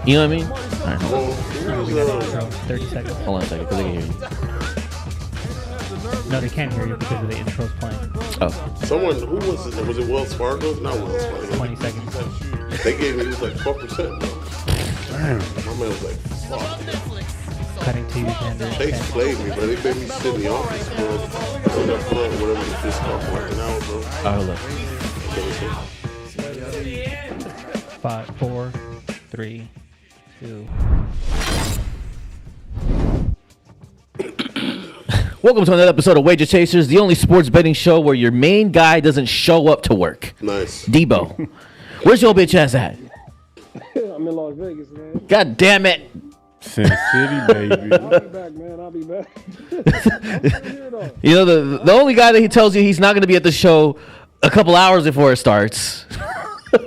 You know what I mean? All right, hold on. We got 30 seconds. Hold on a second, because they can hear you. No, they can't hear you because of the intro's playing. Oh. Someone, who was it? Was it Wells Fargo? Not Wells Fargo. 20 seconds. They gave me, it was like 12%, bro. Damn. My man was like, fuck. Cutting to you, Xander. They played me, bro. They made me sit in the office, bro. On that front, whatever the fist called for like an hour, bro. All right, look. 5, 4, 3, 2. Welcome to another episode of Wager Chasers, the only sports betting show where your main guy doesn't show up to work. Nice. Debo, where's your bitch ass at? I'm in Las Vegas, man. God damn it. Sin City, baby. I'll be back, man. I'll be back. I'm still here, though. You know, the only guy that he tells you he's not going to be at the show a couple hours before it starts. I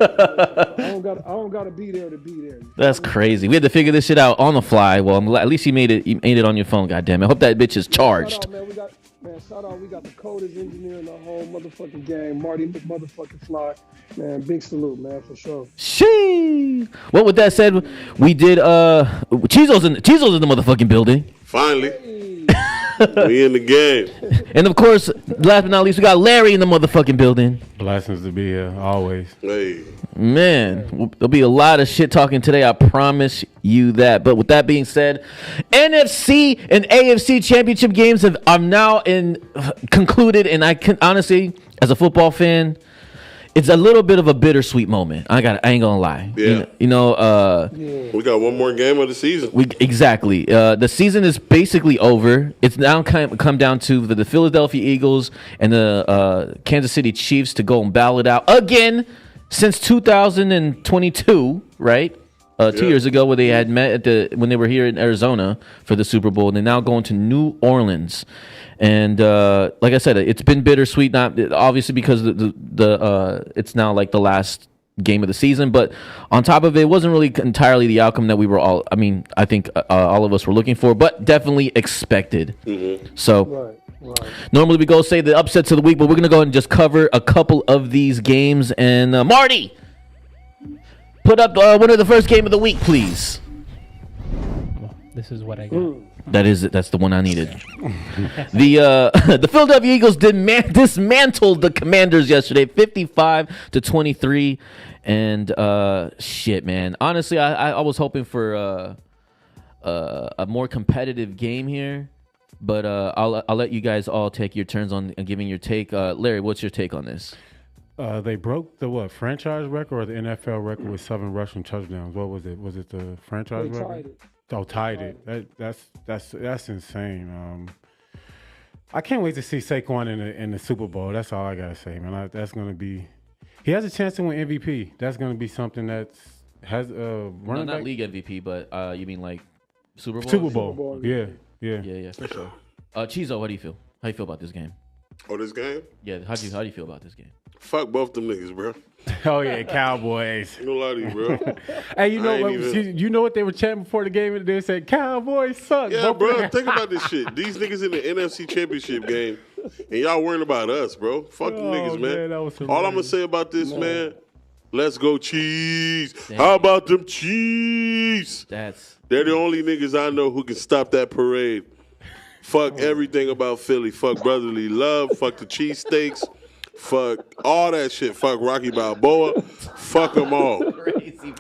don't gotta be there to be there. That's crazy. We had to figure this shit out on the fly. Well, I'm glad, at least you made it on your phone. God damn it. I hope that bitch is charged. Shout out, man. Shout out. We got the coldest engineer in the whole motherfucking game, Marty motherfucking Fly. Man, big salute, man, for sure. Shee. Well, with that said, we did Chizo's in the motherfucking building. Finally, Hey, we in the game. And of course, last but not least, we got Larry in the motherfucking building. Blessings to be here, always. Hey, Man, there'll be a lot of shit talking today. I promise you that. But with that being said, NFC and AFC championship games are now concluded. And I can honestly, as a football fan, it's a little bit of a bittersweet moment. I ain't gonna lie. Yeah. We we got one more game of the season. Exactly. The season is basically over. It's now come down to the Philadelphia Eagles and the Kansas City Chiefs to go and battle it out again since 2022, right? 2 years ago, where they had met when they were here in Arizona for the Super Bowl, and they're now going to New Orleans. And like I said, it's been bittersweet, not obviously because it's now like the last game of the season, but on top of it, it wasn't really entirely the outcome that we were all. I mean, I think all of us were looking for, but definitely expected. Mm-hmm. So. right. Normally we go say the upsets of the week, but we're going to go ahead and just cover a couple of these games. And Marty, put up winner the first game of the week, please. This is what I got. That's the one I needed. The Philadelphia Eagles dismantled the Commanders yesterday, 55-23. And shit, man. Honestly, I was hoping for a more competitive game here. But I'll let you guys all take your turns on giving your take. Larry, what's your take on this? They broke the franchise record or the NFL record with 7 rushing touchdowns. What was it? Was it the franchise They record? tied it. Oh, tied it. That's insane. I can't wait to see Saquon in the Super Bowl. That's all I gotta say, man. That's gonna be. He has a chance to win MVP. That's gonna be something that has running Not back. league MVP, but you mean like Super Bowl? Super Bowl. Super Bowl, Yeah. Yeah, for sure. Chizo, how do you feel? How you feel about this game? Oh, this game? Yeah, how do you feel about this game? Fuck both them niggas, bro. Oh yeah, Cowboys. No lie to you, bro. Hey, you know I what? ain't even- You know what they were chanting before the game? They said Cowboys suck. Yeah, bro. Think about this shit. These niggas in the NFC Championship game, and y'all worrying about us, bro. Fuck them niggas, man. that was All I'm gonna say about this, man. Let's go Chiefs. How about them Chiefs? They're the only niggas I know who can stop that parade. Fuck everything about Philly. Fuck brotherly love. Fuck the cheesesteaks. Fuck all that shit. Fuck Rocky Balboa. Fuck them all.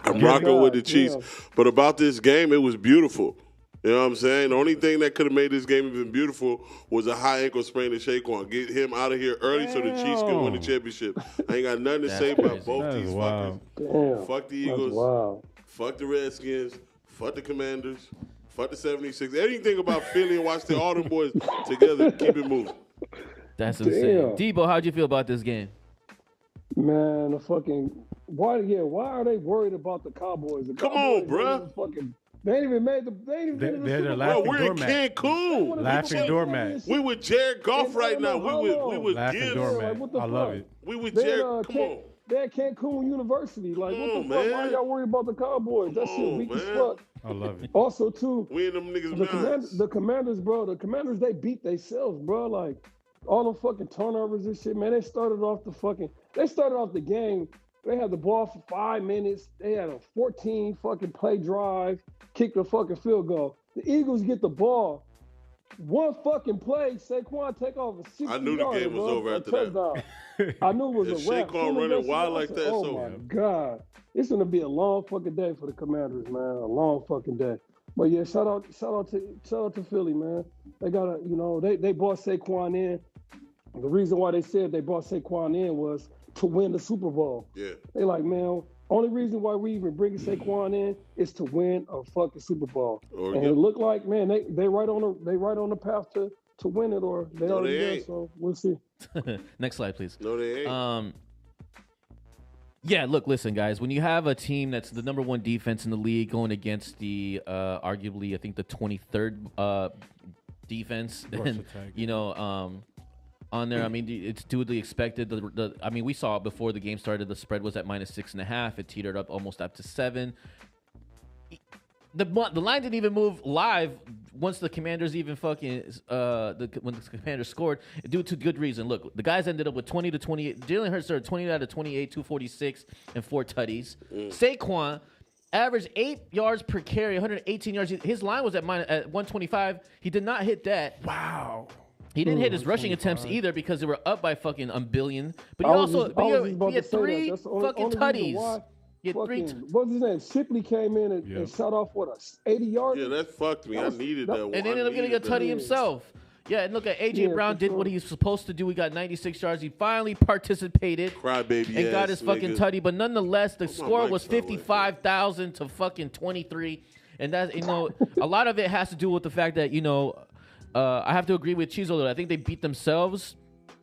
I'm rocking with the Chiefs. But about this game, it was beautiful. You know what I'm saying? The only thing that could have made this game even beautiful was a high ankle sprain to Shaquan. Get him out of here early so the Chiefs can win the championship. I ain't got nothing to say about both these fuckers. Damn. Fuck the Eagles. Wow. Fuck the Redskins. Fuck the Commanders. Fuck the 76. Anything about Philly and watch all them boys together. Keep it moving. That's insane. Debo, how'd you feel about this game? Man, why are they worried about the Cowboys? The Come Cowboys on, bruh. They ain't even made the. They ain't even been in the They're Super the Bowl. Bro, laughing we're in doormat. Cancun. Laughing doormat. We with Jared Goff right now. We with Laughing Gibbs. doormat. what the I love fuck? it. We with They Jared. Come on. They're at Cancun University. Like, Come what on, the fuck? Why man. y'all worried about the Cowboys? That Come shit on, weak as man. fuck. I love it. Also, too, We in them niggas' the minds. Commanders, bro. The Commanders, they beat themselves, bro. Like, all them fucking turnovers and shit, man. They started off the game They had the ball for 5 minutes. They had a 14 fucking play drive, kicked a fucking field goal. The Eagles get the ball. One fucking play, Saquon take off a 60 I knew the game was over after that. I knew it was If a wrap. Saquon running wild like that, oh so my God. It's gonna be a long fucking day for the Commanders, man. A long fucking day. But yeah, shout out to Philly, man. They gotta, they brought Saquon in. The reason why they said they brought Saquon in was to win the Super Bowl. Yeah. They like, man, only reason why we even bringing Saquon in is to win a fucking Super Bowl. And it looked like, man, they right on the path to win it, or they already there. So we'll see. Next slide, please. No, they ain't. Yeah, look, listen, guys. When you have a team that's the number one defense in the league going against the arguably, I think, the 23rd defense, and on there, I mean, it's duly expected. I mean, we saw it before the game started. The spread was at -6.5. It teetered up almost up to 7. The line didn't even move live once the Commanders even fucking when the Commanders scored, due to good reason. Look, the guys ended up with 20 to 28. Jalen Hurts started 20 out of 28, 246, and 4 tutties. Saquon averaged 8 yards per carry, 118 yards. His line was at 125. He did not hit that. Wow. He didn't hit his rushing attempts either because they were up by fucking a billion. But he had 3 fucking tutties. He had 3. What's his name? Shipley came in and shot off, what, a 80-yard? Yeah, that fucked me. I needed that one. And ended up getting a tutty himself. Yeah, and look at A.J. Brown did what he was supposed to do. He got 96 yards. He finally participated. Crybaby and got his fucking tutty. But nonetheless, the score was 55,000 to fucking 23. And that's, a lot of it has to do with the fact that, I have to agree with Chizo. I think they beat themselves.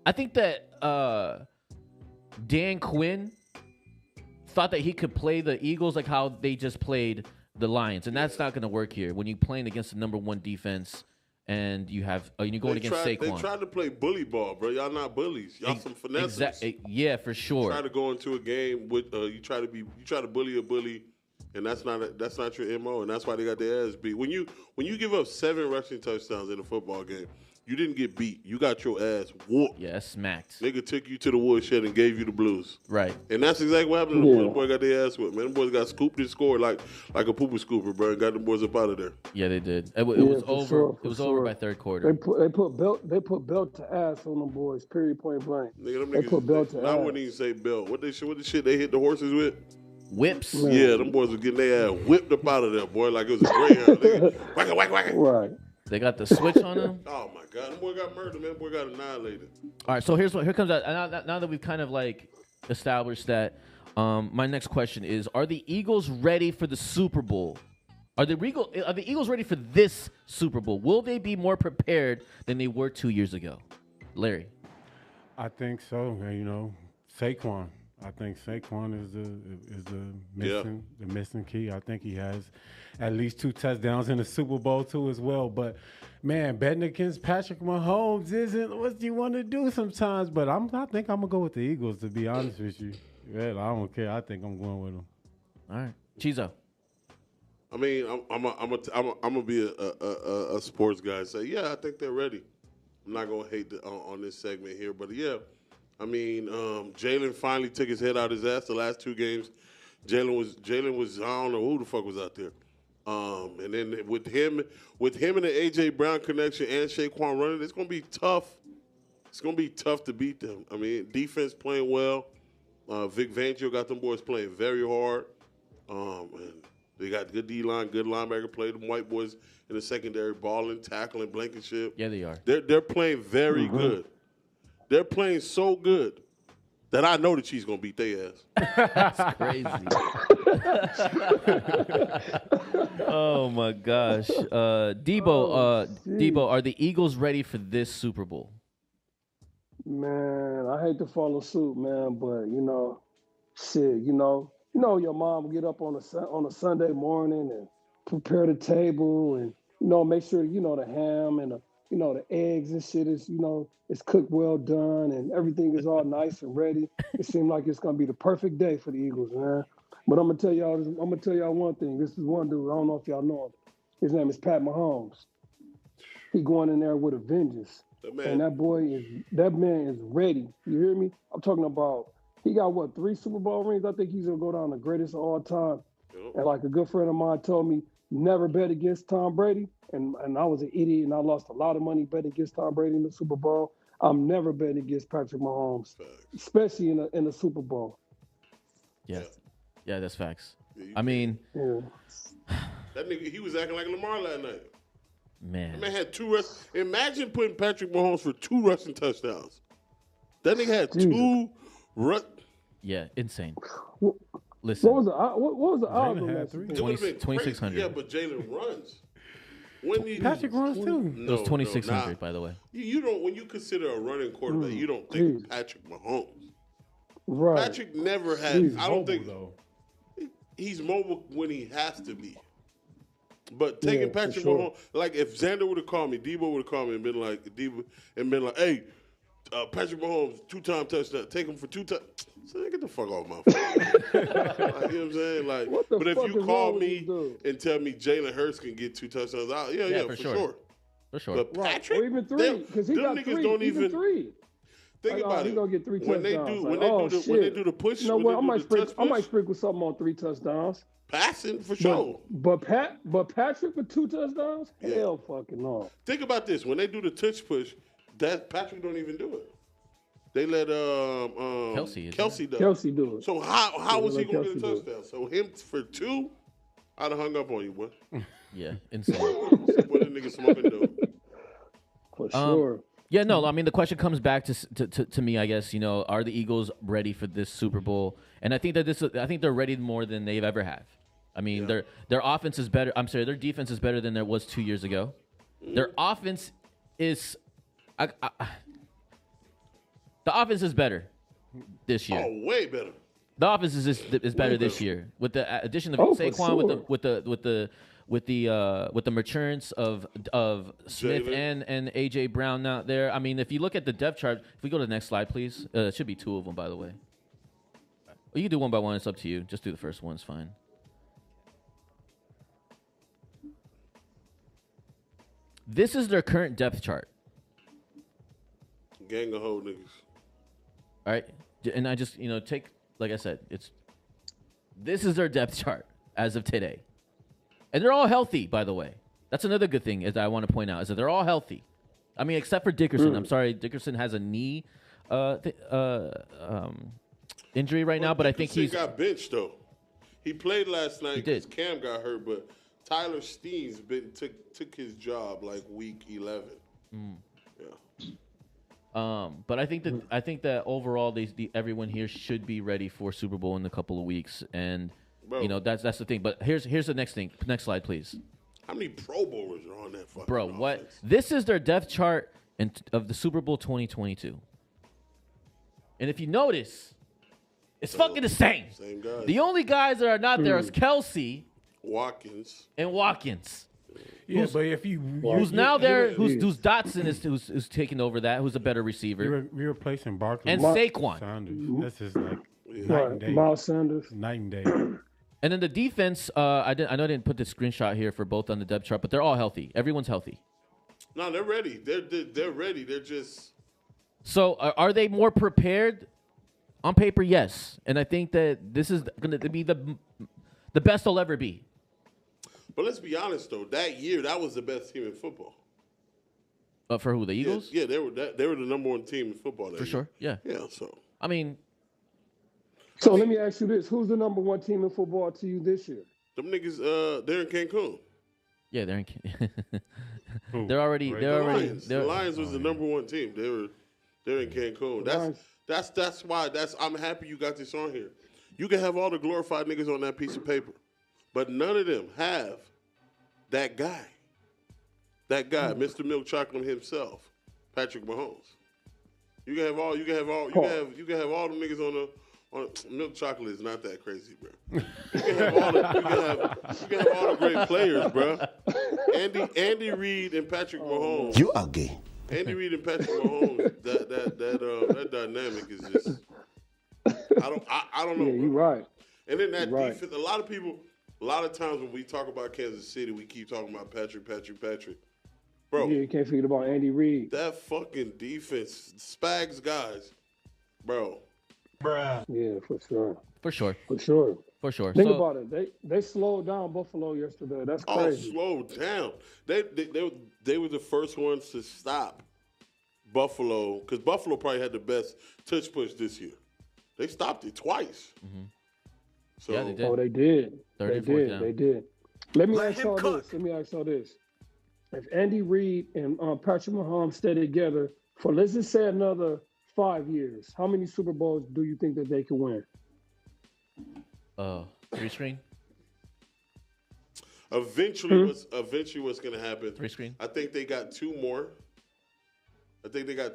I think that Dan Quinn thought that he could play the Eagles like how they just played the Lions, and that's not going to work here when you're playing against the number one defense and you're going against Saquon. They tried to play bully ball, bro. Y'all not bullies. Y'all some finesse. Yeah, for sure. Try to go into a game with you try to bully a bully. And that's not your MO, and that's why they got their ass beat. When you give up 7 rushing touchdowns in a football game, you didn't get beat. You got your ass whooped. Yeah, smacked. Nigga took you to the woodshed and gave you the blues. Right. And that's exactly what happened to the boy got their ass whipped, man. Them boys got scooped and scored like a pooper scooper, bro, and got them boys up out of there. Yeah, they did. It was over. It was over by third quarter. They put belt to ass on them boys. Period. Point blank. Nigga, them they niggas, put belt to ass. I wouldn't even say belt. What the shit they hit the horses with? Whips. Man. Yeah, them boys were getting their ass whipped up out of there, boy, like it was a greyhound. Whack it. Right. They got the switch on them. Oh my God, them boy got murdered, man. Boy got annihilated. All right, so here comes out. Now that we've kind of like established that, my next question is: are the Eagles ready for the Super Bowl? Are the Eagles ready for this Super Bowl? Will they be more prepared than they were 2 years ago? Larry. I think so. Saquon. I think Saquon is the missing key. I think he has at least 2 touchdowns in the Super Bowl too as well. But man, betting against Patrick Mahomes isn't what you want to do sometimes. But I think I'm gonna go with the Eagles, to be honest with you. Yeah, I don't care. I think I'm going with them. All right, Chizo. I mean, I'm gonna be a sports guy and say, yeah, I think they're ready. I'm not gonna hate on this segment here, but yeah. I mean, Jalen finally took his head out his ass the last 2 games. Jalen was I don't know who the fuck was out there. And then with him and the A.J. Brown connection and Saquon running, it's gonna be tough. It's gonna be tough to beat them. I mean, defense playing well. Vic Fangio got them boys playing very hard. And they got good D-line, good linebacker play. Them white boys in the secondary balling, tackling, Blankenship. Yeah, they are. They're playing very good. They're playing so good that I know the Chiefs gonna beat their ass. That's crazy. Oh my gosh, Debo, are the Eagles ready for this Super Bowl? Man, I hate to follow suit, man, but shit, your mom will get up on a Sunday morning and prepare the table and make sure the ham and the eggs and shit is it's cooked well done and everything is all nice and ready. It seemed like it's gonna be the perfect day for the Eagles, man. But I'm gonna tell y'all one thing. This is one dude. I don't know if y'all know him. His name is Pat Mahomes. He going in there with a vengeance. And that man is ready. You hear me? I'm talking about He got what, 3 Super Bowl rings? I think he's gonna go down the greatest of all time. Yep. And like a good friend of mine told me, never bet against Tom Brady. And I was an idiot and I lost a lot of money betting against Tom Brady in the Super Bowl. I'm never betting against Patrick Mahomes, especially in the Super Bowl. Yeah. Yeah, that's facts. Yeah, I mean, Yeah. that nigga, he was acting like Lamar last night. man. That man had 2 Imagine putting Patrick Mahomes for 2 rushing touchdowns. That nigga had Jesus. 2 Yeah, insane. What Listen, was the odds on had that? 3. It would have been 2600. Yeah, but Jalen runs. When he, Patrick runs too. it was 2600, by the way. You don't. When you consider a running quarterback, you don't think Jeez. of Patrick Mahomes. Right. Patrick never had. He's I don't Mobile, think though. he's mobile when he has to be. But taking for Patrick sure. Mahomes, like if Xander would have called me, Debo would have called me and been like, hey, Patrick Mahomes, 2-time touchdown, take him for 2 times. So get the fuck off my phone. Like, you know what I'm saying? Like, What the but if fuck you is call wrong with me this dude? and tell me Jalen Hurts can get 2 touchdowns, yeah, for for sure. sure. For sure. But Right. Patrick, Or even 3, because he them got niggas 3. don't even even 3. think Like, about he it. gonna get 3 when they touchdowns. do Like, when they do the push, You know when what? they I do might the sprinkle. touch I might push, sprinkle something on 3 touchdowns. passing for sure. But Patrick with 2 touchdowns? Yeah. Hell fucking no. Think about this: when they do the touch push, that Patrick don't even do it. They let Kelsey, isn't Kelsey do. Kelsey do it. So how was he let gonna get a Kelsey do touchdown? So him for 2, I'd have hung up on you, boy. Yeah, insane. What the nigga smoking dope? For sure. Yeah, no, I mean the question comes back to me, I guess. You know, are the Eagles ready for this Super Bowl? And I think that I think they're ready more than they've ever have. I mean, their offense is better. I'm sorry, their defense is better than there was 2 years ago. Their offense is, the offense is better this year. Oh, way better. The offense is better this better. year with the addition of Oh, for Saquon, sure. with the maturance of Smith Jalen. and AJ Brown out there. I mean, if you look at the depth chart, if we go to the next slide, please. It should be 2 of them, by the way. Or you can do one by one. It's up to you. Just do the first one. It's fine. This is their current depth chart. Gang of hoe niggas. All right, and I just take, like I said, this is their depth chart as of today, and they're all healthy. By the way, that's another good thing is that I want to point out is that they're all healthy. I mean, except for Dickerson. I'm sorry, Dickerson has a knee injury right now, but I think Dickerson he's got benched though. He played last night because did. Cam got hurt, but Tyler Steen's took his job like week 11. Yeah. But I think that overall, everyone here should be ready for Super Bowl in a couple of weeks, and Bro. that's the thing. But here's the next thing. Next slide, please. How many Pro Bowlers are on that fucking Bro, offense? what? This is their depth chart of the Super Bowl 2022. And if you notice, it's fucking the same. Same guys. The only guys that are not there is Kelsey Watkins. and Watkins. Yeah, but if you Who's now there? yeah. Who's Dotson is who's taking over that? Who's a better receiver? you're replacing Barkley And with Saquon. Sanders. That's just like night Right. and day. Miles Sanders. Night and day. And then the defense. I know I didn't put the screenshot here for both on the depth chart, but they're all healthy. Everyone's healthy. No, they're ready. They're ready. They're just So are they more prepared? On paper, yes. And I think that this is going to be the best they'll ever be. But let's be honest though, that year that was the best team in football. For who? The Eagles? Yeah, they were the number 1 team in football that For year. sure. Yeah. Yeah, so I mean, So let me ask you this: who's the number 1 team in football to you this year? them niggas they're in Cancun. yeah, they're in, Who? they're already Right. they're The already Lions. they're, The Lions was the number 1 team. They're in Cancun. That's why I'm happy you got this on here. You can have all the glorified niggas on that piece of paper, but none of them have that guy. That guy, Mr. Milk Chocolate himself, Patrick Mahomes. You can have all them niggas on Milk Chocolate is not that crazy, bro. You can have all the great players, bro. Andy Reid and Patrick Mahomes. You are gay. Andy Reid and Patrick Mahomes, that dynamic is just I don't know. Yeah, you're bro. right. And then that Right. defense, a lot of times when we talk about Kansas City, we keep talking about Patrick. Bro, Yeah, you can't forget about Andy Reid. that fucking defense, Spags guys, bro. Yeah, for sure. For sure. For sure. For sure. Think So, about it. They slowed down Buffalo yesterday. That's Oh, crazy. slow down. They were the first ones to stop Buffalo because Buffalo probably had the best touch push this year. They stopped it twice. So Yeah, they did. Oh, they did. 3rd They and 4th did. down. They did. Let me ask y'all this. If Andy Reid and Patrick Mahomes stay together for, let's just say, another 5 years, how many Super Bowls do you think that they can win? 3 screen. eventually, what's going to happen? 3 screen. I think they got 2 more.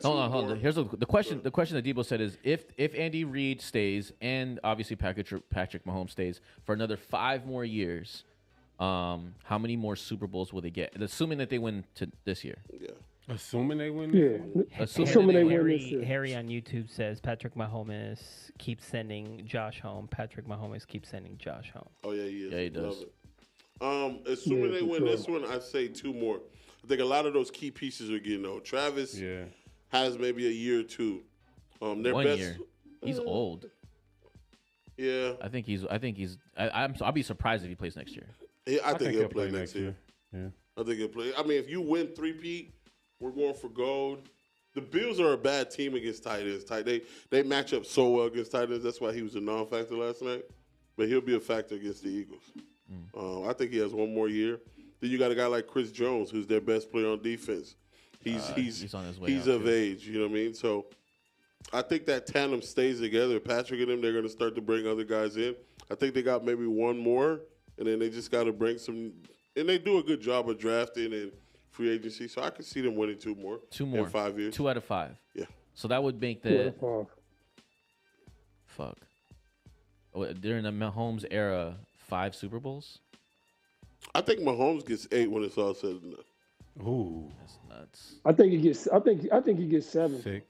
Hold on. Here's the question. The question that Debo said is if Andy Reid stays and obviously Patrick Mahomes stays for another 5 more years, how many more Super Bowls will they get? And assuming that they win to this year. Yeah. Assuming they win. Yeah. Assuming they Harry, win this year. Harry on YouTube says Patrick Mahomes keeps sending Josh home. Patrick Mahomes keeps sending Josh home. Oh yeah, he is. Yeah, he does. Love it. Assuming they for win sure. this one, I'd say 2 more. I think a lot of those key pieces are getting old. Travis has maybe a year or 2. Their 1 best, year. He's old. Yeah, I'll be surprised if he plays next year. I think he'll play next year. Yeah. I think he'll play. I mean, if you win 3-peat, we're going for gold. The Bills are a bad team against tight ends. They match up so well against tight ends. That's why he was a non-factor last night. But he'll be a factor against the Eagles. I think he has 1 more year. Then you got a guy like Chris Jones, who's their best player on defense. He's on his way He's out, of too. age. You know what I mean? So I think that tandem stays together. Patrick and them, they're going to start to bring other guys in. I think they got maybe 1 more, and then they just got to bring some. And they do a good job of drafting and free agency. So I can see them winning 2 more. 2 more. In 5 years. 2 out of 5. Yeah. So that would make Yeah, the fuck. During the Mahomes era, 5 Super Bowls. I think Mahomes gets 8 when it's all said and done. Ooh. That's nuts. I think he gets. I think he gets 7. 6.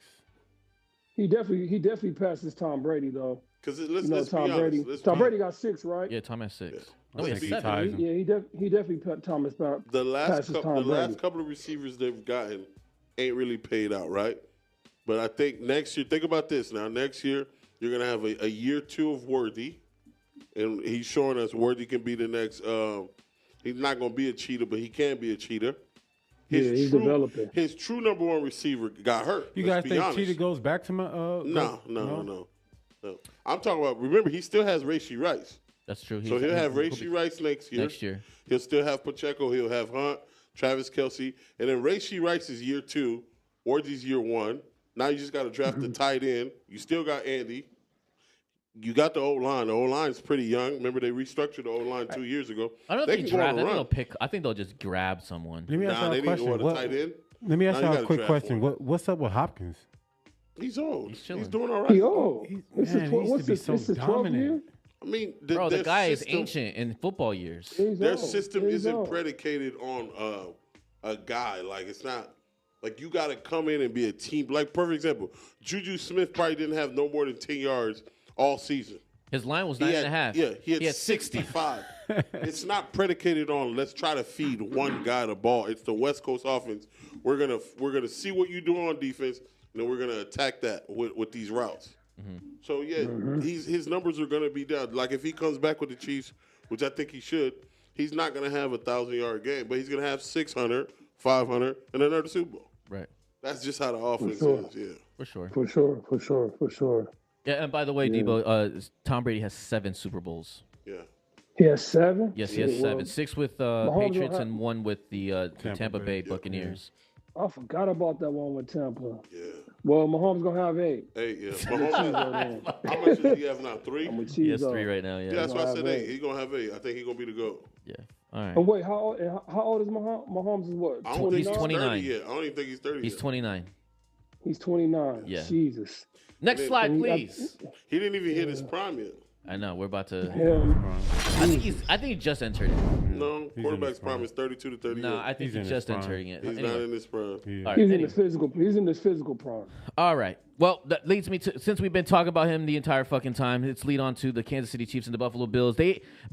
He definitely passes Tom Brady though. Because You know, let's Tom be Brady. honest. Tom Brady got 6, right? Yeah, Tom has 6. Yeah. No, he I has think he 7. ties him. Yeah, he definitely put Thomas back. The passes Tom Brady. couple of receivers they've gotten ain't really paid out, right? But I think next year, think about this now. Next year, you're going to have a year 2 of Worthy. And he's showing us Worthy can be the next. He's not going to be a cheater, but he can be a cheater. He's developing. His true number 1 receiver got hurt. You let's guys be think honest. Cheetah goes back to my? No. I'm talking about. Remember, he still has Rashee Rice, That's true. so he'll have Rashee Rice next year. Next year. He'll still have Pacheco. He'll have Hunt, Travis Kelce, and then Rashee Rice is year 2. Worthy's year 1. Now you just got to draft the tight end. You still got Andy. You got the O-line. The O-line's pretty young. Remember, they restructured the O-line 2 years ago. I don't they think can go on draft. a run. I think they'll just grab someone. Let me ask Nah, y'all they a need to question. go to tight end. Let me ask Now you y'all gotta a quick draft question. one. What's up with Hopkins? He's old. He's chilling. He's doing all right. He old. This Man, is he used to what's be this? so This is 12 dominant. year. I mean, Bro, the their guy is system- ancient in football years. Their old. system He's isn't old. predicated on a guy. Like, it's not like you got to come in and be a team. Like, perfect example, Juju Smith probably didn't have no more than 10 yards all season. His line was He 9.5. Yeah, he had 60. 65. It's not predicated on let's try to feed one guy the ball. It's the West Coast offense. We're gonna see what you do on defense, and then we're gonna attack that with these routes. So yeah, his numbers are gonna be down. Like if he comes back with the Chiefs, which I think he should, he's not gonna have a 1,000-yard game, but he's gonna have 600, 500, and another Super Bowl. Right. That's just how the offense sure. is. Yeah. For sure. For sure. Yeah, and by the way, Debo, Tom Brady has 7 Super Bowls. Yeah. He has 7. Yes, he has Yeah, well, 7. 6 with Mahomes Patriots will and 1 with the Tampa Bay Yeah. Buccaneers. I forgot about that one with Tampa. Yeah. Well, Mahomes gonna have 8. Hey, yeah. Mahomes, how much does he have now? 3? I'm with He has Cheezo. 3 right now. Yeah, Yeah. that's why I gonna said have 8. He's gonna have 8. I think he's gonna be the GOAT. Yeah. All right. And wait, how old is Mahomes? Mahomes is what? I don't think 29? 30 yet. I don't even think he's 30 He's yet. 29. He's 29. Yeah. Jesus. Next slide, please. He didn't even hit his prime yet. I know we're about to. Him. I think he just entered it. No, He's quarterback's in his prime. prime is 32 to 38. No, I think He's in he's his just prime. entering it. He's Anyway. not in his prime. All right, He's anyway. in his physical prime. All right. Well, that leads me to, since we've been talking about him the entire fucking time, let's lead on to the Kansas City Chiefs and the Buffalo Bills.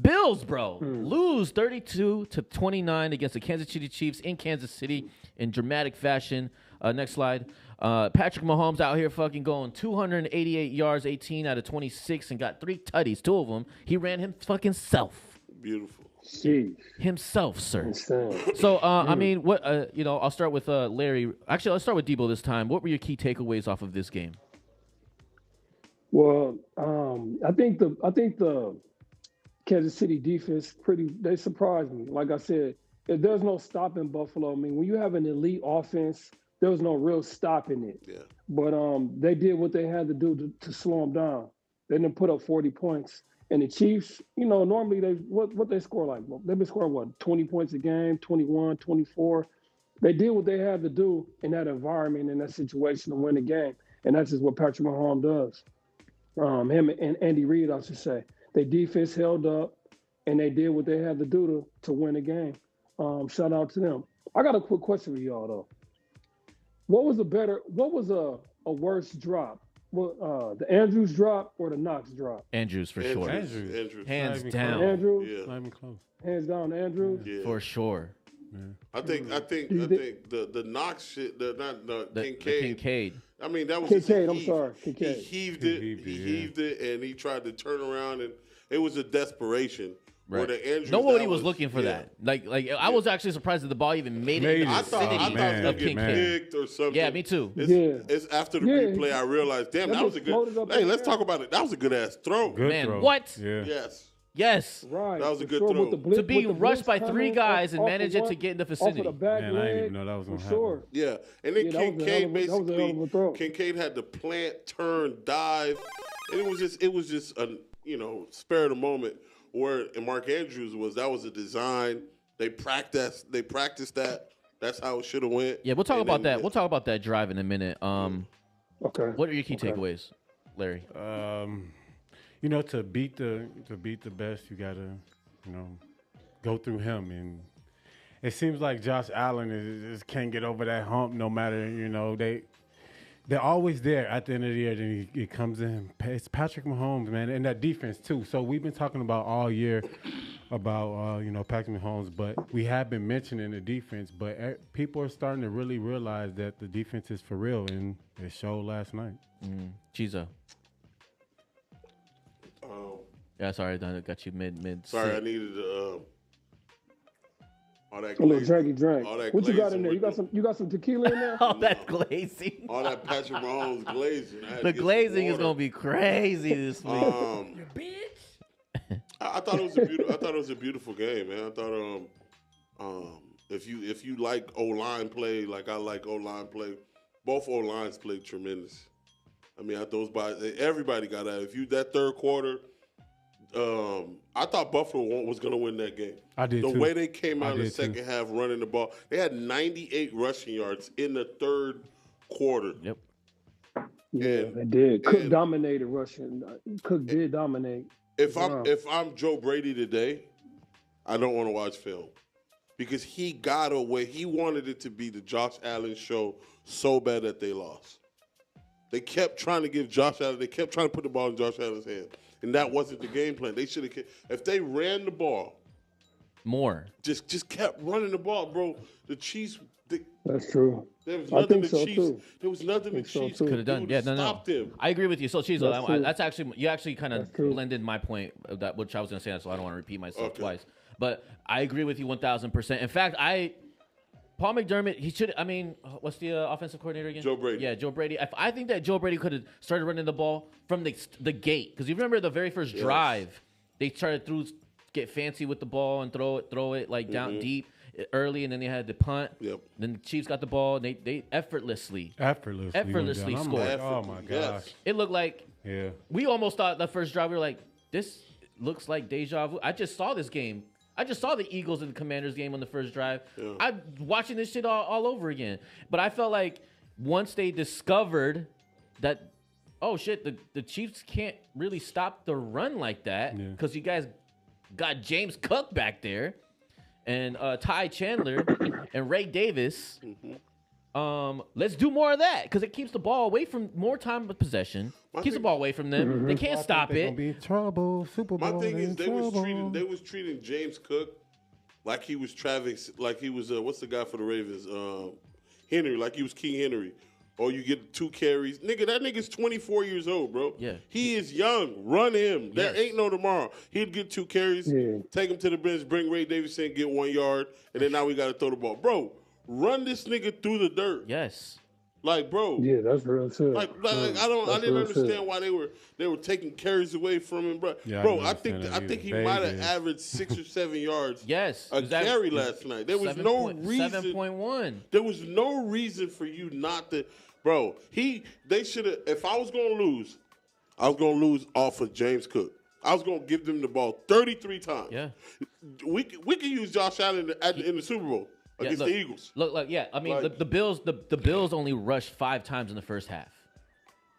Bills, bro, lose 32-29 against the Kansas City Chiefs in Kansas City in dramatic fashion. Next slide. Patrick Mahomes out here fucking going 288 yards, 18 out of 26, and got 3 tutties. 2 of them he ran him fucking self. Beautiful. Jeez. Himself, sir. Insane. So, I mean, what I'll start with Larry. Actually, I'll start with Debo this time. What were your key takeaways off of this game? Well, I think the Kansas City defense they surprised me. Like I said, if there's no stopping Buffalo, I mean, when you have an elite offense, there was no real stopping it. Yeah. But they did what they had to do to slow them down. They didn't put up 40 points. And the Chiefs, normally what they score like? They've been scoring 20 points a game, 21, 24. They did what they had to do in that environment, in that situation to win the game. And that's just what Patrick Mahomes does. Him and Andy Reid, I should say. Their defense held up, and they did what they had to do to win the game. Shout out to them. I got a quick question for y'all though. What was a worse drop? The Andrews drop or the Knox drop? Andrews for sure. Andrews. Hands Not even down. close. Andrews, Yeah. Not even close. hands down, Andrews. Yeah. For sure. I think you think- the Knox shit, the The Kincaid. I mean, that was Kincaid, just a I'm heave. sorry, Kincaid. He heaved it. He heaved it, and he tried to turn around, and it was a desperation. Where Right. the Andrews, Nobody that was looking for yeah. that. Like I was actually surprised that the ball even made it in the I thought it vicinity was going of to get Kincaid. picked or something. Yeah, me too. It's after the Yeah. replay I realized, damn, That that was a bitch floated up good. Hey, in let's the air. talk about it. That was a good ass throw. Good Man, throw. what? Yeah. Yes. Yes. Right. That was a for good sure, throw. with the blitz- To be with the rushed blitz by 3 coming guys and off manage of it to one- get in the off of vicinity. the back Man, I didn't leg, even know that was gonna for sure. Yeah, and then Yeah, that was a hell Kincaid of a- that was a hell of a basically throw. Kincaid had the plant, turn, dive, and it was just a spare of the moment. Where in Mark Andrews was a design. They practiced that. That's how it should have went. Yeah, we'll talk And about then, that. We'll talk about that drive in a minute. Okay. What are your key takeaways, Larry? To beat the best, you gotta, go through him, and it seems like Josh Allen just can't get over that hump. No matter, they're always there at the end of the year. Then it comes in. It's Patrick Mahomes, man, and that defense too. So we've been talking about all year about Patrick Mahomes, but we have been mentioning the defense. But people are starting to really realize that the defense is for real, and it showed last night. Chizo. Yeah, sorry, I got you mid. Sorry, I needed all that A little glazing. dranky drink. All that What you got glazing in there? with You got some tequila in there? All that glazing. all that Patrick Mahomes glazing. I had to The get some glazing is water. gonna be crazy this week. I thought it was a beautiful game, man. I thought if you like O-line play, like I like O-line play, both O-lines played tremendous. I mean, everybody got out. If you that third quarter, I thought Buffalo was going to win that game. I did the too. way they came out in the did too. second half running the ball. They had 98 rushing yards in the third quarter. Yep. Yeah, And- they did. Cook and- dominated Russian. Cook did dominate. If I'm Joe Brady today, I don't want to watch film because he got away. He wanted it to be the Josh Allen show so bad that they lost. They kept trying to give Josh Allen. They kept trying to put the ball in Josh Allen's hand, and that wasn't the game plan. They should have. If they ran the ball, More. just kept running the ball, bro. The Chiefs. That's true. There was I nothing think the so, Chiefs. too. There was nothing the Think so, Chiefs too. Could have done. do Yeah, to no. stop them. I agree with you. So, Chizo, That's true. that's actually you actually kind of That's true. blended my point of that, which I was going to say, so I don't want to repeat myself Okay. twice. But I agree with you 1,000%. In fact, Paul McDermott, he should. I mean, what's the offensive coordinator again? Joe Brady. Yeah, Joe Brady. I think that Joe Brady could have started running the ball from the gate because you remember the very first drive, they started get fancy with the ball and throw it like down deep early, and then they had the punt. Yep. Then the Chiefs got the ball. And they effortlessly. Effortlessly went down. I'm scored. like, oh my Yes. gosh. It looked like Yeah. we almost thought the first drive we were like, this looks like deja vu. I just saw this game. I just saw the Eagles and the Commanders game on the first drive. Yeah. I'm watching this shit all over again. But I felt like once they discovered that, oh shit, the Chiefs can't really stop the run like that Yeah. because you guys got James Cook back there and Ty Chandler and Ray Davis. Let's do more of that because it keeps the ball away from more time of possession. Keeps the ball away from them. They can't stop They're it. gonna be in trouble. Super Bowl. My thing they is in they was trouble. treating James Cook like he was Travis, like he was what's the guy for the Ravens? Henry, like he was King Henry. Or you get 2 carries. Nigga, that nigga's 24 years old, bro. Yeah. He is young. Run him. There Yes. ain't no tomorrow. He'd get 2 carries, take him to the bench, bring Ray Davidson, get 1 yard, and then now we got to throw the ball. Bro, run this nigga through the dirt. Yes. Like, bro. Yeah, that's real too. Like I didn't understand why they were taking carries away from him, bro. Yeah, Bro, I I didn't think understand that he either. might have Vegas. averaged 6 or 7 yards. Yes. A carry last night. There was no reason. 7.1. There was no reason for you not to, bro. They should have. If I was gonna lose, I was gonna lose off of James Cook. I was gonna give them the ball 33 times. Yeah. We can use Josh Allen in the Super Bowl against look, the Eagles. Look, I mean, Like- the Bills only rushed 5 times in the first half.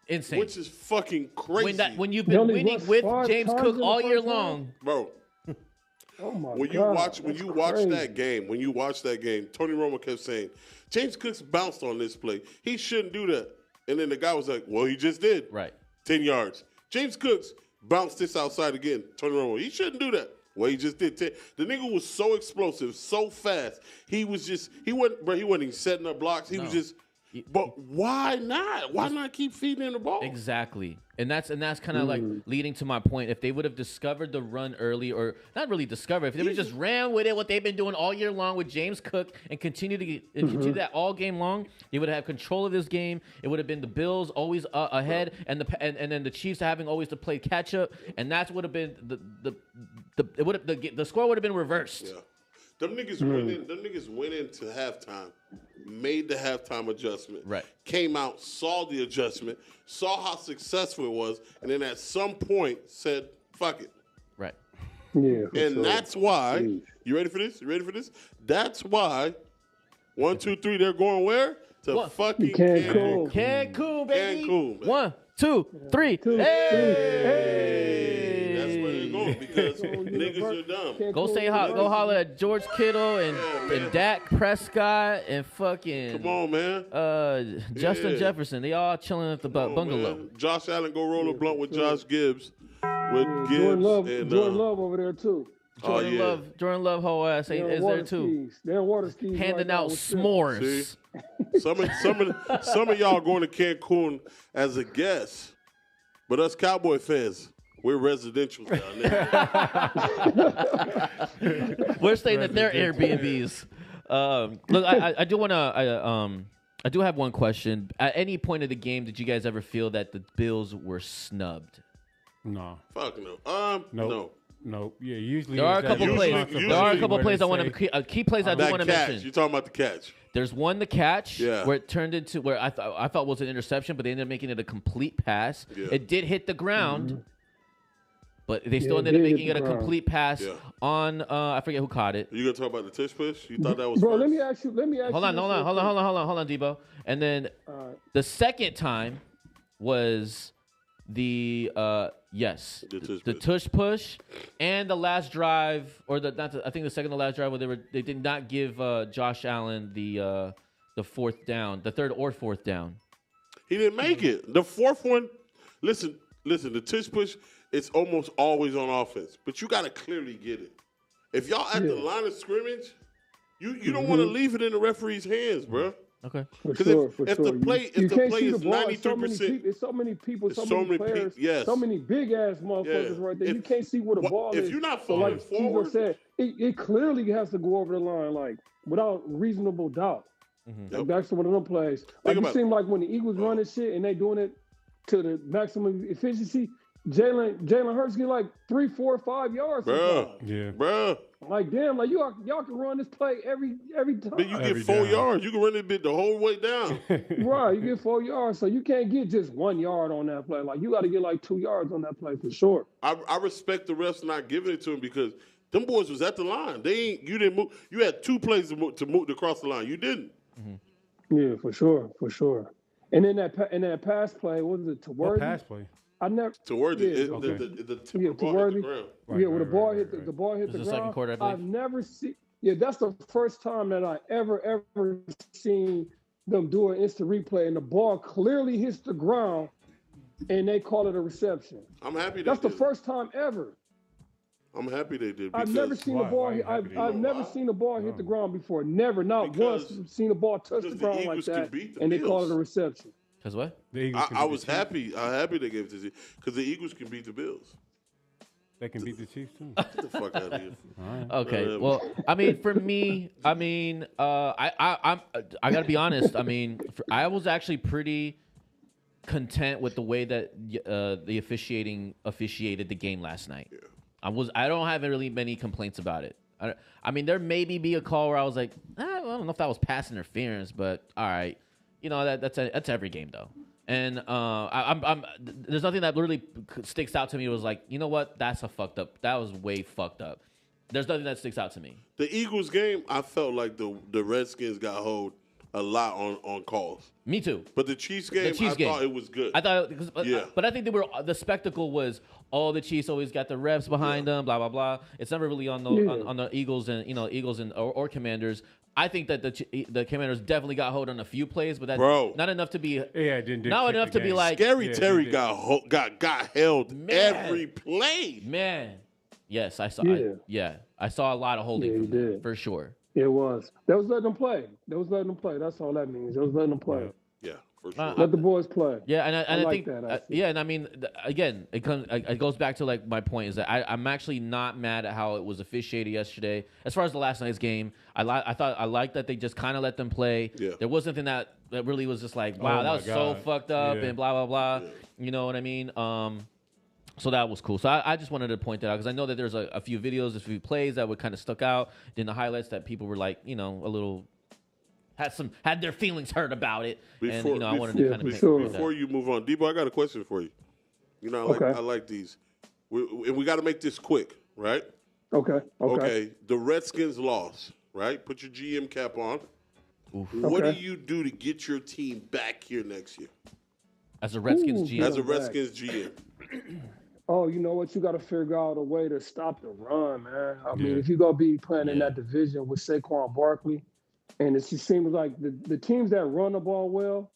Insane. Which is fucking crazy. When you've They been only winning rushed with 5 James times Cook in the all year first half? long, bro. Oh my When you God, watch that's that game, Tony Romo kept saying, James Cook's bounced on this play. He shouldn't do that. And then the guy was like, well, he just did. right? 10 yards. James Cooks bounced this outside again. Tony Romo, he shouldn't do that. Well, he just did 10. The nigga was so explosive, so fast. He wasn't even setting up blocks. He was just, but why not? Why not keep feeding in the ball? Exactly. And that's kind of like leading to my point. If they would have discovered the run early, or not really discovered, if they would have just ran with it, what they've been doing all year long with James Cook, and continue that all game long, they would have control of this game. It would have been the Bills always ahead, and then the Chiefs having always to play catch up, and that's would have been the score would have been reversed. Yeah. Them niggas went into halftime, made the halftime adjustment. Right. Came out, saw the adjustment, saw how successful it was, and then at some point said, fuck it. Right. Yeah, for And sure. that's why, you ready for this? That's why, 1, 2, 3, they're going where? To What? fucking Cancun. Cancun, baby. Cancun, man. 1, 2, 3. Hey. That's where they're going because niggas are dumb. Go say go holler at George Kittle and Dak Prescott and fucking Come on, man. Justin Yeah. Jefferson. They all chilling at the Come on, bungalow. man. Josh Allen go roll a blunt with Josh Gibbs. With Gibbs Jordan Love, and Jordan Love over there too. Jordan Love whole ass is there too. They're water skis. Handing right out now with s'mores. See? Some of y'all going to Cancun as a guest, but us Cowboy fans, we're residential down there. We're staying at their Airbnbs. Look, I do want to. I do have one question. At any point of the game, did you guys ever feel that the Bills were snubbed? No. Fuck no. Nope. No. Yeah, usually There are a couple usually- plays. usually There are a couple where plays they I want say- to key plays I do That want to catch. mention. You're talking about the catch. There's one, the catch, Yeah. where it turned into where I thought was an interception, but they ended up making it a complete pass. Yeah. It did hit the ground, but they still Yeah, ended up it did making hit it a the ground. complete pass Yeah. on I forget who caught it. You gonna talk about the tush push? You thought that was Bro, first? let me ask you. Hold on, Debo. And then the second time was the the tush push and the last drive, or I think the second to last drive where they did not give Josh Allen the fourth down, the third or fourth down. He didn't make it. The fourth one, listen, the tush push, it's almost always on offense, but you got to clearly get it. If y'all at the line of scrimmage, you don't want to leave it in the referee's hands, bro. Okay. For 'Cause sure, if for the sure. play- You if the can't play see is the ball. 93%, It's so many people, so so many many players, yes. so many big ass motherfuckers Yeah. right there. You If- can't see where the well, ball if is. you're not So like falling forward- Chizo said, it clearly has to go over the line, like without reasonable doubt. Like, that's one of them plays. Like it about seemed like when the Eagles running shit and they doing it to the maximum efficiency, Jalen Hurts get like 3, 4, 5 yards. Bruh. sometimes. Yeah. Bruh. Like damn, like y'all can run this play every time. But you get Every 4 down. yards. You can run it bit the whole way down. Right, you get 4 yards, so you can't get just 1 yard on that play. Like you got to get like 2 yards on that play for sure. I respect the refs not giving it to him because them boys was at the line. You didn't move. You had 2 plays to move to cross the line. You didn't. Yeah, for sure. And then that pass play, what was it to What Worthy? pass play? I never. To Worthy, Yeah, okay. the tip Yeah, of to the ball hit Worthy. the ground. Yeah, when the ball right, hit right. the ball hit It the was the ground. second quarter, I believe. I've never seen. Yeah, that's the first time that I ever seen them do an instant replay, and the ball clearly hits the ground, and they call it a reception. I'm happy That's the did it. first time ever. I'm happy they did. I've never seen a ball. I've never seen a ball hit the ground before. Never, not once, seen a ball touch the ground like that, and they call it a reception. Because what? I was happy. I'm happy they gave it to because the Eagles can beat the Bills. They can beat the Chiefs too. Get the fuck out of here. Okay. Well, I mean, for me, I gotta be honest. I mean, I was actually pretty content with the way that the officiated the game last night. Yeah. I don't have really many complaints about it. I mean, there maybe be a call where I was like, I don't know if that was pass interference, but all right, you know that's every game though. And there's nothing that really sticks out to me. It was like, you know what? That was way fucked up. There's nothing that sticks out to me. The Eagles game, I felt like the Redskins got hold a lot on calls. Me too. But the Chiefs game, I thought it was good. I thought, but I think the spectacle was all the Chiefs always got the refs behind them, blah blah blah. It's never really on the Eagles and or Commanders. I think that the Commanders definitely got hold on a few plays, but that's not enough to be. Not enough to be like Scary Terry got held every play. Man, yes, I saw. Yeah. I saw a lot of holding from them, for sure. It was. That was letting them play. That's all that means. It was letting them play. Yeah, for sure. Let the boys play. Yeah, and I like think that. and I mean, again, it goes back to like my point is that I'm actually not mad at how it was officiated yesterday. As far as the last night's game, I liked that they just kind of let them play. Yeah. There was nothing that really was just like, wow, that was so fucked up and blah blah blah. Yeah. You know what I mean? So that was cool. So I just wanted to point that out because I know that there's a few videos, a few plays that would kind of stuck out in the highlights that people were like, a little had their feelings hurt about it. I wanted to kind of before you move on, Debo, I got a question for you. I like these, we got to make this quick, right? Okay. The Redskins lost, right? Put your GM cap on. Oof. What do you do to get your team back here next year? As a Redskins GM. As a Redskins GM. Oh, you know what? You got to figure out a way to stop the run, man. I mean, if you're going to be playing in that division with Saquon Barkley, and it just seems like the teams that run the ball well,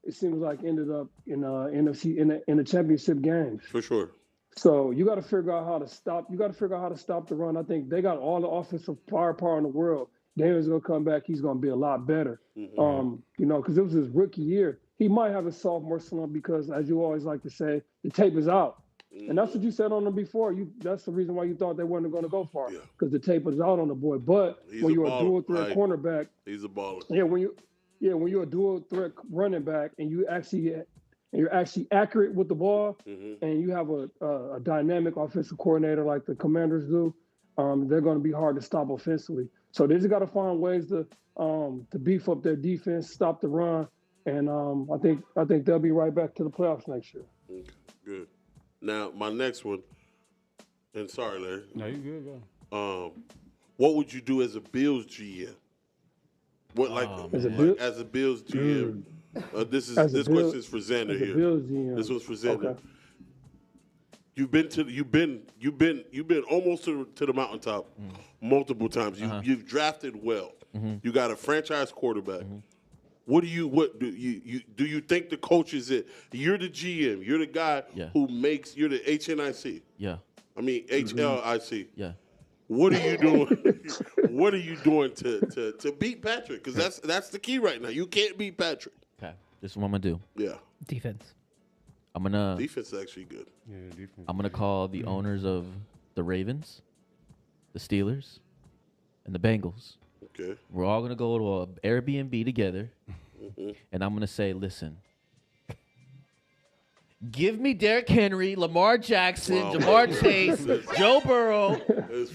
it seems like ended up in NFC in the championship games. For sure. So you got to figure out how to stop. You got to figure out how to stop the run. I think they got all the offensive firepower in the world. Daniel's going to come back. He's going to be a lot better. Mm-hmm. Because it was his rookie year. He might have a sophomore slump because, as you always like to say, the tape is out. Mm-hmm. And that's what you said on them before. That's the reason why you thought they weren't going to go far because the tape was out on the boy. But when you're a dual threat cornerback, he's a baller. Yeah, when you're a dual threat running back and you're actually accurate with the ball, and you have a dynamic offensive coordinator like the Commanders do, they're going to be hard to stop offensively. So they just got to find ways to beef up their defense, stop the run. And I think they'll be right back to the playoffs next year. Okay, good. Now, my next one, and sorry, Larry. No, you good, go. What would you do as a Bills GM? As a Bills GM? This question is for Xander here. Bills GM. This one's for Xander. Okay. You've been almost to the mountaintop multiple times. You've drafted well. Mm-hmm. You got a franchise quarterback. Mm-hmm. What do you think the coach is it? You're the GM. You're the guy who makes. You're the HNIC. Yeah. I mean HLIC. Yeah. What are you doing? What are you doing to beat Patrick? Because that's the key right now. You can't beat Patrick. Okay. This is what I'm gonna do. Yeah. Defense. Defense is actually good. Yeah, defense. I'm gonna call the owners of the Ravens, the Steelers, and the Bengals. Okay. We're all gonna go to an Airbnb together, and I'm gonna say, listen, give me Derrick Henry, Lamar Jackson, Jamar Chase, Joe Burrow,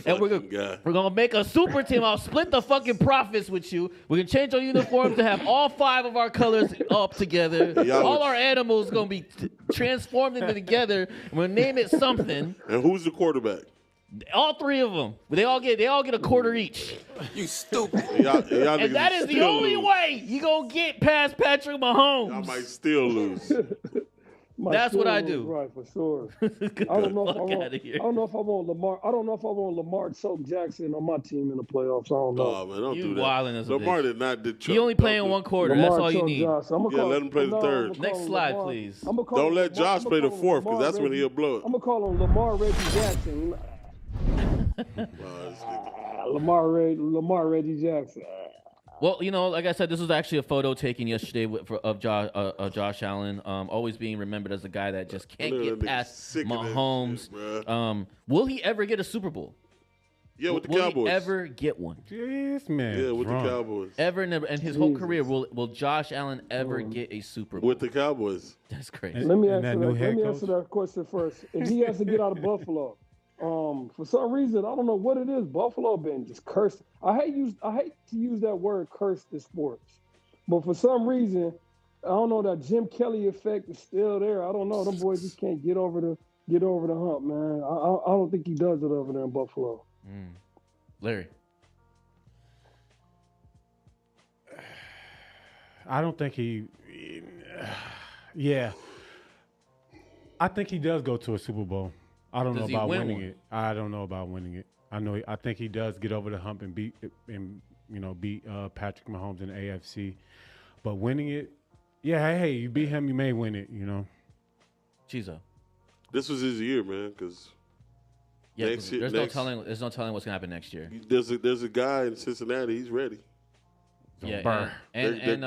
and we're gonna make a super team. I'll split the fucking profits with you. We can change our uniforms to have all 5 of our colors up together. All our animals gonna be transformed into together. We're gonna name it something. And who's the quarterback? All 3 of them. They all get a quarter each. You stupid. Y'all and that is the only way you gonna get past Patrick Mahomes. Y'all might still lose. That's what I do. Right, for sure. I don't know if I want Lamar. I don't know if I want Lamar Choke Jackson on my team in the playoffs. I don't know. Oh man, don't do that. Lamar did not do. He only playing one quarter. Lamar That's all you need. Let him play the third. Next slide, please. Don't let Josh play the fourth because that's when he'll blow it. I'm gonna call him Lamar Reggie Jackson. Lamar Reggie Jackson. Well, like I said, this was actually a photo taken yesterday of Josh Allen, always being remembered as the guy that just can't get past Mahomes. Will he ever get a Super Bowl? Yeah, with the Will Cowboys. He ever get one? Yes, man. Yeah, with the Cowboys. Ever, never, and his whole career, will Josh Allen ever get a Super Bowl? With the Cowboys. That's crazy. Let me answer that question first. If he has to get out of Buffalo, for some reason, I don't know what it is. Buffalo been just cursed. I hate to use that word "cursed" in sports, but for some reason, I don't know, that Jim Kelly effect is still there. I don't know. Them boys just can't get over the hump, man. I don't think he does it over there in Buffalo. Larry. I don't think he. Yeah, I think he does go to a Super Bowl. I don't know about winning it. I don't know about winning it. I think he does get over the hump and beat Patrick Mahomes in the AFC. But winning it, yeah, hey, you beat him, you may win it. Chizo. This was his year, man. Because there's no telling what's gonna happen next year. There's a guy in Cincinnati. He's ready. Yeah, and then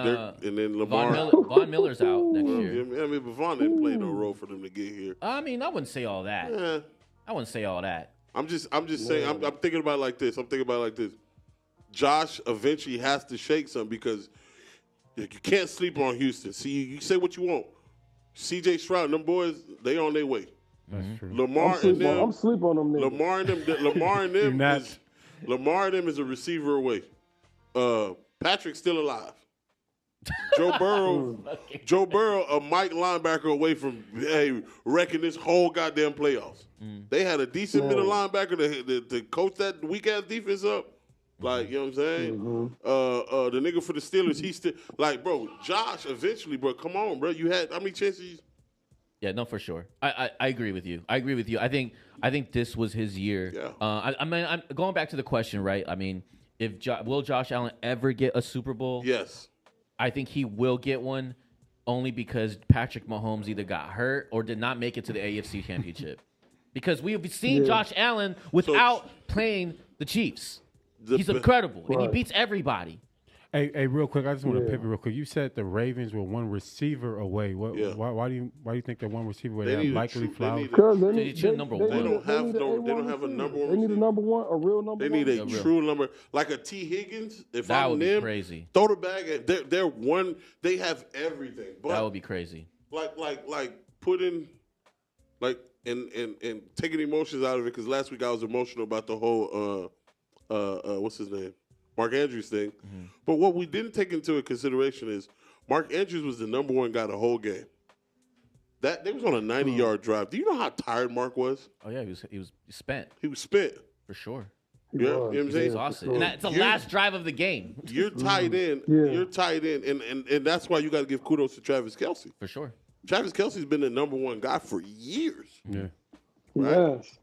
Lamar. Von Miller's out next year. I mean, but Von didn't play no role for them to get here. I mean, I wouldn't say all that. Yeah. I wouldn't say all that. I'm just saying. I'm thinking about it like this. Josh eventually has to shake something because you can't sleep on Houston. See, you say what you want. C.J. Stroud, them boys, they on their way. That's true. Lamar and them. I'm sleep on them. Lamar and them is a receiver away. Patrick's still alive. Joe Burrow, a Mike linebacker away from wrecking this whole goddamn playoffs. They had a decent middle linebacker to coach that weak ass defense up. Like, you know what I'm saying? The nigga for the Steelers, he's still like, bro, Josh eventually, bro, come on, bro. You had how many chances? Yeah, no, for sure. I agree with you. I think this was his year. Yeah. I mean, I'm going back to the question, right? I mean, will Josh Allen ever get a Super Bowl? Yes. I think he will get one only because Patrick Mahomes either got hurt or did not make it to the AFC Championship. Because we've seen Josh Allen without playing the Chiefs. He's incredible, and he beats everybody. Hey, real quick, I just want to pivot real quick. You said the Ravens were one receiver away. Why do you think they're one receiver away? They likely Flowers. They need number one. They don't have a number one. They need a number one, a real number one. They need a true number, like a T. Higgins. If that I'm would be them, crazy. Throw the bag. They're one. They have everything. But that would be crazy. Like putting, like and taking emotions out of it. Because last week I was emotional about the whole what's his name? Mark Andrews thing. Mm-hmm. But what we didn't take into consideration is Mark Andrews was the number one guy the whole game. They was on a 90-yard drive. Do you know how tired Mark was? Oh yeah, he was spent. He was spent. For sure. You know what I'm saying? Exhausted. And it's the last drive of the game. You're tied in. Yeah. You're tied in. And that's why you got to give kudos to Travis Kelce. For sure. Travis Kelce's been the number one guy for years. Yeah. Right? Yes.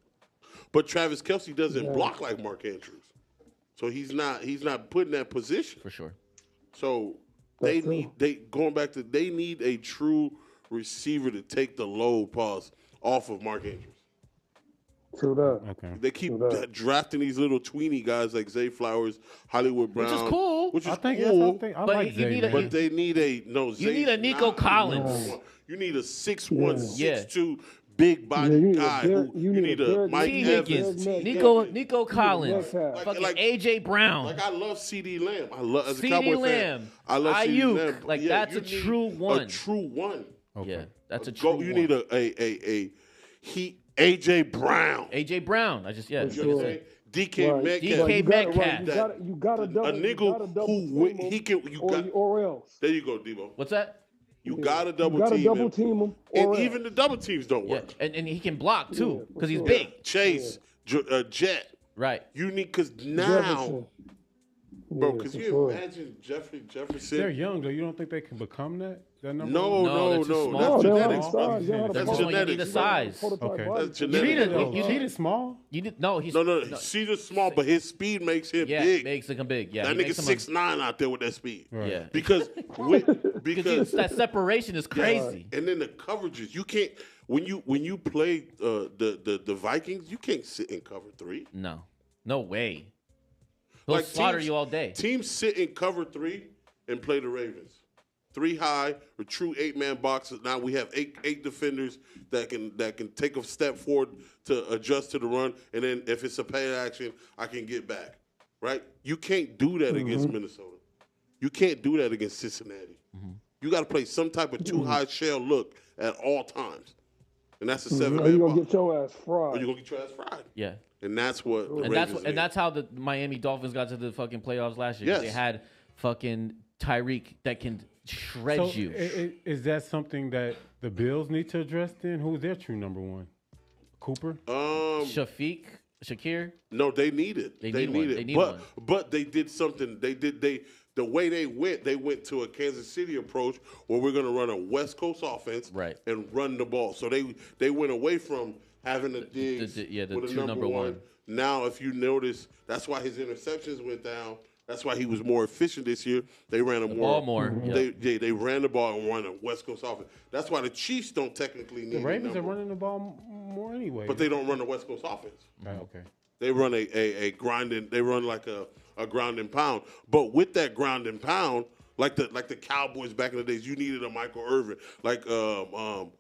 But Travis Kelce doesn't block like Mark Andrews. So he's not put in that position. For sure. So they need a true receiver to take the load off of Mark Andrews. True that. Okay. They keep drafting these little tweeny guys like Zay Flowers, Hollywood Brown, which is cool. Which is cool. I like Zay, but they need you need a Nico Collins. You need a 6'1", 6'2", big body guy. You need a Mike Evans, Nico Collins, fucking AJ Brown. Like I love CD Lamb. As a CeeDee Cowboy Lamb. fan, I love CD Lamb. Like that's a true one. A true one. Okay. Yeah, that's a true one. You need AJ Brown. AJ Brown. DK Metcalf. DK Metcalf. You got to double. A nigga who he can. Or else. There you go, Debo. What's that? You gotta double team him. And even the double teams don't work. Yeah. And he can block too because he's big. Chase, Jet. Right. You need because now, bro. Because you imagine Jefferson. They're young though. You don't think they can become that? No. That's genetics. That's genetics. You need the size. Okay. That's genetics. You need it small. No. He's small, but his speed makes him big. Makes him big. Yeah. That nigga's 6'9" out there with that speed. Right. Yeah. Because that separation is crazy. And then the coverages, you can't. when you play the Vikings, you can't sit in cover 3. No way. They'll slaughter you all day. Teams sit in cover 3 and play the Ravens. 3 high, a true 8-man boxes. Now we have eight defenders that can take a step forward to adjust to the run, and then if it's a play action, I can get back. Right? You can't do that against Minnesota. You can't do that against Cincinnati. You got to play some type of too high shell look at all times, and that's a 7-man box. You're gonna get your ass fried. Or you're gonna get your ass fried. Yeah. And that's what. And that's how the Miami Dolphins got to the fucking playoffs last year. Yes. They had fucking Tyreek that can shred you. Is that something that the Bills need to address then? Who's their true number 1? Cooper? Shakir? No, they need it. They need it. But they did something. The way they went to a Kansas City approach where we're going to run a West Coast offense and run the ball. So they went away from having the Diggs with a number 1. Now, if you notice, that's why his interceptions went down. That's why he was more efficient this year. They ran more. They ran the ball and run a West Coast offense. That's why the Chiefs don't technically need the Ravens are running the ball more anyway. But they don't run the West Coast offense. Okay. They run a grinding. They run like a ground and pound. But with that ground and pound, like the Cowboys back in the days, you needed a Michael Irvin. Like the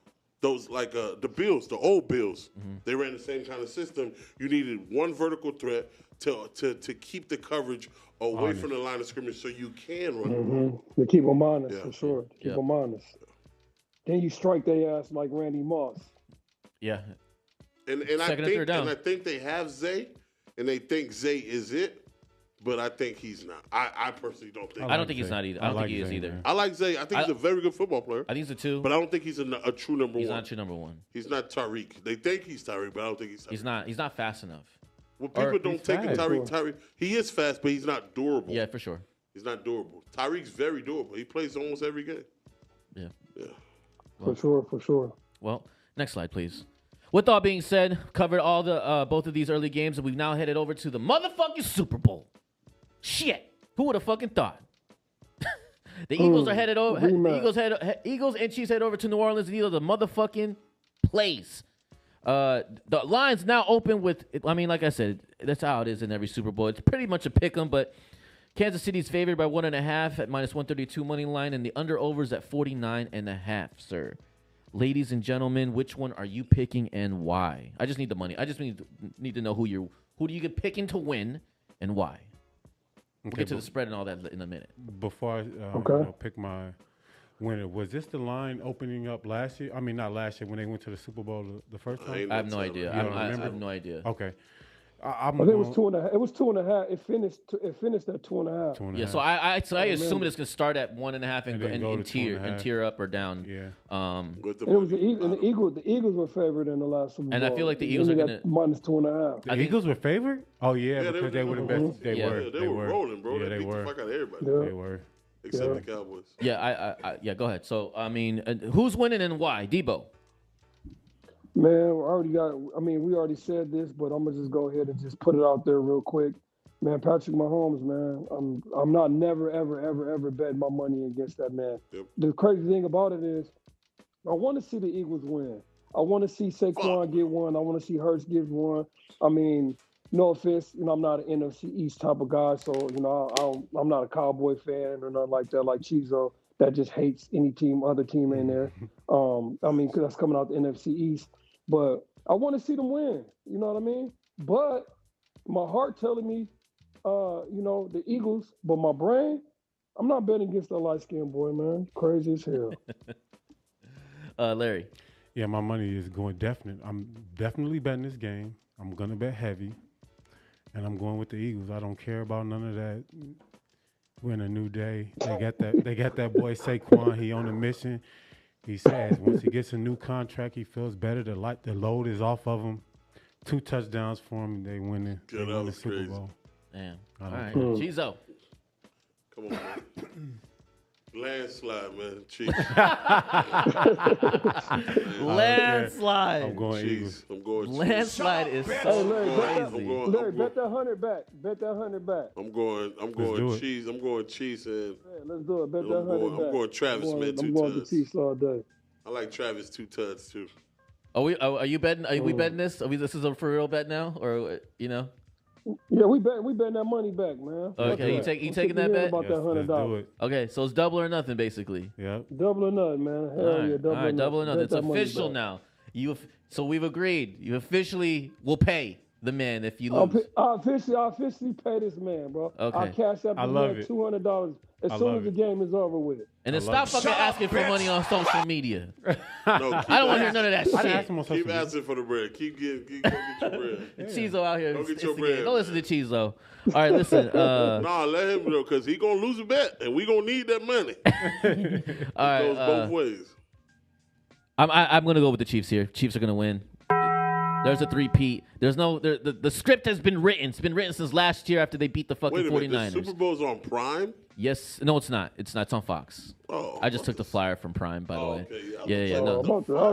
Bills, the old Bills. They ran the same kind of system. You needed one vertical threat to keep the coverage away from the line of scrimmage so you can run. To keep them honest, for sure. Keep them honest. Then you strike their ass like Randy Moss. Yeah. And I think they have Zay, and they think Zay is it, but I think he's not. I personally don't think. I don't think he's not either. I don't think he is either. I like Zay. I think he's a very good football player. I think he's a 2. But I don't think he's a true number 1. He's not a true number 1. He's not Tyreek. They think he's Tyreek, but I don't think he's Tyreek. He's not fast enough. Well, people don't take it Tyreek. He is fast, but he's not durable. Yeah, for sure. He's not durable. Tyreek's very durable. He plays almost every game. Yeah. For sure. Well, next slide, please. With all being said, covered all the both of these early games, and we've now headed over to the motherfucking Super Bowl. Shit, who would have fucking thought? The Eagles are headed over. Eagles and Chiefs head over to New Orleans, and these are the motherfucking plays. The line's now open with. I mean, like I said, that's how it is in every Super Bowl. It's pretty much a pick 'em, but Kansas City's favored by 1.5 at -132 money line, and the under overs at 49.5. Sir. Ladies and gentlemen, which one are you picking and why? I just need the money. I just need to know who do you get picking to win and why. We'll get to the spread and all that in a minute. Before I pick my winner, was this the line opening up last year? I mean, not last year when they went to the Super Bowl the first time. I have no idea. I have no idea. Okay. I think it was 2.5. It was 2.5. It finished at 2.5. Yeah, so I assume it's gonna start at 1.5 and tier up or down. Yeah. With the It was the Eagles. The Eagles were favored in the last Super Bowl. And I feel like the Eagles are gonna -2.5. The Eagles were favored? Oh yeah, because they were the best. They were rolling, bro. Yeah, they beat the fuck out of everybody. They were. Except the Cowboys. Yeah, I go ahead. So I mean, who's winning and why? Debo. Man, we already said this, but I'm gonna just go ahead and just put it out there real quick. Man, Patrick Mahomes, man, I'm not never, ever betting my money against that man. Yep. The crazy thing about it is, I want to see the Eagles win. I want to see Saquon get one. I want to see Hurts get one. I mean, no offense, I'm not an NFC East type of guy, so I'm not a Cowboy fan or nothing like that, like Chizo, that just hates any other team in there. Because that's coming out the NFC East. But I want to see them win. You know what I mean? But my heart telling me, the Eagles. But my brain, I'm not betting against that light-skinned boy, man. Crazy as hell. Larry. Yeah, my money is going definite. I'm definitely betting this game. I'm gonna bet heavy, and I'm going with the Eagles. I don't care about none of that. We're in a new day. They got that boy Saquon. He on a mission. He says once he gets a new contract, he feels better. The load is off of him. 2 touchdowns for him. They win the Super Bowl. Damn. All right. Chizo. Come on, man. Landslide, man. Chiefs. Landslide. I'm going Chiefs. Eagles. I'm going Chiefs. Landslide is so crazy. Larry, bet that 100 back. Bet that 100 back. I'm going Chiefs. I'm going Chiefs, and Let's do it. Bet that 100 back. I'm going Travis, man. I'm going to Chiefs all day. I like Travis 2 tuds too. Are you betting? Are we betting this? This is a for real bet now, or you know? Yeah, we betting that money back, man. Okay, you taking that bet? About that Let's do $100. it. Okay, so it's double or nothing, basically. Yep. Double or nothing, man. Hell All right, yeah, double all right, or nothing. double or nothing. Bet It's that money official back. now. So we've agreed. You officially will pay the man if you I lose. officially pay this man, bro. Okay. I cash out I the love man it. $200 as I soon love as the it. game is over with. And then I stop love it. fucking asking for money on social media. No, keep I don't want to hear none of that I didn't ask shit. him on social Keep media. asking for the bread. Go get your bread. Chizo out here. Go get your instigating. bread, Don't listen to Chizo. All right, listen. Nah, let him know because he gonna lose a bet, and we gonna need that money. All right, Goes both ways. I'm gonna go with the Chiefs here. Chiefs are gonna win. There's a three-peat. There's no the script has been written. It's been written since last year after they beat the fucking Wait a minute, 49ers. the Super Bowl's on Prime? Yes, no, it's not. It's not. It's on Fox. Oh, I just took the flyer from Prime, by the way. okay. Yeah, I no, was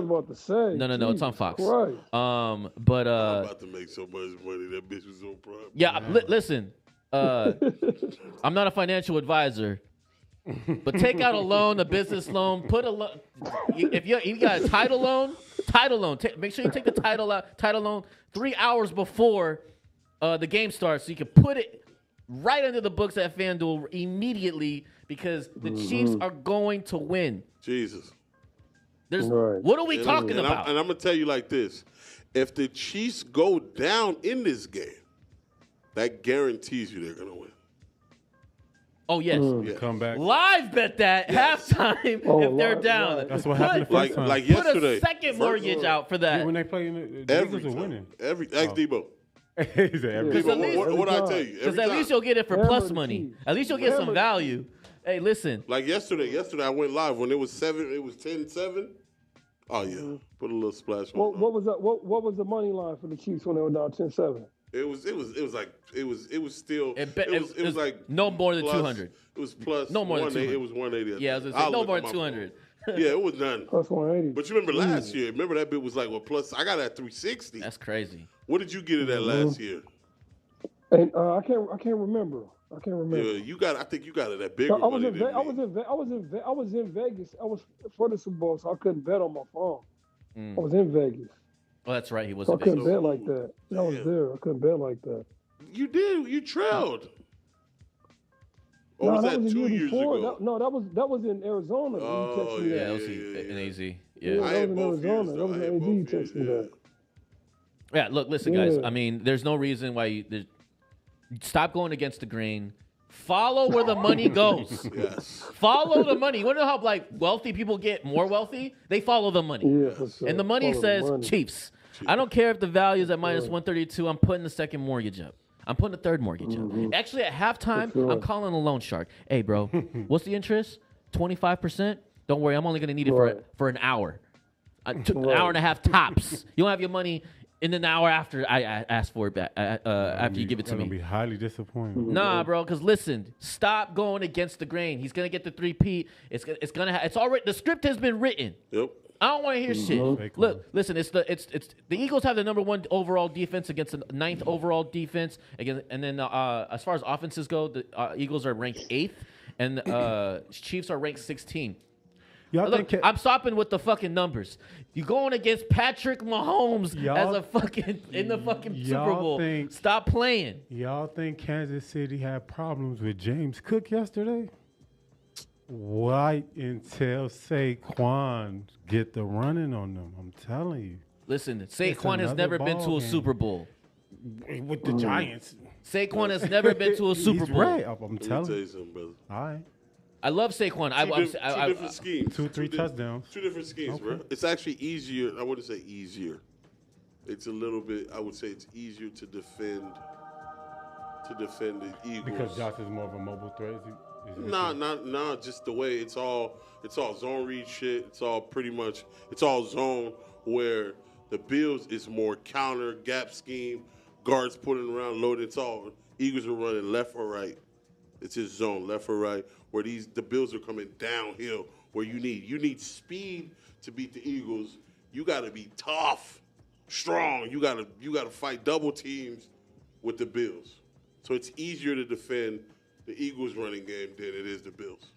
about to say. no, it's on Jesus Fox. Christ. But I'm about to make so much money. That bitch was on Prime. yeah, listen. I'm not a financial advisor, but take out a loan, a business loan. Put a loan. If you got a title loan. Make sure you take the title loan 3 hours before the game starts, so you can put it right under the books at FanDuel immediately because the Chiefs are going to win. Jesus. Right. What are we talking about? I'm going to tell you like this. If the Chiefs go down in this game, that guarantees you they're going to win. Oh, yes. Yeah. Come back. Live bet that halftime if they're live, down. live. That's what happened the first time. Like Put yesterday. a second mortgage out for that. When they play, the Every Eagles are time. winning. Ask Debo. He said every Because at Debo, least- what I Every tell time. you? Because Every at time. least you'll get it for Hammer plus the money. Chiefs. At least you'll get some Hammer the value. Hey, listen. Like yesterday I went live when it was 10-7. Oh yeah, put a little splash on. What was that? What was the money line for the Chiefs when they were down 10-7? It was still It was like no more than plus- 200. It was plus No more than 180. 200. It was 180. Yeah, I was gonna say I'll no look more on than my 200. phone. Yeah, it was none. Plus 180. But you remember last year? Remember that bit was like plus? I got it at 360. That's crazy. What did you get it at last year? And I can't remember. I can't remember. Yeah, you got. I think you got it at bigger I was money in than Ve- me. I was in Vegas. I was for the Super Bowl, so I couldn't bet on my phone. Mm. I was in Vegas, Oh, that's right. He was so a I couldn't big. bet like that. I was Damn. there. I couldn't bet like that. You did. You trailed. Or was that the 2 year years before. ago? that was in Arizona. when you Oh, texted me Yeah, that. that was in AZ. Yeah. Yeah. I that had was in both Arizona. years. That though. was I had AD both texted me years. that. Yeah, look, listen, guys. Yeah. I mean, there's no reason why you stop going against the grain. Follow where the money goes. Yes. Follow the money. You want to know how like wealthy people get more wealthy? They follow the money. Yeah, for sure. And the money Follow says money. Chiefs. I don't care if the value is at minus 132. I'm putting the second mortgage up. I'm putting the third mortgage up. Actually, at halftime, For sure. I'm calling a loan shark. Hey, bro, what's the interest? 25%? Don't worry, I'm only going to need it Right. for an hour. An Right. hour and a half tops. You don't have your money in an hour after I ask for it back, after you give it to I'm gonna me. be highly disappointed. Nah, bro. Because listen, stop going against the grain. He's gonna get the 3-peat. It's gonna. It's already. The script has been written. Yep. I don't want to hear shit. Fake Look, one. listen. It's the Eagles have the number 1 overall defense against the 9th overall defense. Again, and then as far as offenses go, the Eagles are ranked 8th, and Chiefs are ranked 16th. Y'all Look, think I'm stopping with the fucking numbers. You going against Patrick Mahomes Y'all- as a fucking in the fucking Super y'all Bowl? think- Stop playing. y'all think Kansas City had problems with James Cook yesterday? Wait until Saquon get the running on them. I'm telling you. Listen, Saquon has another never been to ball a game. Super Bowl. With the Giants. Saquon has never been to a Super He's Bowl. right. I'm Let me telling tell you. you something, brother. All right. I love Saquon. Two different schemes. 2-3 di- touchdowns. Two different schemes, bro. It's actually easier. I wouldn't say easier. It's a little bit. I would say it's easier to defend the Eagles. Because Josh is more of a mobile threat. Is he- Nah. Just the way it's all zone read shit. It's all zone where the Bills is more counter gap scheme, guards putting around loaded. It's all Eagles are running left or right. It's his zone, left or right, where the Bills are coming downhill. Where you need speed to beat the Eagles. You got to be tough, strong. You got to fight double teams with the Bills. So it's easier to defend the Eagles running game than it is the Bills.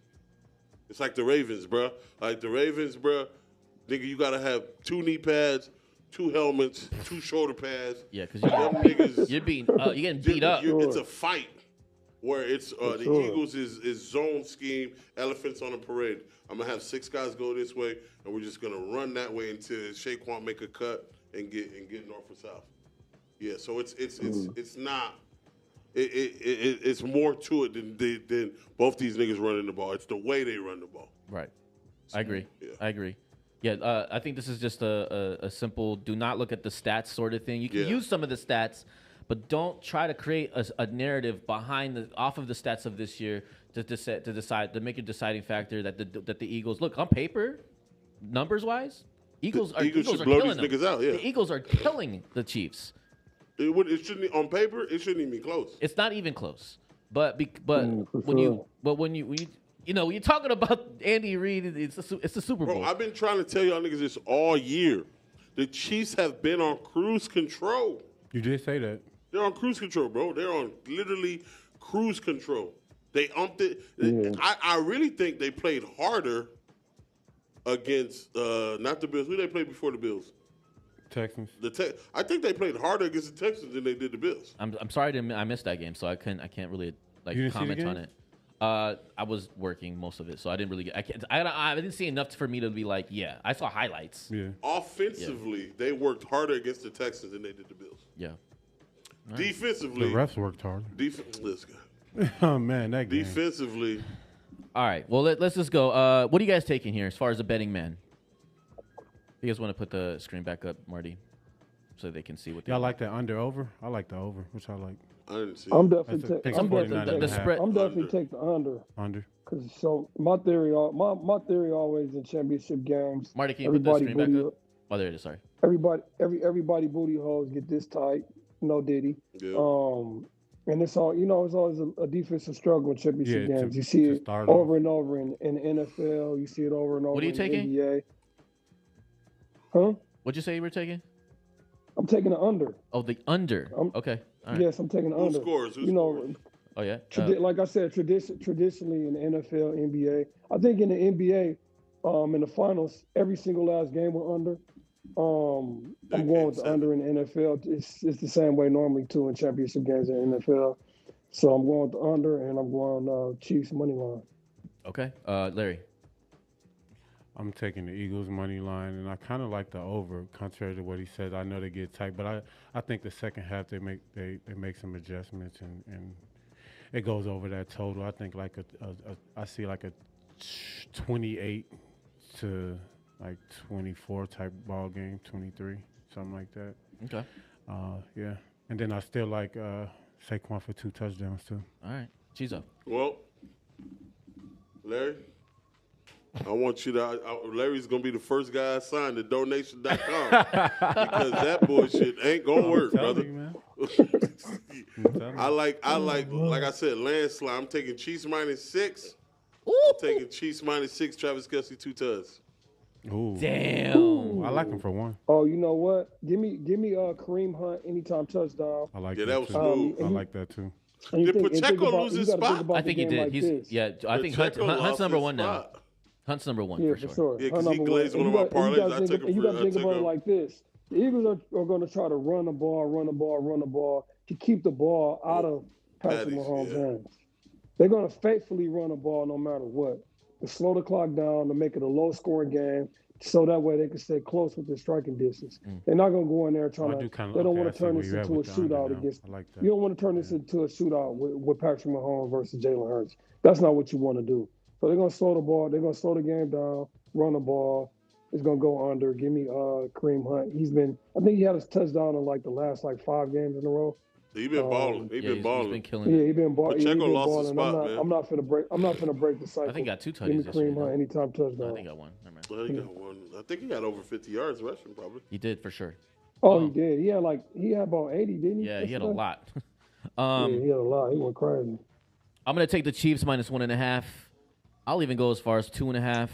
It's like the Ravens, bro. Nigga, you got to have 2 knee pads, 2 helmets, 2 shoulder pads. Yeah, because Them niggas, you're getting beat up. It's a fight where it's the sure. Eagles is zone scheme, elephants on a parade. I'm gonna have 6 guys go this way, and we're just gonna run that way until Shaquan make a cut and get north or south. Yeah, so it's not. It's more to it than both these niggas running the ball. It's the way they run the ball. Right. I agree. Yeah. I agree. Yeah, I think this is just a simple do not look at the stats sort of thing. You can use some of the stats, but don't try to create a narrative off of the stats of this year to make a deciding factor that the Eagles look on paper, numbers wise. Eagles are should blow killing these them. niggas out. Yeah, The Eagles are killing the Chiefs. It shouldn't on paper. It shouldn't even be close. It's not even close. But for when sure. when you're talking about Andy Reid, it's the Super Bowl. Bro, I've been trying to tell y'all niggas this all year. The Chiefs have been on cruise control. You did say that. They're on cruise control, bro. They're on literally cruise control. They umped it. Yeah. I really think they played harder against not the Bills. Who they played before the Bills? Texans. I think they played harder against the Texans than they did the Bills. I'm sorry I missed that game, so I can't really You didn't see the comment on game? it. I was working most of it, so I didn't really get. I didn't see enough for me to be like, yeah. I saw highlights. Yeah. Offensively, they worked harder against the Texans than they did the Bills. Yeah. Defensively, The refs worked hard. Let's go. Oh man, that game. Defensively, All right. Well, let's just go. What are you guys taking here as far as a betting man? You guys want to put the screen back up, Marty, so they can see what. Y'all like that under/over? I like the over, which I like. I didn't see. I'm it. definitely That's a- taking. I'm takes definitely 49 and a taking. half. I'm definitely Under. take the under. Under. Cause so my theory always in championship games. Marty, can you put the everybody screen back booty, up? Oh, there it is. Sorry. everybody booty holes get this tight. No Diddy. Yeah. And it's all it's always a defensive struggle in championship Yeah, games. to- You see to it start over off. and over in the NFL. You see it over and over What are you in taking? the NBA. Huh? What'd you say you were taking? I'm taking the under. Oh, the under. I'm- Okay. All right. Yes, I'm taking the Who under. scores? Who you know, scores? Oh yeah. like I said, traditionally in the NFL, NBA, I think in the NBA, in the finals, every single last game we're under. I'm going with the under in the NFL. It's the same way normally too in championship games in the NFL. So I'm going with the under, and I'm going Chiefs money line. Okay. Larry. I'm taking the Eagles money line, and I kind of like the over. Contrary to what he said, I know they get tight, but I think the second half they make some adjustments, and it goes over that total. I think like I see like a 28 to like 24 type ball game, 23, something like that. Okay. Yeah, and then I still like Saquon for 2 touchdowns too. All right. Chizo. Well, Larry, I want you to. Larry's gonna be the first guy I signed to donation.com because that bullshit ain't gonna work, brother. I like I said, landslide. I'm taking Chiefs -6. I'm taking Chiefs -6. Travis Kelce 2 touchdowns. Ooh, Damn. I like him for 1. Oh, you know what? Give me Kareem Hunt anytime touchdown. I like Yeah, that that was too. smooth. I like that too. And you Did think Pacheco about- lose you his gotta think spot? about I the think he game did. like He's this. I think Pacheco Hunt's lost number his 1 now. spot. Hunt's number 1 Yeah, for sure. sure. Yeah, 'cause Her he number glazed one. one of And my you parlays. gotta I think took him you for- gotta I think took about it him. like this. The Eagles are going to try to run the ball to keep the ball out of Patrick Patties, Mahomes' yeah. hands. They're going to faithfully run the ball no matter what. To slow the clock down, to make it a low-scoring game, so that way they can stay close with their striking distance. They're not going to go in there trying I do to. kinda- They don't okay, want I to see turn where this you're at into a with the under shootout now. against. I like that. You don't want to turn this into a shootout with Patrick Mahomes versus Jalen Hurts. That's not what you want to do. So they're going to slow the ball. They're going to slow the game down, run the ball. It's going to go under. Give me Kareem Hunt. I think he had his touchdown in like the last 5 games in a row. He been balling. He Yeah, been he's balling. been killing Yeah, it. he been Pacheco lost his balling. spot, man. I'm not finna break the cycle. I think he got 2 Give me touchdowns yesterday. Kareem Hunt though. anytime touchdown. No, I think he got 1. Never mind. Well, he got one. I think he got over 50 yards rushing, probably. He did for sure. Oh, he did. He had about 80, didn't he? Yeah, he had a yesterday? lot. Yeah, he had a lot. He went crazy. I'm gonna take the Chiefs -1.5. I'll even go as far as 2.5.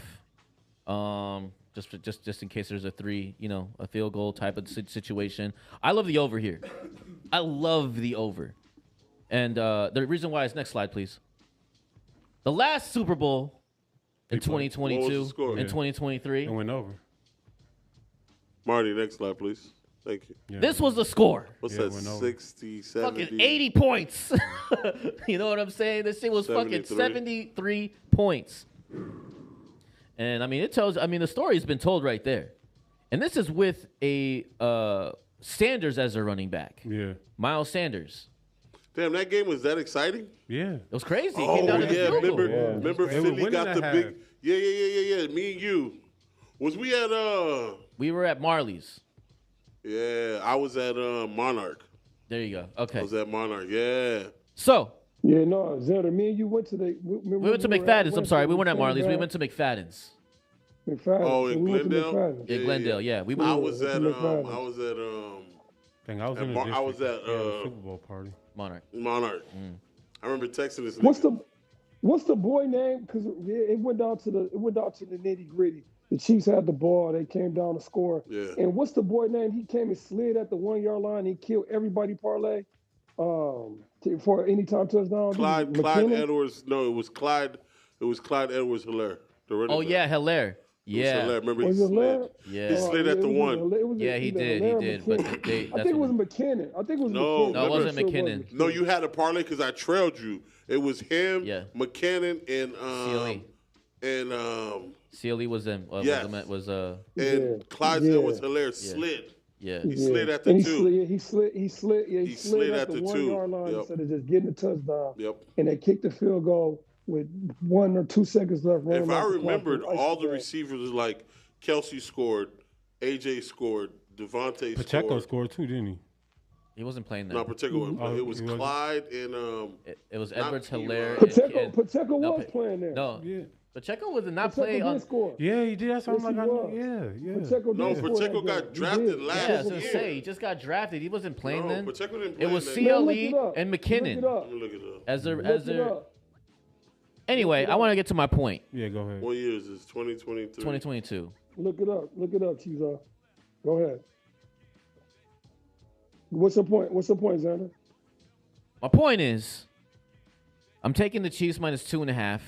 Just in case there's a 3, a field goal type of situation. I love the over here. I love the over. And the reason why is next slide, please. The last Super Bowl in Big play. 2022 What was the score? and Yeah. 2023. It went over. Marty, next slide, please. Thank you. Yeah. This was the score. What's Yeah, that? went over. 60, 70? Fucking 80 points. You know what I'm saying? This shit was fucking 73 points. And I mean, the story's been told right there. And this is with a Sanders as a running back. Yeah. Miles Sanders. Damn, that game was that exciting? Yeah. It was crazy. He Oh, came down to the yeah. field goal. Remember They were Philly winning got the at big. half. Yeah. Me and you. Was we at We were at Marley's. Yeah, I was at Monarch. There you go. I Okay. was at Monarch. Yeah. So, Yeah, no, Xander, me and you went to the. we went to McFadden's. I'm sorry. We weren't at Marley's. We went to McFadden's. McFadden. Oh, in we went to Glendale? McFadden. In Glendale, yeah. We I went was at Dang, I was At in the Mar- I was district. at, Yeah, Super Bowl party. Monarch. Monarch. I remember texting this. What's the boy name? Because it went down to the nitty gritty. The Chiefs had the ball. They came down to score. Yeah. And what's the boy name? He came and slid at the 1 yard line. He killed everybody parlay. For anytime touchdown. Clyde McKinnon? Edwards. No, it was Clyde. It was Clyde Edwards Hilaire. Oh, yeah, Hilaire. Yeah. Remember he Was it Hilaire? slid. Yeah. He slid at the one. Yeah, he did. He did. But they, I think it was McKinnon. No, No, it wasn't Sure McKinnon. No, you had a parlay because I trailed you. It was him, Yeah. McKinnon, and CLE. CLE was them. Yes. Was Clyde Yeah. Edwards Hilaire slid. yeah. He slid at the And two. He slid at the 1 yard line Yep. instead of just getting a touchdown. Yep. And they kicked the field goal with 1 or 2 seconds left. If I off the clock. remembered, all the Yeah. receivers was like Kelsey scored, AJ scored, Devontae Pacheco scored. scored too, didn't he? He wasn't playing that. No, Pacheco. Oh, it was he wasn't? Clyde and It was not Edwards, P-Rod. Hilaire. Pacheco no, was playing there. No, Yeah. Pacheco was not Pacheco play did on. score. Yeah, he did. That's what Yes, I'm he like, was. yeah. Pacheco No, did score Pacheco that got game. He drafted did. last Yeah, I was gonna year. say he just got drafted. He wasn't playing No, then. Pacheco didn't It play was then. CLE Man, look it up. and Look it McKinnon up. Let me look it up. as their Look it up. Anyway, I want to get to my point. Yeah, go ahead. What year is this? 2023. 2022. Look it up. Look it up, Chizo. Go ahead. What's the point? What's the point, Xander? My point is, I'm taking the Chiefs minus 2.5.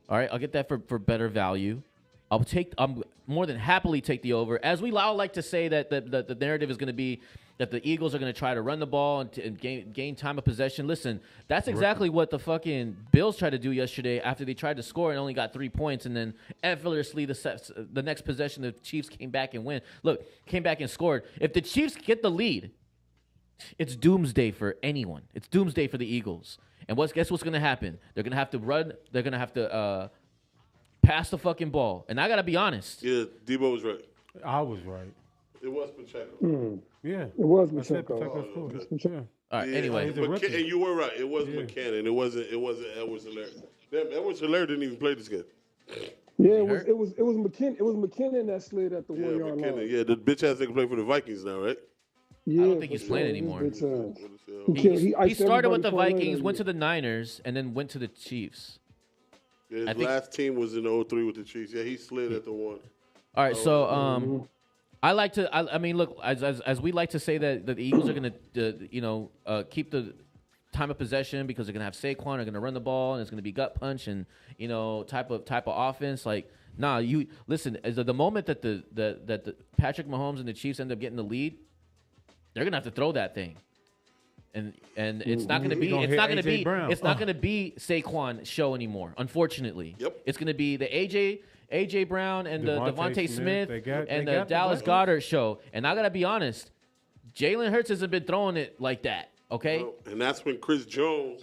All right, I'll get that for better value. I'm more than happily take the over. As we all like to say that the narrative is going to be that the Eagles are going to try to run the ball and gain time of possession. Listen, that's exactly what the fucking Bills tried to do yesterday after they tried to score and only got 3 points, and then effortlessly the next possession the Chiefs came back and came back and scored. If the Chiefs get the lead, it's doomsday for anyone. It's doomsday for the Eagles. And guess what's going to happen? They're going to have to run. They're going to have to pass the fucking ball. And I got to be honest. Yeah, Debo was right. I was right. It was Pacheco. Yeah. It was I said Pacheco. Pacheco scored. Pacheco. Yeah. All right, Yeah, anyway. He's a rookie. And you were right. It was Yeah. McKinnon. It wasn't Edwards Hilaire. Damn, Edwards Hilaire didn't even play this game. Yeah, it hurt? was McKinnon. It was McKinnon that slid at the Yeah, 1 yard McKinnon. line. Yeah, the bitch has to play for the Vikings now, right? Yeah, I don't think for he's playing sure. anymore. This bitch, What is it? He He iced started with the everybody for Vikings, later. went to the Niners, and then went to the Chiefs. His I think- last team was in 03 with the Chiefs. Yeah, he slid at the one. All right, so I like to. I mean, look, as we like to say that the Eagles are going to, keep the time of possession because they're going to have Saquon, they're going to run the ball, and it's going to be gut punch and type of offense. Like, nah, you listen. As the moment that the Patrick Mahomes and the Chiefs end up getting the lead, they're going to have to throw that thing. And it's not going to be gonna it's hit not going to A.J. be Brown. it's not going to be Saquon show anymore. Unfortunately, Yep. it's going to be the AJ Brown and the Devontae Smith They got and the the Dallas weapons. Goddard show. And I gotta be honest, Jalen Hurts hasn't been throwing it like that. Okay, And that's when Chris Jones,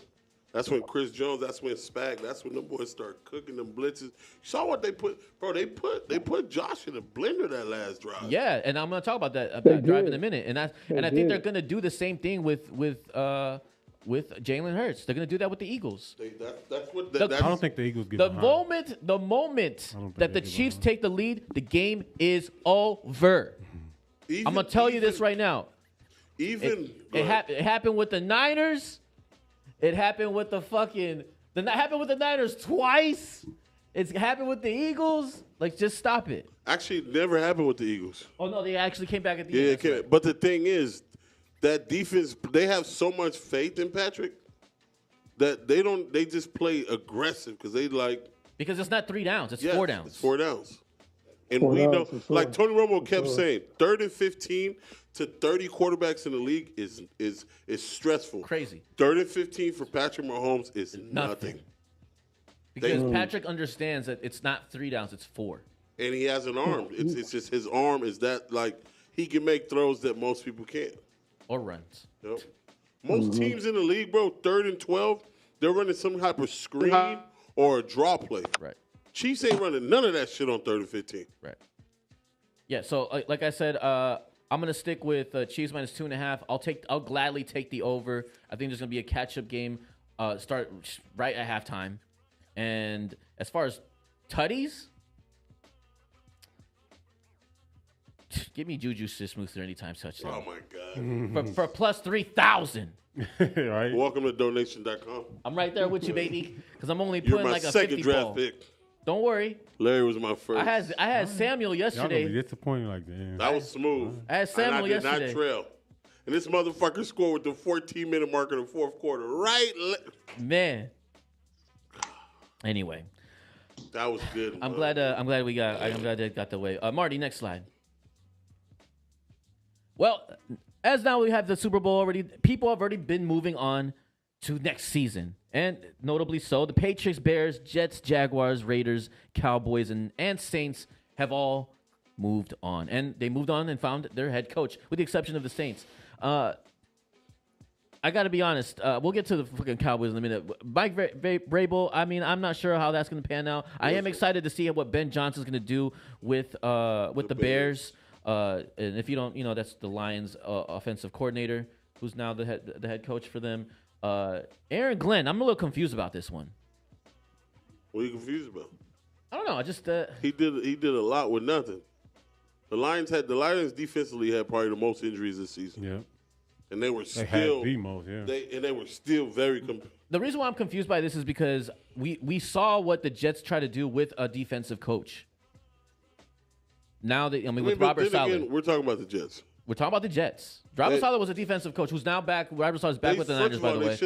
that's when Spag, that's when the boys start cooking them blitzes. You saw what they put, bro? They put Josh in a blender that last drive. yeah, and I'm gonna talk about that They drive in did. a minute. And I They think they're did. gonna do the same thing with Jalen Hurts. They're gonna do that with the Eagles. That's what. The- I don't think the Eagles get The behind. moment I don't think that the they get Chiefs behind. take the lead, the game is over. I'm gonna tell you this right now. It happened with the Niners. It happened with the fucking. Happened with the Niners twice. It's happened with the Eagles. Like, just stop it. Actually, it never happened with the Eagles. Oh no, they actually came back at the Yeah, end. it That's can, right. but the thing is, that defense, they have so much faith in Patrick that they just play aggressive because they like. Because it's not 3 downs, it's Yeah, 4 downs. It's 4 downs. And we know, for sure. like Tony Romo kept sure. saying, 3rd and 15 to 30 quarterbacks in the league is stressful. Crazy. 3rd and 15 for Patrick Mahomes is nothing. Because Patrick understands that it's not 3 downs, it's 4. And he has an arm. It's just his arm is that, like, he can make throws that most people can't. Or runs. Yep. Most teams in the league, bro, 3rd and 12, they're running some type of screen or a draw play. Right. Chiefs ain't running none of that shit on 3rd and 15. Right. Yeah, so like I said, I'm gonna stick with Chiefs minus 2.5. I'll gladly take the over. I think there's gonna be a catch-up game. Start right at halftime. And as far as tutties, give me Juju Smith-Schuster anytime touchdown. Oh my God. For plus 3,000. Right? Welcome to donation.com. I'm right there with you, baby. Because I'm only You're putting my like a second 50 draft ball. pick. Don't worry. Larry was my first. I had Samuel Y'all gonna be yesterday. disappointed like that. That was smooth. I had Samuel and I did yesterday. not trail. And this motherfucker scored with the 14-minute mark in the fourth quarter. Man. Anyway, That was good. I'm glad they got the way. Marty, next slide. Well, as now we have the Super Bowl already, people have already been moving on to next season. And notably so, the Patriots, Bears, Jets, Jaguars, Raiders, Cowboys, and Saints have all moved on. And they moved on and found their head coach, with the exception of the Saints. I got to be honest. We'll get to the fucking Cowboys in a minute. Mike Vrabel, I mean, I'm not sure how that's going to pan out. I am excited to see what Ben Johnson's going to do with the Bears. And if you don't, that's the Lions offensive coordinator, who's now the head coach for them. Aaron Glenn, I'm a little confused about this one. What are you confused about? I don't know. I just He did a lot with nothing. The Lions defensively had probably the most injuries this season. Yeah. And they were They still had the most, yeah. They were still very the reason why I'm confused by this is because we saw what the Jets try to do with a defensive coach. Now that with Robert Saleh, we're talking about the Jets. We're talking about the Jets. Robert Saleh was a defensive coach who's now back. Robert Saleh's back with the Niners, by the way.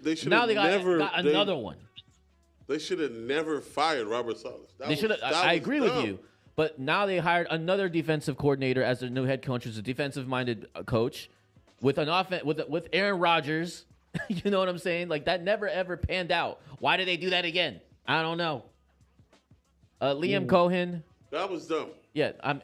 They should now have they got another one. They should have never fired Robert Saleh. They should have. I agree with you. But now they hired another defensive coordinator as their new head coach, who's a defensive-minded coach with an offense with Aaron Rodgers. You know what I'm saying? Like that never ever panned out. Why did they do that again? I don't know. Liam Cohen. That was dumb. Yeah, I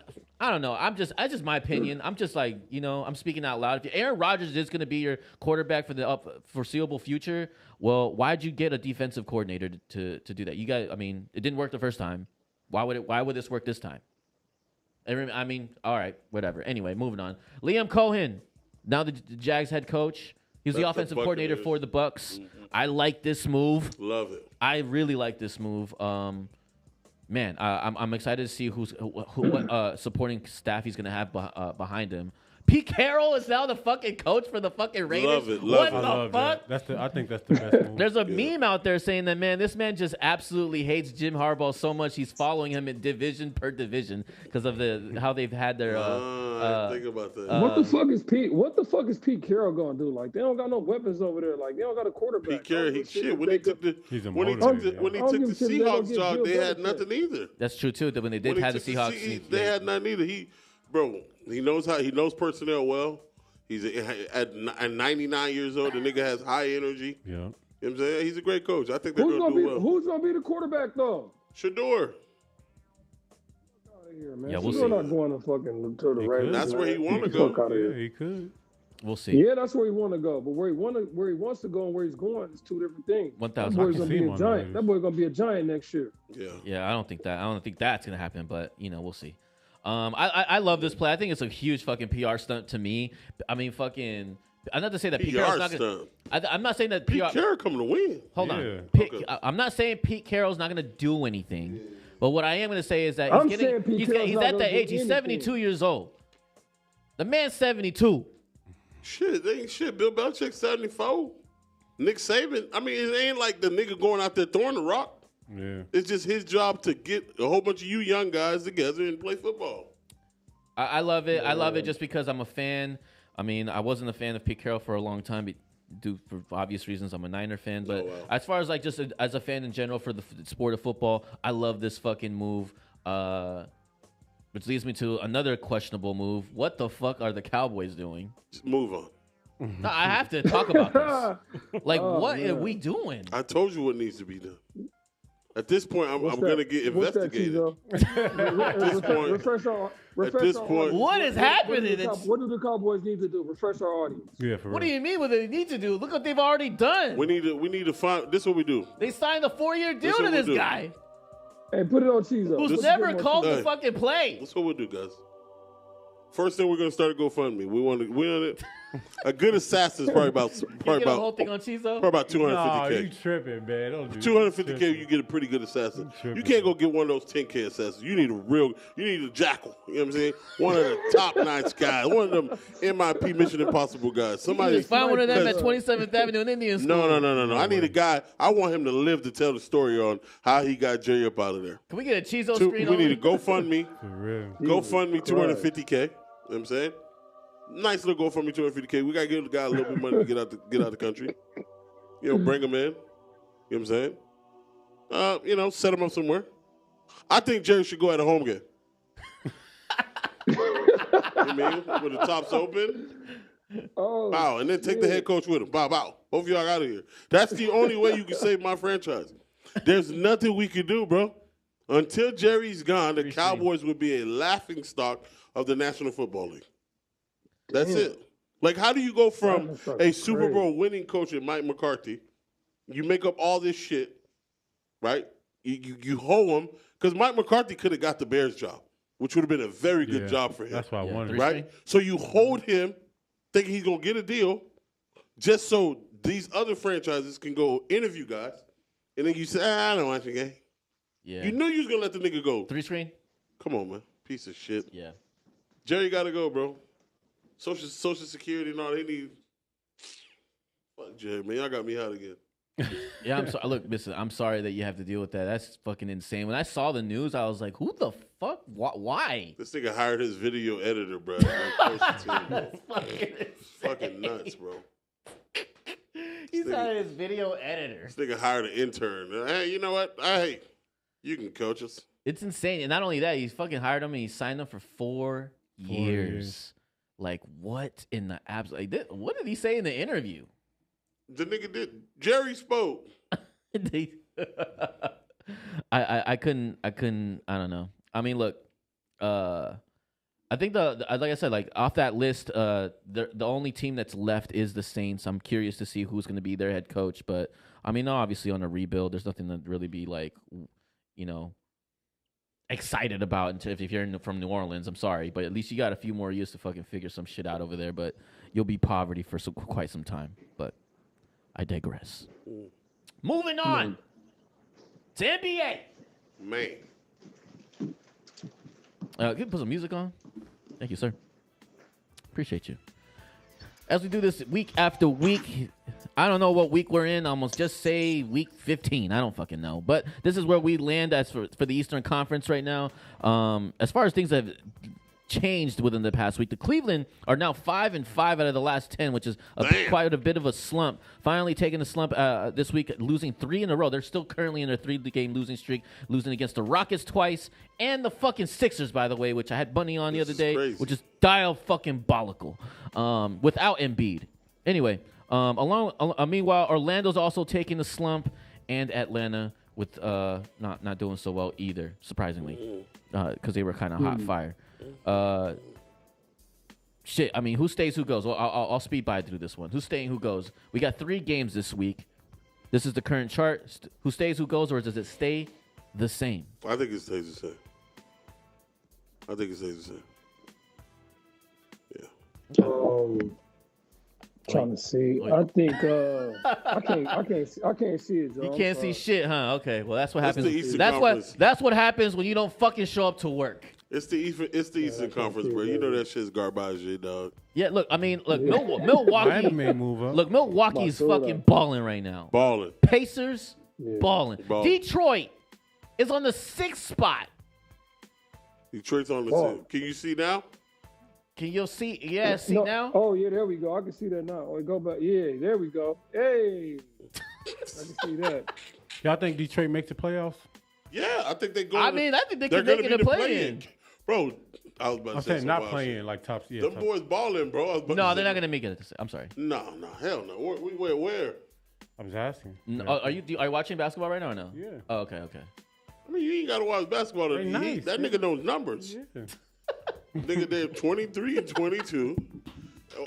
don't know. That's just my opinion. I'm just like, I'm speaking out loud. If Aaron Rodgers is going to be your quarterback for the foreseeable future, well, why'd you get a defensive coordinator to do that? You guys, it didn't work the first time. Why would this work this time? All right, whatever. Anyway, moving on. Liam Cohen, now the Jags head coach. He was the offensive coordinator for the Bucs. Mm-hmm. I like this move. Love it. I really like this move. Man, I'm excited to see what supporting staff he's gonna have behind him. Pete Carroll is now the fucking coach for the fucking Raiders. Love it. What the fuck? I think that's the best move. There's a meme out there saying that, man, this man just absolutely hates Jim Harbaugh so much he's following him in division per division because of how they've had their. Think about that. What the fuck is Pete? What the fuck is Pete Carroll gonna do? Like they don't got no weapons over there. Like they don't got a quarterback. Pete Carroll, when he took the Seahawks job, they had nothing either. That's true too. That when they did have the Seahawks, they had nothing either. He knows personnel well. He's at 99 years old. The nigga has high energy. Yeah. You know what I'm saying? He's a great coach. I think they're going to do well. Who's going to be the quarterback, though? Shador. Here, man. Yeah, we'll Shador see. not going to the Raiders. That's where he want to go. Yeah, he could. We'll see. Yeah, that's where he want to go. But where he wants to go and where he's going is two different things. 1,000. That boy's going to be a giant. That boy's going to be a giant next year. Yeah. Yeah, I don't think that's going to happen, but, we'll see. I love this play. I think it's a huge fucking PR stunt to me. I'm not to say that Pete Carroll's not going to. I'm not saying that Pete Carroll coming to win. Hold on. I'm not saying Pete Carroll's not going to do anything. But what I am going to say is that he's at that age. He's 72 years old. The man's 72. Shit, they ain't shit. Bill Belichick 74. Nick Saban. It ain't like the nigga going out there throwing the rock. Yeah. It's just his job to get a whole bunch of you young guys together and play football. I love it. I love it just because I'm a fan. I wasn't a fan of Pete Carroll for a long time, for obvious reasons. I'm a Niner fan. But as far as just as a fan in general for the sport of football, I love this fucking move. Which leads me to another questionable move. What the fuck are the Cowboys doing? Just move on. No, I have to talk about this. Like, what are we doing? I told you what needs to be done. At this point, I'm going to get investigated. At this point, what is happening? What do the Cowboys need to do? Refresh our audience. Yeah, for real. What do you mean what they need to do? Look what they've already done. we need to find. This is what we do. They signed a 4-year deal to this guy Hey, put it on Chizo. who's This- never called the fucking play. That's what we'll do, guys. First thing we're going to start a GoFundMe. We want it. A good assassin is probably about Get the whole thing on Chizo. probably about No, you 250K. tripping, man. Don't do 250K, you get a pretty good assassin. You can't go get one of those 10K assassins. You need a jackal. You know what I'm saying? One of the top notch guys. One of them MIP Mission Impossible guys. Somebody Just find one of them at 27th Avenue and Indian School. No. I need a guy. I want him to live to tell the story on how he got Jerry up out of there. Can we get a Chizo We screen on need it? a GoFundMe. For real. GoFundMe 250K. You know what I'm saying? Nice little GoFundMe 250K. We gotta give the guy a little bit of money to get out the country. Bring him in. You know what I'm saying? Set him up somewhere. I think Jerry should go at a home game. You know what I mean? With the tops open. Oh, Bow. And then take the head coach with him. Bow, bow. Both of y'all out of here. That's the only way you can save my franchise. There's nothing we can do, bro. Until Jerry's gone, the Cowboys would be a laughing stock of the National Football League. That's it. Like, how do you go from a Super Bowl winning coach in Mike McCarthy? You make up all this shit, right? You hoe him because Mike McCarthy could have got the Bears job, which would have been a very good job for him. That's why I wanted. Right? So you hold him, thinking he's gonna get a deal, just so these other franchises can go interview guys, and then you say, I don't want your game. Yeah. You knew you was gonna let the nigga go. 3-screen? Come on, man. Piece of shit. Yeah. Jerry gotta go, bro. Social Security and all they need. Fuck Jerry, man. Y'all got me out again. Yeah, I'm sorry. Look, listen, I'm sorry that you have to deal with that. That's fucking insane. When I saw the news, I was like, who the fuck? Why? This nigga hired his video editor, bro. Fucking nuts, bro. He's not his video editor. This nigga hired an intern. Hey, you know what? Hey, you can coach us. It's insane. And not only that, he's fucking hired him and he signed him for 4 years. Like, what in the abs? Like, what did he say in the interview? The nigga did. Jerry spoke. I couldn't. I don't know. I mean, look. I think like I said, like off that list, the only team that's left is the Saints. I'm curious to see who's going to be their head coach, but I mean, obviously on a rebuild, there's nothing to really be like, excited about if you're from New Orleans. I'm sorry, but at least you got a few more years to fucking figure some shit out over there. But you'll be poverty for quite some time. But I digress. Moving on to NBA. Man. Can you put some music on? Thank you, sir. Appreciate you. As we do this week after week, I don't know what week we're in. Almost just say week 15. I don't fucking know. But this is where we land as for the Eastern Conference right now. As far as things have changed within the past week, the Cleveland are now 5-5 out of the last 10, which is quite a bit of a slump. Finally taking a slump this week, losing 3 in a row. They're still currently in their 3-game losing streak, losing against the Rockets twice and the fucking Sixers, by the way, which I had money on the other day, crazy. which is diabolical without Embiid. Anyway, meanwhile, Orlando's also taking the slump, and Atlanta with not doing so well either, surprisingly, because they were kind of hot fire. Shit, I mean, who stays, who goes? Well, I'll speed by through this one. Who's staying, who goes? We got 3 games this week. This is the current chart. Who stays, who goes, or does it stay the same? I think it stays the same. Yeah. Trying to see. I think I can't see it, Joe. You can't see shit, huh? Okay, well that's what It's happens. the Eastern Conference. That's what happens when you don't fucking show up to work. It's the Eastern Conference, bro. You know that shit's garbage, dog. Yeah, look, I mean, look, Milwaukee. Miami may move up. Look, Milwaukee's fucking balling right now. Balling. Pacers, balling. Detroit is on the 6th spot. Detroit's on the team. Can you see now? Can you see? Yeah, see now? Oh, yeah, there we go. I can see that now. Oh, go back. Yeah, there we go. Hey. I can see that. Y'all think Detroit makes the playoffs? Yeah, I think they go. I mean, I think they they're can make gonna it a be the play-in. Bro, I was about to I'm say saying some not wild playing shit. like top. Yeah, Them top. boys balling, bro. I was about No, to they're say- not gonna make it. I'm sorry. No, hell no. Where? I was asking. No, Yeah. are you watching basketball right now or no? Yeah. Oh, okay. I mean, you ain't got to watch basketball. They nice, That yeah. nigga knows numbers. Yeah. Nigga, they're 23 and 22.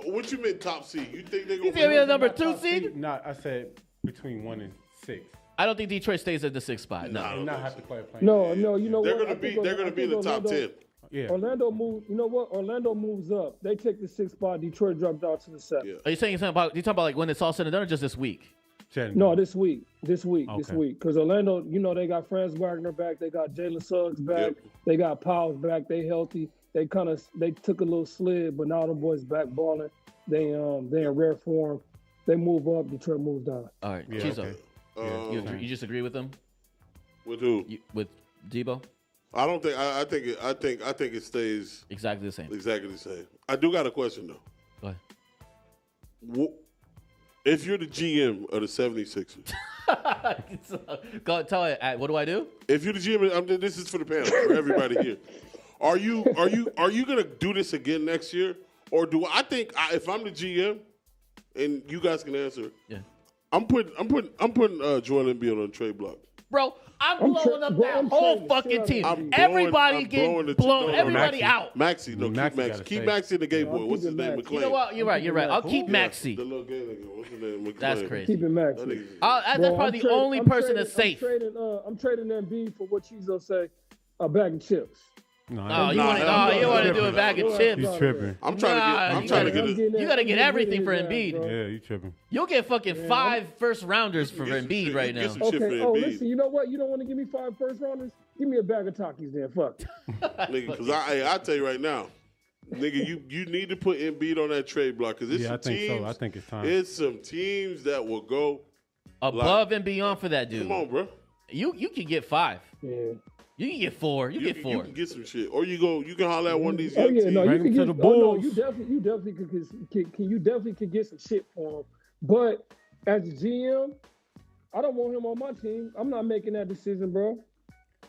What you meant top seed? You think they You gonna think they're win? number Not 2 top seed? No, I said between 1 and 6. I don't think Detroit stays at the 6th spot. No. Nah. And not have to play a play. No, you know They're what? gonna be in the top 10. Yeah. Orlando move. You know what? Orlando moves up. They take the 6th spot. Detroit dropped out to the 7th. Yeah. Are you saying something about? You talking about like when it's all said and done, or just this week? No, this week. Okay. Because Orlando, you know, they got Franz Wagner back. They got Jalen Suggs back. Yep. They got Powell back. They healthy. They took a little slid, but now them boys back balling. They in rare form. They move up. Detroit moves down. All right, Yeah, Chizo, okay. you just agree with them? With who? With Debo? I don't think. I think it stays Exactly the same. exactly the same. I do got a question though. Go ahead. If you're the GM of the 76ers, Go tell it. What do I do? if you're the GM, this is for the panel, for everybody here. Are you gonna do this again next year, or do I think if I'm the GM, and you guys can answer, Yeah, I'm putting Joel Embiid on the trade block. bro, I'm blowing up that whole fucking team. I'm Everybody blowing getting the- blown. no, Everybody Maxey. out. Maxi, no, Maxey keep Maxi. gotta Keep stay. Maxi in the gay boy. No, What's his keep it name? Maxey. McClain. You know what? You're right. I'll keep The Maxi. little gay nigga. What's his name? McClain. That's crazy. Keep it max. That nigga- That's Bro, probably I'm the only person that's safe. I'm trading Embiid for what Chizo say, a bag of chips. No, Oh, you Nah, want hell no. to do a Tripping. bag of He's chips? He's tripping. I'm trying to get it. You gotta get everything for Embiid. Yeah, you tripping. You'll get fucking 5 first rounders for Get some Embiid shit- right get now. some shit for Okay. Oh, Embiid. listen. You know what? You don't want to give me 5 first rounders? Give me a bag of Takis then. Fuck. Nigga, because I tell you right now, nigga, you need to put Embiid on that trade block because it's Yeah, I some think teams. so. I think it's time. It's some teams that will go. Above and beyond for that dude. Come on, bro. You can get 5. Yeah. You can get 4. You get 4. You can get some shit, or you can holler at one of these Oh young yeah, teams. no, you Bring can him get. to the Oh no, Bulls. you definitely could get some shit for him. But as a GM, I don't want him on my team. I'm not making that decision, bro.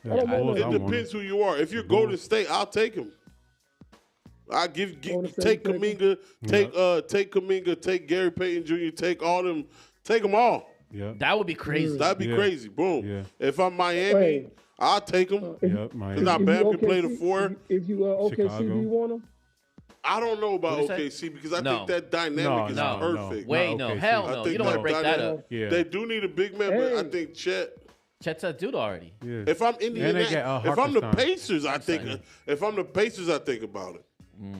Yeah, I don't Bulls, want It I want depends him. who you are. If you're Golden State, I'll take him. I Golden take State, Kuminga, take Kuminga, take Gary Payton Jr., take them all. Yeah. That would be crazy. That'd be Yeah. crazy. Boom. Yeah. If I'm Miami, Hey. I'll take them. Yep. Miami. Not If Bam you can play the OKC 4. If you OKC, Chicago. do you want him? I don't know about What'd you OKC because I No. think that dynamic No, is no, perfect. no. Wait, Not no. OKC. Hell I no. think You don't want to break that dynamic- up. Yeah. They do need a big man, but I Hey. think Chet. Chet's that dude already. Yeah. If I'm And they Indiana, got, if I'm the Hartenstein. Pacers, I think. If I'm the Pacers, I think about it.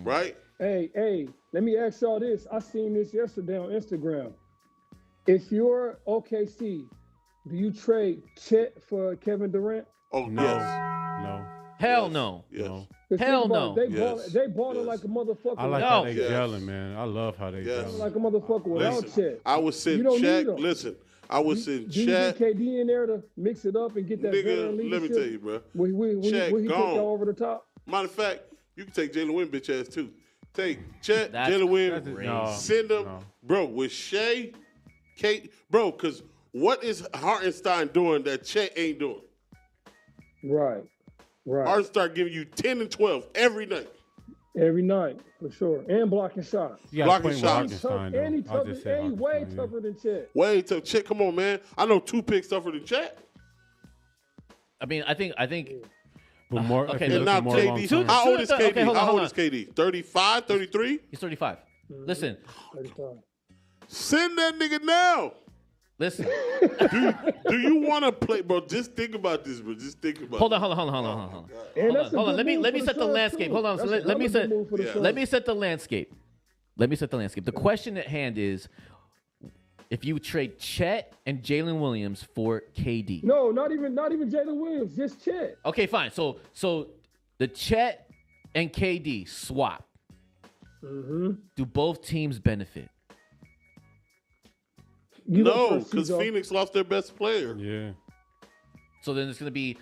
Right? Hey, let me ask y'all this. I seen this yesterday on Instagram. If you're OKC, do you trade Chet for Kevin Durant? Oh No. yes, No. Hell Yes. no. yes. No. 'Cause Hell think about no. it, Yes. They balling Yes. like a motherfucker. I like No. how they Yes. gelling, man. I love how they Yes. gelling. like a motherfucker without Listen, Chet. I would You send don't need Chet. him. Listen, I would send Do you Chet. get KD in there to mix it up and get that veteran Nigga, leadership? let me tell you, bro. Will Chet he take gone. y'all over the top? Matter of fact, you can take Jalen Wynn bitch ass too. Take Chet, That's Jalen Wynn, crazy. No. send them, No. bro, with Shea, Kate, bro. Because what is Hartenstein doing that Chet ain't doing? Right. Hartenstein giving you 10 and 12 every night. Every night, for sure. And blocking shots. You got Blocking to point shots. with Tough, Hartenstein, and he though. I'll tougher, just say and he way Hartenstein, yeah. tougher than Chet. Wait till Chet, come on, man. I know 2 picks tougher than Chet. I mean, I think But more, Okay, if you're And look, now looking more KD, long-term. how old is KD? Okay, hold on, How hold old is on. KD? 35, 33? he's 35. Listen, 35. Send that nigga now. listen. Do you want to play, bro? Just think about this, bro. Just think about Hold it. on. And Hold that's a on. good Let me move for set the Suns, landscape. too. Hold on. So That's let me another set good move for the yeah. Suns. let me set the landscape. Let me set the landscape. The question at hand is, if you trade Chet and Jalen Williams for KD. No, not even Jalen Williams, just Chet. Okay, fine. So the Chet and KD swap. Mm-hmm. Do both teams benefit? You go No, first, because Chizo. Phoenix lost their best player. Yeah. So then it's gonna be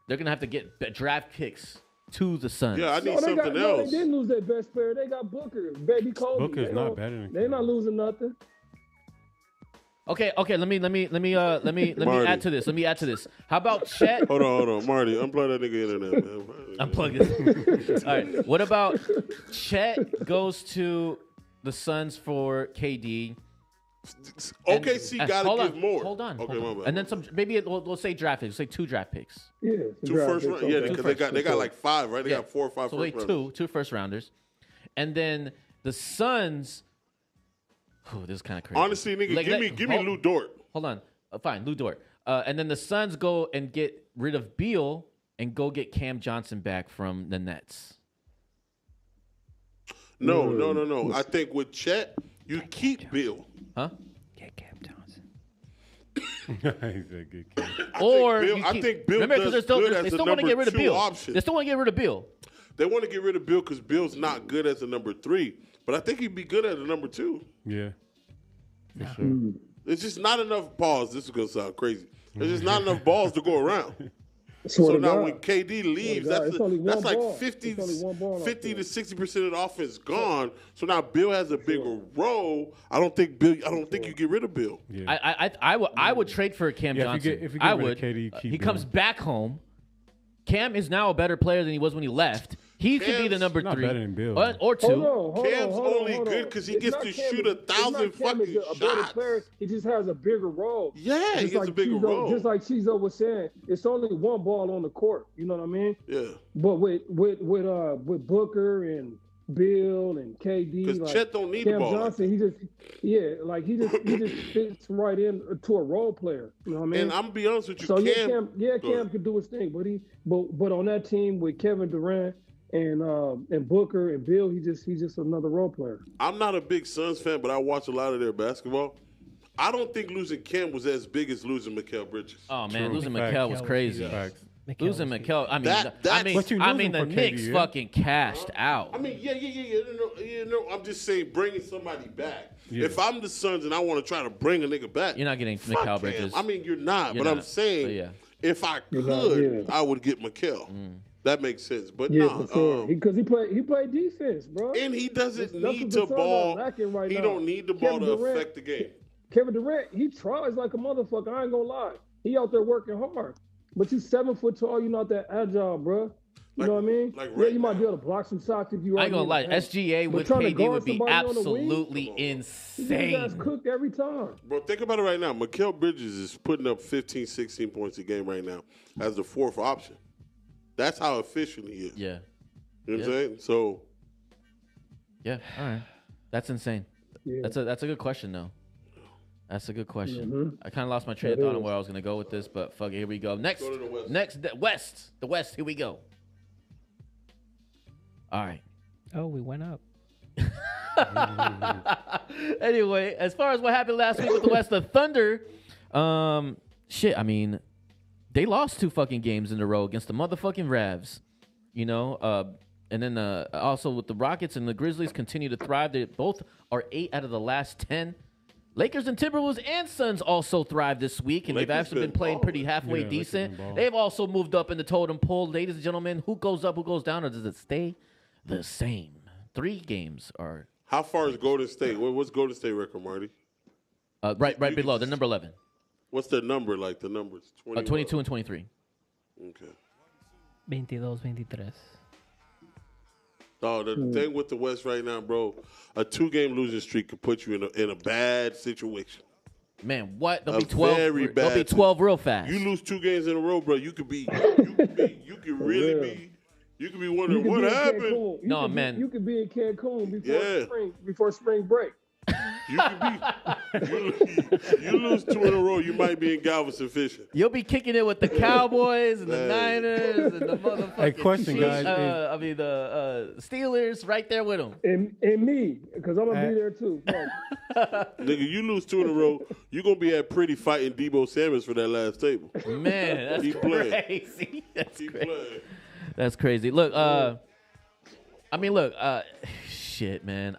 they're gonna have to get draft picks to the Suns. Yeah, I need No, they something no, else. they didn't lose their best player. They got Booker, baby Kobe. Booker's They not don't- better than They're not losing nothing. Okay. Let me Marty. add to this. Let me add to this. How about Chet? Hold on. Marty, unplug that nigga internet, man. Unplug this. All right. What about Chet goes to the Suns for KD? OKC got to give more. Hold on. Okay, my bad. And then some. Maybe we'll say draft picks. We'll say 2 draft picks. Yeah, Two first round. Yeah, because they got like 5, right? They got 4 or 5 So first rounders. two first rounders, and then the Suns. Oh, this is kind of crazy. Honestly, nigga, give me Lou Dort. Hold on. Fine, Lou Dort. And then the Suns go and get rid of Beal and go get Cam Johnson back from the Nets. No. I think with Chet, you keep Bill. Huh? Get Cam Johnson. He's a good kid. I think Bill remember, does they good as still a want to get rid of number 2 Beal. option. They still want to get rid of Beal. They want to get rid of Bill because Bill's not good as a number 3. But I think he'd be good at a number 2. Yeah. For sure. There's just not enough balls. This is going to sound crazy. There's just not enough balls to go around. So now when KD leaves, that's like 50 to 60% of the offense gone. So now Bill has a bigger role. I don't think you get rid of Bill. Yeah. I would trade for Cam Johnson. If you get I rid would. of KD, keep He Bill. comes back home. Cam is now a better player than he was when he left. He could be the number not 3 better than Bill. or 2. Cam's only good because he gets to shoot 1,000 fucking shots. He just has a bigger role. Yeah, he gets a bigger role. Just like Chizo was saying, it's only one ball on the court. You know what I mean? Yeah. But with Booker and Bill and KD, Because Chet don't need Cam the ball. Johnson, he just fits right in to a role player. You know what I mean? And I'm gonna be honest with you, So Cam Cam could do his thing, but on that team with Kevin Durant and Booker and Bill, he's just another role player. I'm not a big Suns fan, but I watch a lot of their basketball. I don't think losing Cam was as big as losing Mikal Bridges. Oh man, True. losing Fact. Mikal was crazy. Facts. Losing Mikal, I mean, But you I losing mean, the for Knicks KD, yeah? fucking cashed out. I mean, yeah. I'm just saying, bringing somebody back. Yeah. If I'm the Suns and I want to try to bring a nigga back, You're not getting fuck Mikal Cam. Bridges. I mean, you're not. You're but not. I'm saying, But yeah. if I could, I would get Mikal. That makes sense. But Yeah, nah, for sure. Because he played defense, bro. and he doesn't That's need what to the Suns are ball. lacking right He now. don't need the ball Kevin to Durant- affect the game. Kevin Durant, he tries like a motherfucker. I ain't gonna lie. He out there working hard. But you 7 foot tall, you're not that agile, bro. You know what I mean? like Yeah, right you might now. be able to block some shots if you. I ain't gonna lie, already in the SGA paint. with But trying to KD guard would be somebody on the wing, absolutely he gets his ass insane. cooked every time. Bro, think about it right now. Mikal Bridges is putting up 15, 16 points a game right now as the 4th option. That's how efficient he is. Yeah, You know what I'm saying? So, yeah. All right, that's insane. Yeah. That's a good question though. That's a good question. Mm-hmm. I kind of lost my train of thought on where I was gonna go with this, but fuck it, here we go. Next, Go to the West. the West. Here we go. All right. Oh, we went up. Anyway, as far as what happened last week with the West, the Thunder, shit. I mean, they lost 2 fucking games in a row against the motherfucking Ravs. You know, and then also with the Rockets and the Grizzlies continue to thrive. They both are 8 out of the last 10. Lakers and Timberwolves and Suns also thrive this week, and they've Lakers actually been been playing balling. pretty halfway Yeah, Lakers decent. been balling. They've also moved up in the totem pole. Ladies and gentlemen, who goes up, who goes down, or does it stay the same? 3 games are how far is Golden State? What's Golden State record, Marty? right below. They're number 11. What's their number? Like the numbers? 22 and 23. Okay. 22, 23. Oh, the thing with the West right now, bro, a 2-game losing streak could put you in a bad situation. Man, what? They'll A be 12. very They'll be bad 12 real fast. You lose 2 games in a row, bro. You could be wondering what happened. You could be in Cancun Yeah. before spring break. You lose 2 in a row, you might be in Galveston fishing. You'll be kicking it with the Cowboys and the Hey. Niners and the motherfucking Hey, question, Chiefs, guys. the Steelers right there with them. And me, because I'm gonna be there too. Fuck. Nigga, you lose 2 in a row, you're gonna be at Pretty fighting Debo Samuels for that last table. Man, that's Keep playing. crazy. That's Keep crazy. playing. That's crazy. Look, shit, man.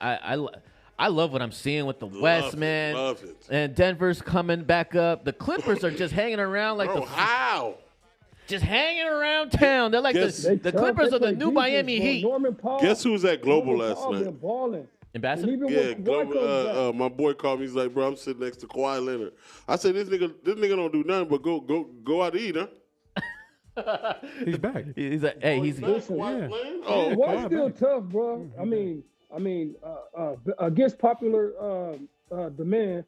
I love what I'm seeing with the West, man. Love it. And Denver's coming back up. The Clippers are just hanging around like Bro, how? just hanging around town. They're like Guess- the Clippers are the new Miami Heat. Norman Powell. Guess who was at Global Norman last Powell night? been balling. In Bassett? even Yeah, when Kawhi comes back, my boy called me. He's like, bro, I'm sitting next to Kawhi Leonard. I said, this nigga don't do nothing but go out to eat, huh? He's back. He's like, hey, he's Kawhi playing? Oh, Kawhi's still tough, bro. I mean, against popular demand,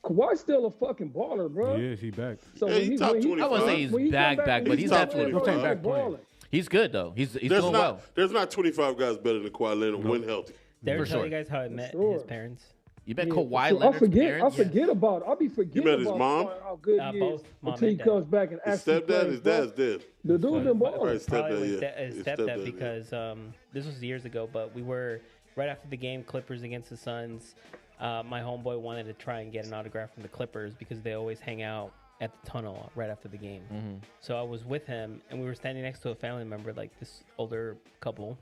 Kawhi's still a fucking baller, bro. He is. He back. So Yeah, when he top 25. I wouldn't say when he he's come back, but he's top definitely 25. he's back playing. balling. he's good though. He's there's doing well. there's not 25 guys better than Kawhi Leonard when healthy. Did I ever For tell sure. you guys how I met sure. his parents? You bet Yeah, Kawhi so Leonard's I parents? forget about. I'll be forgetting met his about mom? how good he is Both mom until he and dad. comes back and His actually stepdad, plays, his bro. dad's dead. The dude been balling. Right, Probably stepdad, with yeah. his His stepdad stepdad, because this was years ago, but we were right after the game, Clippers against the Suns. My homeboy wanted to try and get an autograph from the Clippers because they always hang out at the tunnel right after the game. So I was with him, and we were standing next to a family member, like this older couple.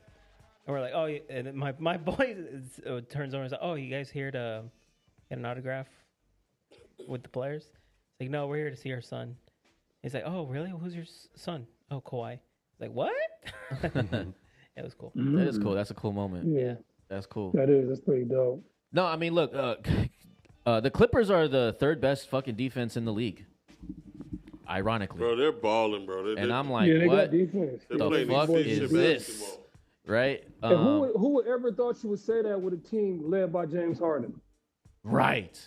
And we're like, oh, and then my boy turns over and says, oh, you guys here to get an autograph with the players? It's like, no, we're here to see our son. He's like, oh, really? Who's your son? Oh, Kawhi. He's like, what? It was cool. That is cool. That's a cool moment. Yeah, That's cool. that's pretty dope. No, I mean, look, the Clippers are the third best fucking defense in the league. Ironically. Bro, they're balling, bro. And I'm like, Yeah, they what got defense. They're the playing fuck defensive is this? basketball. Right? And who would ever thought you would say that with a team led by James Harden? Right.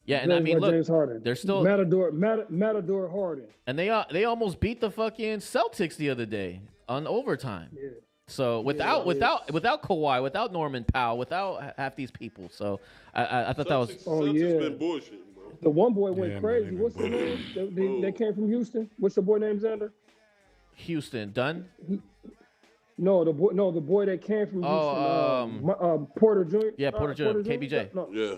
Yeah, and I Led mean, by look, James Harden. they're still, Matador Harden. and they almost beat the fucking Celtics the other day on overtime. Yeah. So without Kawhi, without Norman Powell, without half these people, so I thought that was Celtics yeah. been bullshitting, bro. The one boy went Yeah, man, crazy. they What's the been name? They came from Houston. What's the boy named Xander? Houston done. No, the boy that came from Houston. Porter Jr. Yeah, Porter Jr., KBJ. No. Yeah.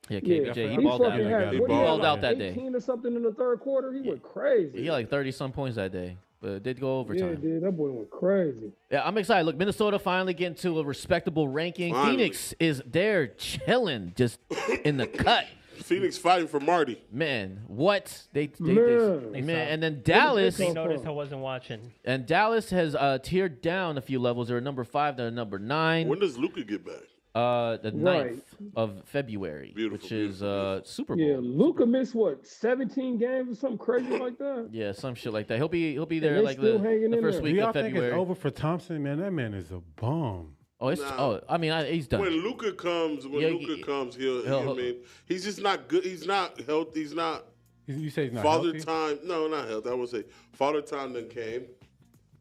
Yeah, KBJ, he He balled out. fucking had, He what, balled out that day. 18 or something in the third quarter. He went crazy. He had like 30-some points that day, but it did go Yeah, overtime. dude, that boy went crazy. Yeah, I'm excited. Look, Minnesota finally getting to a respectable ranking. Finally. Phoenix is there chilling, just in the cut. Phoenix fighting for Marty. Man, what they Man. man, and then Dallas They noticed I wasn't watching. has tiered down a few levels. They're number 5, they're number 9. When does Luka get back? The 9th of February, Beautiful, which is beautiful. Super Bowl. Yeah, Luka missed what 17 games or something crazy like that. Yeah, some shit like that. He'll be there they like still the hanging in first there. Do week y'all of think February. it's over for Thompson? Man, that man is a bum. Oh, it's I mean, he's done. When Luka comes, Yeah, I mean, he's just not good. He's not healthy. He's not You say he's not father healthy? time. No, not healthy. I would say father time then came,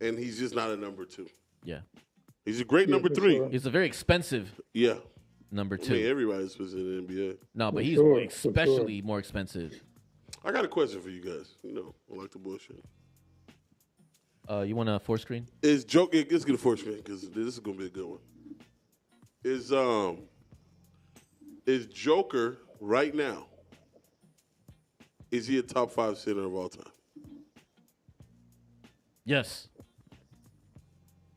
and he's just not a number 2. Yeah, He's a great number for 3. sure. he's a very expensive Yeah. number I 2. mean, everybody's in the NBA. No, but he's sure, for especially more expensive. I got a question for you guys. You know, I like the bullshit. You want a 4-screen? Is Joker? Let's get a 4-screen because this is gonna be a good one. Is Joker right now? Is he a top 5 center of all time? Yes.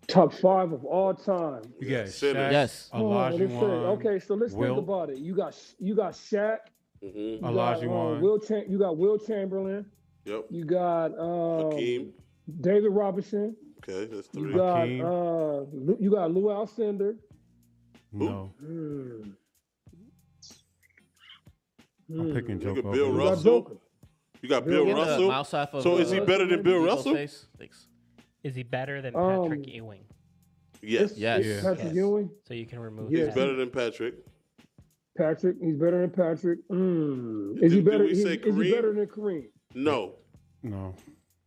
Top 5 of all time. You got Center. Shaq, Yes. Olajuwon. Okay, so let's Wilt, think about it. You got Shaq. You got, Olajuwon. you got Will Chamberlain. Yep. You got Hakeem. David Robinson. Okay, that's You 3. got Hakeem. you got Lou Alcindor. No, I'm picking You Joker. got Bill over You got Russell. Joker. You got Bill Get the Russell. mouse off of, So is he better than Bill Eagle's Russell? face? Thanks. Is he better than Patrick Ewing? Yes. Yes. It's Patrick Yes. Ewing. So you can remove Yeah. He's that. better than Patrick. Patrick. He's better than Patrick. Is he Did better? we Is say he Kareem? better than Kareem? No. No.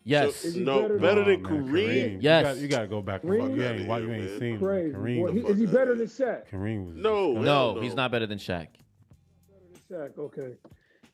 Yes. So- Is he no. better Better than- than man, Kareem? Yes. You got to go back and Kareem? look. You ain't Man. seen him. Crazy. Kareem. Well, was- is he better than Shaq? Kareem was No. No, hell he's not better than Shaq. Shaq. Okay.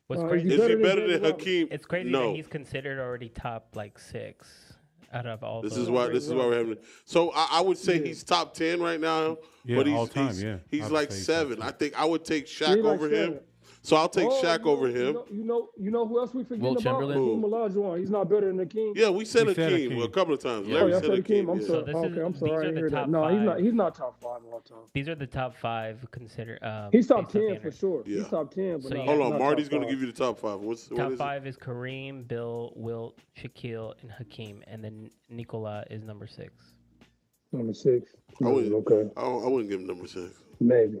What's Is crazy? he Is he better better than than David Hakeem? It's crazy No. that he's considered already top like 6 out of all. This those. is why we're having. So I would say he's top 10 right now, Yeah, but all time, yeah. he's I would like say he's 7. top I think I would take Shaq He's like over him. 7. So I'll take Oh, Shaq over him. You know who else we forgetting Wilt about? Chamberlain? Hakeem Olajuwon. He's not better than Hakeem. Yeah, we said We said Hakeem Hakeem. a couple of times. Yeah. Oh, Larry yeah, I said said Hakeem. Hakeem. I'm yeah. sorry. So this Okay, is- I'm these sorry. I are didn't the hear that. top No, he's 5. not. He's not top 5 of all time. These are the top 5 considered. He's top based on 10 the for internet. sure. Yeah. He's top 10. But So no, you Hold got- on, not Marty's top going to 5. give you the top 5. what Top is it? 5 is Kareem, Bill, Wilt, Shaquille, and Hakeem, and then Nikola is number 6. Number 6. I wouldn't, Okay. I wouldn't give him number 6. Maybe.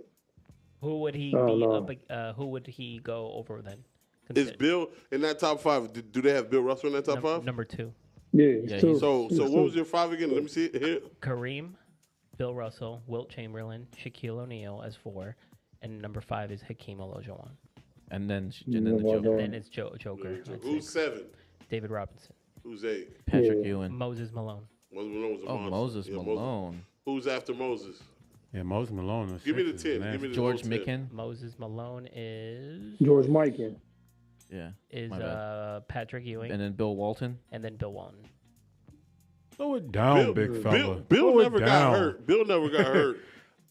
Who would he Oh, be no. up? Who would he go over then? Is Bill in that top 5? Do they have Bill Russell in that top 5? Number 2. Yeah, Yeah, it's two. So It's what two. was your 5 again? Let me see it here. Kareem, Bill Russell, Wilt Chamberlain, Shaquille O'Neal as 4, and number 5 is Hakeem Olajuwon. And then Yeah, the well Joker, done. Then it's Joker. at Who's 6. 7? David Robinson, Who's 8? Patrick Yeah. Ewing. Moses Malone. Moses Malone was a Oh, monster. Moses Yeah, Malone. Who's after Moses? Yeah, Moses Malone. is Give me the six 10. is Give me nasty. the George whole 10. Mikan. Moses Malone is George Mikan. Yeah. My bad. Patrick Ewing, And then Bill Walton. and then Bill Walton. Throw it down, big fella. Bill Throw it never got down. hurt. Bill never got hurt.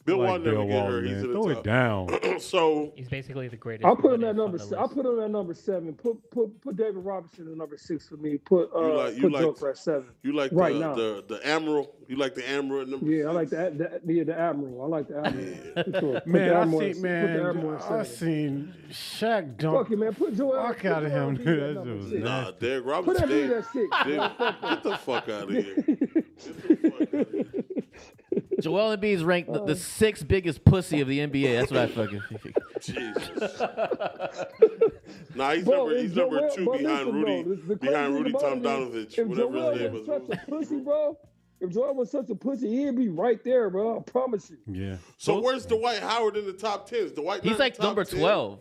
Bill Like Walton never Bill get hurt. Walton, He's man. in the Throw top. it down. So He's basically the greatest. I'll put him what at if number. on the I'll list. put him at number 7. Put David Robinson at number 6 for me. Put You like- Joker at 7. you like Right the, now. the Admiral? You like the Admiral at number Yeah, I like 6? the Admiral. I like the Admiral. For sure. Put Man, the I Admiral seen at- put the Admiral man, at I 7. seen Shaq dunk. Fuck it, man. Put Joel. Fuck out of him. Joel Embiid at That number was 6. Nah, nasty. Derek Put Robinson. that dude at 6. Get the fuck out of here. Get the fuck out of here. Joel Embiid is ranked the 6th biggest pussy of the NBA. That's what I fucking think. Jesus. Nah, he's Bro, number if number Joel- 2 but behind listen, Rudy. bro, the Behind crazy Rudy thing about it Tomjanovich, is, if whatever Joel his name was is. such a pussy, bro. If Joel was such a pussy, he'd be right there, bro. I promise you. Yeah. So where's Dwight Howard in the top 10? Is Dwight not He's in like the top number 10? 12.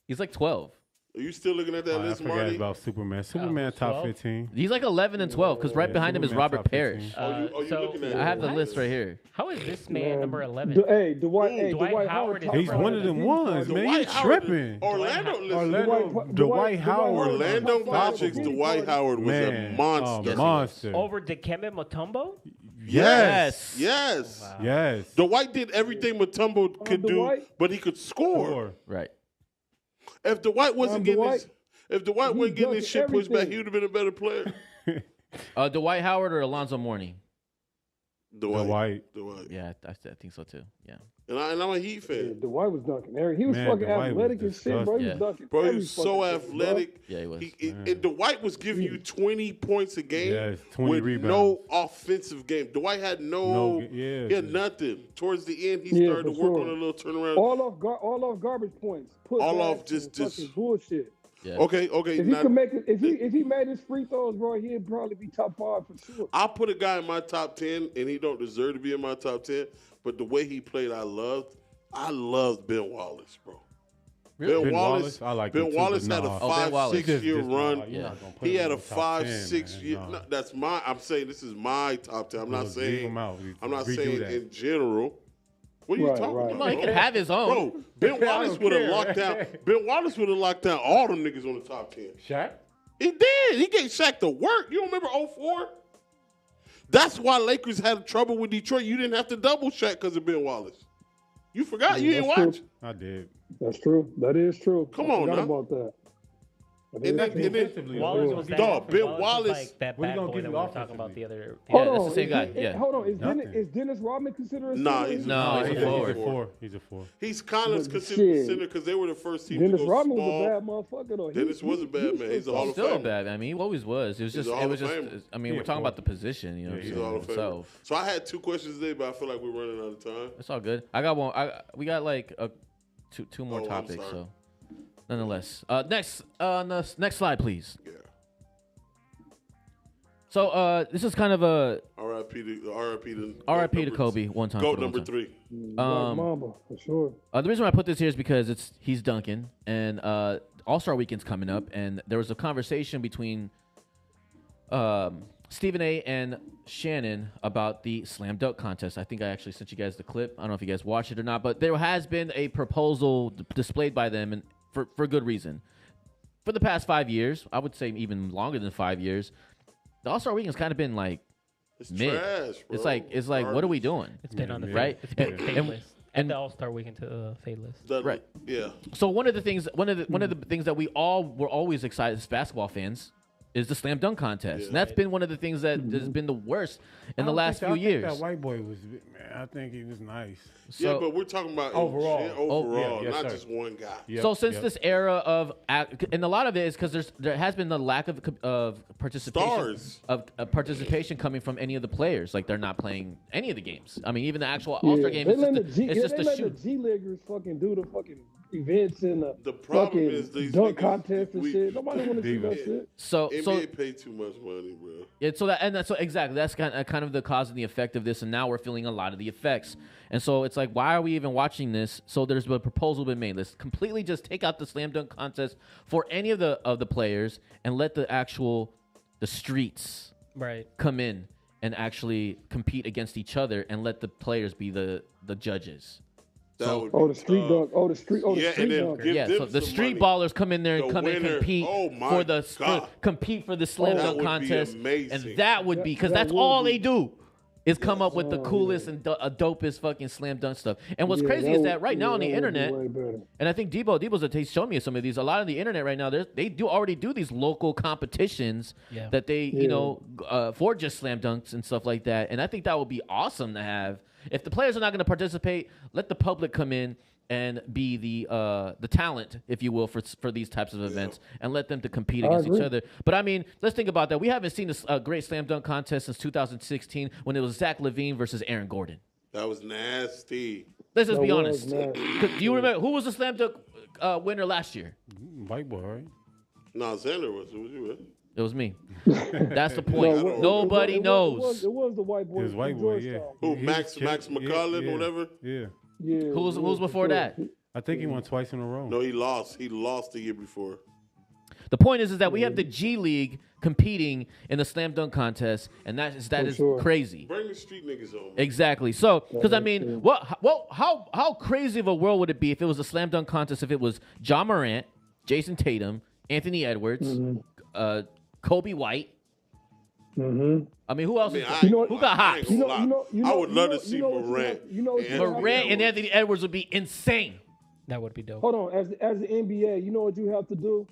He's like 12. Are you still looking at that Oh, I list, forgot Marty? about Superman. Superman top 12? 15. He's like 11 and 12 because right Yeah, behind him is Superman Robert top 15. Parrish. Oh, you So- looking at I have the it. list right here. How is this man number 11? Hey, Dwight. Hey, Dwight Dwight Howard Howard. is top He's number one of them ones, man. You Dwight Howard- tripping. Orlando, listen. Dwight Howard. Orlando Top five Magic's of Dwight the Howard was Man, a monster. monster. Over Dikembe Mutombo? Yes. Yes. Wow. Yes. Dwight did everything Mutombo could do, Dwight? but he could score. Score. Right. If Dwight wasn't getting Dwight? his, if Dwight He wasn't getting his dunked shit pushed back, everything. he would have been a better player. Dwight Howard or Alonzo Mourning? Dwight. Yeah, I think so too. Yeah. And I'm a Heat Yeah, fan. Dwight was dunking. He was Man, fucking Dwight was athletic and shit, bro. He disgusting. was dunking. Bro, he every was so fucking thing, bro. athletic. Yeah, he was. And Dwight was giving you 20 points a game Yes, 20 with rebounds. no offensive game. Dwight had he had nothing. Towards the end, he Yeah, started to for work sure. on a little turnaround. All off garbage points. Put All back off just- and fucking bullshit. Yeah. Okay. If he Now, could make it, if he made his free throws, bro, he'd probably be top 5 for sure. I'll put a guy in my top 10, and he don't deserve to be in my top 10. But the way he played, I loved Ben Wallace, bro. Ben Wallace, I like Ben him too, Wallace but had a nah. Oh, Ben Wallace. 5-6 year run. You're not gonna put He him had in a the top 5, 10, 6 man. year. Nah. No, that's my. I'm saying this is my top 10. I'm not Leave saying. him out. I'm not Redo saying that. in general. What are you Right, talking right. about? No, he can have his own. Bro, Ben Wallace don't would have care. locked down. Ben Wallace would have locked down all them niggas on the top 10. Shaq? He did. He gave Shaq the work. You don't remember 04? That's why Lakers had trouble with Detroit. You didn't have to double Shaq because of Ben Wallace. You forgot. You didn't That's watch. true. I did. That's true. That is true. Come I on forgot now. about that. And then Defensively, Wallace bro. was that. Dog, Ben was Wallace- like that What he bad gonna boy give that you we were talking about offensively? the other. Yeah, Hold that's on, the same guy. Yeah. Hold on. Nothing. Is Dennis Rodman considered a Nah, center? he's No, he's a forward. He's a 4. He's kind of But considered shit. center because they were the first team Dennis to go Rodman small. was a bad motherfucker though. Dennis was a bad man. He's a Hall of Still Famer. bad. I mean, he always was. It was He's just. a It Hall was of just. Famer. I mean, Yeah, we're talking for- about the position. You know, Yeah, He's he's a Hall of Famer. itself. So I had 2 questions today, but I feel like we're running out of time. It's all good. I got one. We got like two more Oh, I'm topics. sorry. So, nonetheless, next slide, please. Yeah. So, this is kind of a R.I.P. to RIP to Kobe. One time. Goat for the one number time. 3. Black Mamba for sure. The reason why I put this here is because he's dunking, and All-Star Weekend's coming up, and there was a conversation between Stephen A. and Shannon about the slam dunk contest. I think I actually sent you guys the clip. I don't know if you guys watched it or not, but there has been a proposal displayed by them, and for good reason. For the past 5 years, I would say even longer than 5 years, the All-Star Weekend's kind of been like It's mid. trash, bro. It's like what are we doing? It's been on the Right. It's been And- fade and- list. and- And the All Star Weekend to fade list. Right. Yeah. So one of the things that we all were always excited as basketball fans is the slam dunk contest. Yeah. And that's been one of the things that has been the worst in the last few I years. think that white boy was, man, I think he was nice. Yeah, So, but we're talking about Overall. overall, Yeah, yes, not sir. just one guy. Yep, so since yep. this era of, and a lot of it is because there has been the lack of participation Stars. of participation coming from any of the players. Like they're not playing any of the games. I mean, even the actual All Star game. They It's let just, the it's just they a let the shoot. G Leaguers fucking do the fucking events and The problem fucking is these dunk niggas- contest and we- shit. Nobody want to see that Diva. shit. So NBA pay too much money, bro. so exactly that's kind of the cause and the effect of this, and now we're feeling a lot of the effects. And so it's like, why are we even watching this? So there's a proposal been made. Let's completely just take out the slam dunk contest for any of the players and let the streets Right. come in and actually compete against each other and let the players be the judges. That would Oh, be the street tough. dunk. Oh, the street. Oh, the Yeah, street and then dunk. give Yeah, them so the some street money. ballers come in there and The come and winner- compete oh my for the God. compete for the slam That dunk would be contest, amazing. and that would be because That that's would all be. they do is come up with the Oh, coolest and dopest fucking slam dunk stuff. And what's Yeah, crazy is would- that right now yeah, on the that would be internet, way better. and I think Debo's showed me some of these. A lot of the internet right now, they do already do these local competitions Yeah. that they Yeah. for just slam dunks and stuff like that. And I think that would be awesome to have. If the players are not going to participate, let the public come in and be the talent, if you will, for these types of events, and let them to compete I against each agree. other. But I mean, let's think about that. We haven't seen a great slam dunk contest since 2016 when it was Zach LaVine versus Aaron Gordon. That was nasty. Let's just That be was honest. nasty. 'Cause do you remember who was the slam dunk winner last year? White boy, right? No, Xander was. It was you, right? It was me. That's the point. No, it- Nobody it was- knows. It was the white boy. It was white from boy, yeah. Georgetown. Who, He Max was Max killing- McCullough, yeah, whatever? Yeah. Yeah. Who was for before sure. that? I think he won twice in a row. No, he lost. He lost the year before. The point is that we have the G League competing in the slam dunk contest, and that is sure. crazy. Bring the street niggas on. Man. Exactly. So, because I is mean, true. how crazy of a world would it be if it was a slam dunk contest? If it was John Morant, Jason Tatum, Anthony Edwards, Kobe White. Mm-hmm. I mean, who else? I mean, is I- You know- who got I hot? ain't gonna lie. I would love to see you know what you Morant. have- you know what you and have- Morant and Anthony Edwards would be insane. That would be dope. Hold on, as the NBA, you know what you have to do?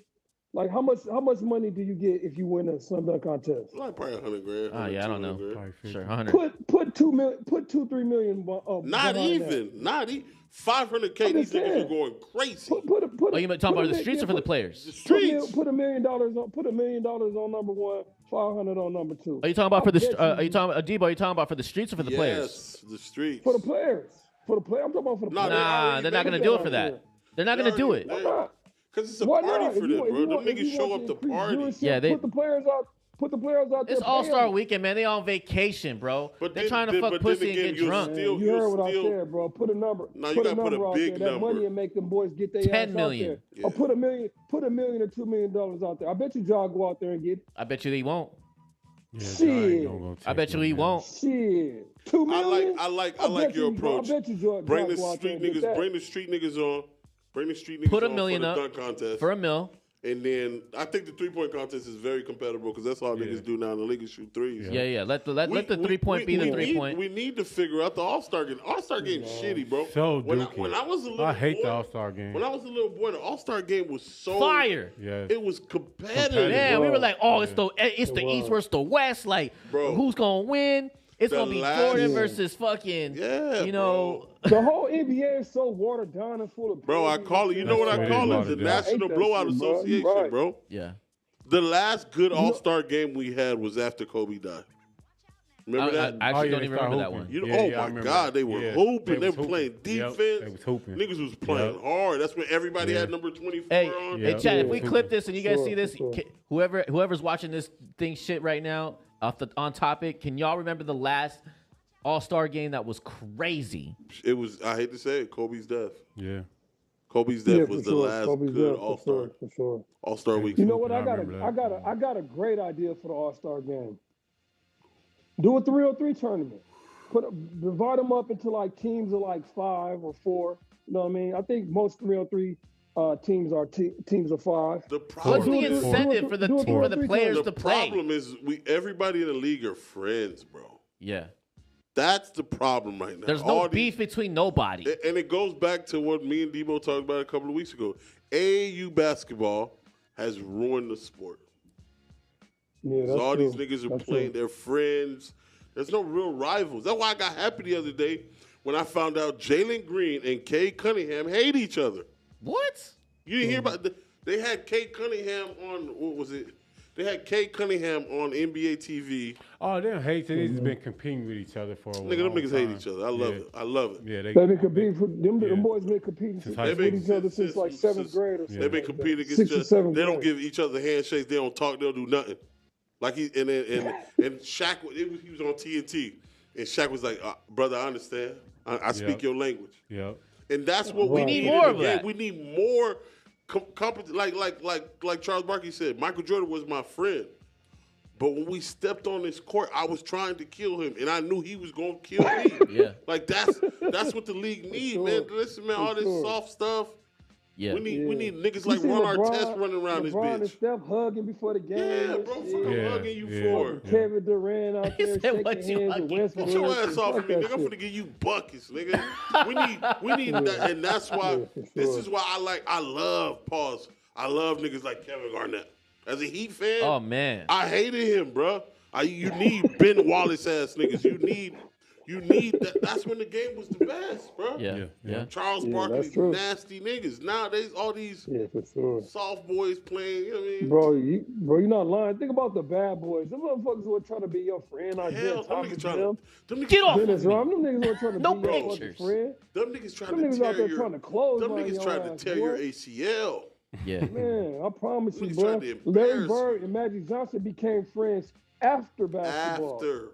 Like how much money do you get if you win a slam dunk contest? Like probably 100 grand. Ah, yeah, I don't know. 200 grand. Probably 50. Sure, 100. Put 2 million, put 2-3 million. Not behind even. that. Not even. 500K. I'm These just niggas are saying. going crazy. Put Oh, you talking about the streets or for the players? The Put streets. $1 million on. Put $1 million on number one. 500 on number two. Are you talking about for I the? bet Are you talking about Debo? Are you talking about for the streets or for the players? Yes, the streets. For the players. For the player. I'm talking about for the Nah, players. Nah, they're not gonna do it for that. They're not gonna do it. Because it's a Why party not? for If you them, want- bro. if you Them want- if niggas you show want up to to increase party. viewership, Yeah, they- put the players out. Put the players out there. It's All Star paying them. Weekend, man. They on vacation, bro. But They're then- trying to then- fuck but then pussy again, and get you'll drunk. still- You heard what I still- said, bro. Put a number. No, you put gotta put a out big there. That number. money and make them boys get their 10 ass million. out there. Or put $1 million. Put $1 million or $2 million out there. I bet you John go out there and get I bet you he won't. Yeah, Shit. I ain't gonna go I bet you he take won't. shit. 2 million. I like your approach. I bet you John Bring go the out there street and get niggas. that. Bring the street niggas on. Bring the street niggas Put $1 on million for the up dunk contest. for $1 million. And then I think the 3-point contest is very compatible because that's all niggas do now in the league is shoot threes. Yeah. Let the 3-point be the 3-point. We need to figure out the All-Star game. All-Star game's shitty, bro. So when dookie. I was a little I hate boy, the All-Star game. When I was a little boy, the All-Star game was so Fire. Yes. It was competitive. Competitive. Man, we were like, oh, it's the was. East versus the West. Like, Bro. who's gonna win? It's The gonna be last- Jordan Yeah. versus fucking, Yeah, you know. The whole NBA is so watered down and full of. Bro, I call it. You know what I That's call what it? it The is, National I hate that Blowout shit, bro. You Association, right. bro. Yeah. The last good All-Star game we had was after Kobe died. Remember I that? actually yeah, don't they even started remember that hooping. one. You know, Yeah, oh yeah, I my remember God, that. they were Yeah, hooping. They was were playing hooping. Yep, defense. they was hooping. Niggas was playing Yep. hard. That's when everybody Yeah. had number 24 Hey, on. Yeah. hey, Chad, if we Yeah. clip this and you guys Sure, see this, sure. whoever's watching this thing shit right now on topic, can y'all remember the last All-Star game that was crazy? It was. I hate to say it. Kobe's death. Yeah. Kobe's Yeah, death for was the sure. last Kobe's good death, All-Star for sure. All-Star week. You know what? I I got remember that. I got a great idea for the All-Star game. Do a 3-on-3 tournament. Divide them up into like teams of like 5 or 4. You know what I mean? I think most 3-on-3 teams are teams of 5. The What's problem the is, incentive for the do it for the three players times. the to play? problem is everybody in the league are friends, bro. Yeah. That's the problem right now. There's no All these- beef between nobody. And it goes back to what me and Debo talked about a couple of weeks ago. AAU basketball has ruined the sport. Yeah, that's all true. these niggas are That's playing. true. They're friends. There's no real rivals. That's why I got happy the other day when I found out Jalen Green and Cade Cunningham hate each other. What? You didn't hear about they had Cade Cunningham on, what was it? They had Cade Cunningham on NBA TV. Oh, they don't hate. They just been competing with each other for a while. Nigga, them niggas hate each other. I love it. I love it. Yeah, They've been competing for them. Yeah. Them boys been competing high with school. each other since like seventh grade or something. They've been like competing that. against Sixth each or other. seventh They don't grade. give each other handshakes. They don't talk. They'll do nothing. Like and Shaq, he was on TNT, and Shaq was like, "Brother, I understand. I speak your language." Yep. And that's what we need more in of the game. that. We need more like Charles Barkley said. Michael Jordan was my friend, but when we stepped on this court, I was trying to kill him, and I knew he was gonna kill me. Yeah. Like that's what the league needs, man. Listen, man, all this soft stuff. Yeah. We need niggas You like see Ron LeBron- Artest running around this LeBron and bitch. Steph hugging before the game. Yeah, and bro, shit. fuck I'm Yeah, hugging you yeah. for. Kevin Durant out He there said, shaking "What hands you with hugging?" Westbrook. Get your ass and off fuck of me, that nigga. I'm shit. finna give you buckets, nigga. We need that, and that's why. Yeah, for This sure. is why I love pause. I love niggas like Kevin Garnett. As a Heat fan, Oh man. I hated him, bro. You need Ben Wallace ass niggas. You need that. That's when the game was the best, bro. Yeah. Charles Yeah, Barkley, that's true. nasty niggas. Nowadays, all these Yeah, for sure. soft boys playing. You know what I mean? Bro, you're not lying. Think about the bad boys. Them motherfuckers who are trying to be your friend. I Hell, guess them Tommy niggas trying Jim, to. Them niggas, Get off Dennis of me. Rodman. Them niggas who are trying to No be your fucking pictures. friend. Them niggas trying Them to niggas tear out there your. trying to close Them on niggas your trying to ass, tear boy. your ACL. Yeah. Man, I promise you, Niggas bro. tried to Larry embarrass Bird and Magic Johnson became friends after basketball. After.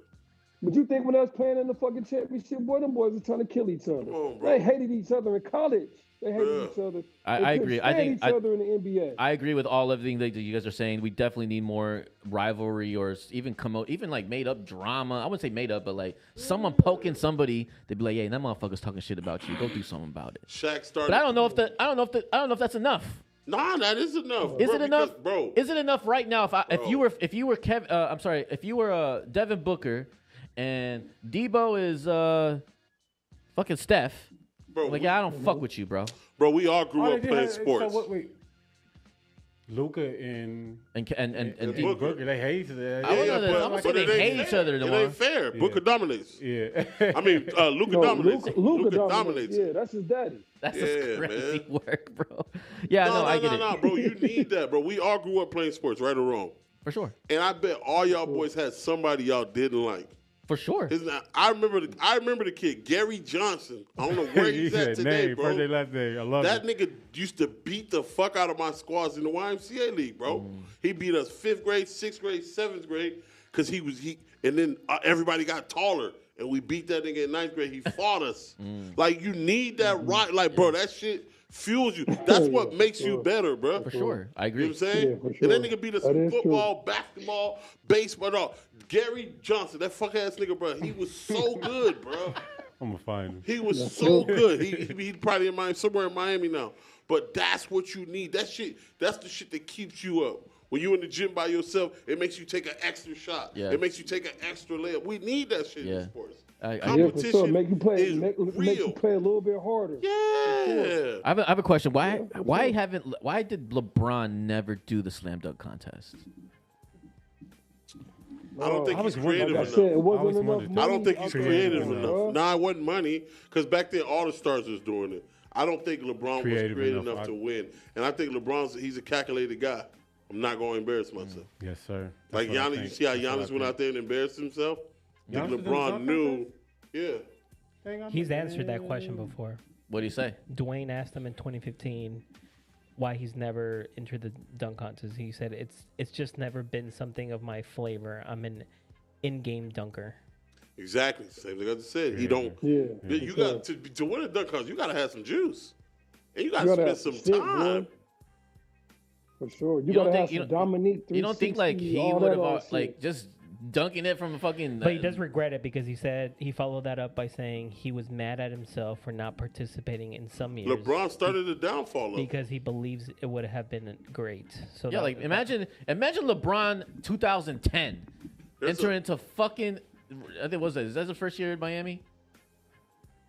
But you think when I was playing in the fucking championship, boy, them boys were trying to kill each other. Come on, bro. They hated each other in college. They hated Yeah. each other. I They couldn't agree. I stand think each other in the NBA. I agree with everything that you guys are saying. We definitely need more rivalry or even even like made up drama. I wouldn't say made up, but like someone poking somebody, they'd be like, "Hey, that motherfucker's talking shit about you. Go do something about it." Shaq started. But I don't know if that's enough. Nah, that is enough. Is bro, it enough, because, bro? Is it enough right now? If Bro. you were if you were Devin Booker, and Debo is fucking Steph, Bro, like yeah, I don't fuck with you, bro. bro, we all grew Oh, up playing sports. So what? Wait. Luca and And Booker, they hate each other. I don't know that- but- I'm gonna say but it they ain't hate each fair. other It tomorrow. ain't fair. Booker dominates. Yeah. I mean, Luka dominates. Luka Luka dominates. Yeah, that's his daddy. That's Yeah, just crazy man. work, bro. Yeah, no, I get it. No, bro. You need that, bro. We all grew up playing sports, right or wrong. For sure. And I bet all y'all boys had somebody y'all didn't like. For sure. Isn't that, I remember the kid, Gary Johnson. I don't know where he's at today, name, bro. First day, last day. I love That it. nigga used to beat the fuck out of my squads in the YMCA league, bro. He beat us 5th grade, 6th grade, 7th grade, because and then everybody got taller, and we beat that nigga in 9th grade. He fought us. Like, you need that right. Like, bro, that shit fuels you. That's what makes you better, bro. For sure. I You agree. know what I'm saying? Yeah, for And that sure. nigga beat us That in is football, basketball, baseball, all. Gary Johnson, that fuck ass nigga, bro, he was so good, bro. I'm gonna find him. He was so good. He probably in Miami, somewhere in Miami now. But that's what you need. That shit, that's the shit that keeps you up. When you in the gym by yourself, it makes you take an extra shot. Yeah. It makes you take an extra layup. We need that shit Yeah. in sports. I Yeah, for Competition sure. Make you play. is Make you real. play a little bit harder. Yeah. I have a question. Why did LeBron never do the slam dunk contest? I don't think I he's was wondering- creative Like I enough. said, it I wasn't always enough wondered. money. I don't think he's out there creative for him, enough. bro. Nah, it wasn't money because back then all the stars was doing it. I don't think LeBron was Creative creative enough. enough to win, and I think he's a calculated guy. I'm not going to embarrass myself. Yes, sir. Like That's what I Giannis, you think. see how That's what I Giannis went think. out there and embarrassed himself? I think Giannis did the LeBron dunk knew. Yeah. Hang on. He's answered that question before. What do you say? Dwayne asked him in 2015 why he's never entered the dunk contest. He said it's just never been something of my flavor. I'm an in-game dunker. Exactly. Same thing I just said. He don't. Yeah. You got to win a dunk contest. You got to have some juice, and you got You to gotta spend have some shit, time. boy. For sure. You, You don't gotta think- have you some don't- Dominique 360. You don't think like he all would that other have shit. like just dunking it from a fucking? But he does regret it because he said he followed that up by saying he was mad at himself for not participating in some years. LeBron started the downfall of it. because he believes it would have been great. So Yeah, like imagine LeBron 2010 There's enter a- into fucking. I think is that the first year in Miami?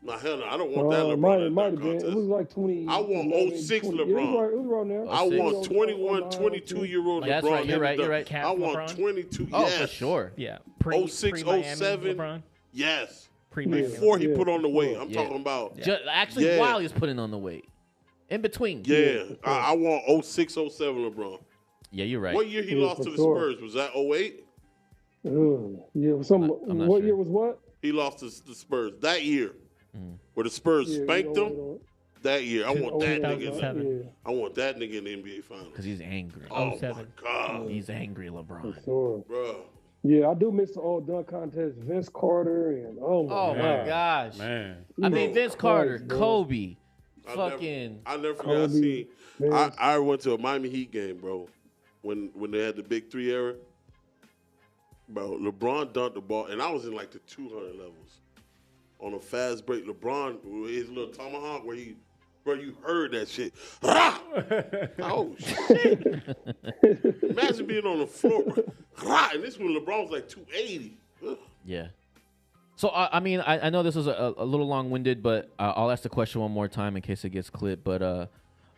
Nah, hell no. I don't want that Might LeBron in have that been. It contest. was like 20. I want 06 20, LeBron. Yeah, it was around there. I want 21, 22 22-year-old That's LeBron. right, you're right, you're right. I want LeBron? 22. Oh, yes. for sure. Yeah. 06, Pre-Miami 07. LeBron. Yes. Pre-Miami. Before he Yeah, put on the for weight. sure. I'm Yeah. talking about. Actually, Yeah. while he's putting on the weight. In between. Yeah. I want 06, 07 LeBron. Yeah, you're right. What year he Yeah, lost for to the sure. Spurs? Was that 08? Yeah, I'm not what sure. year was what? He lost to the Spurs that year. Where the Spurs Yeah, spanked you them. know, That year. I want that nigga. 2007. I want that nigga in the NBA Finals. Because he's angry. Oh, my 07. God. He's angry, LeBron. For sure. Bro. Yeah, I do miss the old dunk contest. Vince Carter and Oh, my Man. gosh. Man. I mean, Bro, Vince Carter, Christ, bro. Kobe, I fucking. never forget. I Kobe, seen. man. I went to a Miami Heat game, bro. When they had the Big Three era, bro. LeBron dunked the ball, and I was in like the 200 levels on a fast break. LeBron, his little tomahawk, where he, bro, you heard that shit. Rah! Oh shit! Imagine being on the floor, bro. Rah! And this when LeBron was like 280. Ugh. Yeah. So, I mean, I know this was a little long-winded, but I'll ask the question one more time in case it gets clipped. But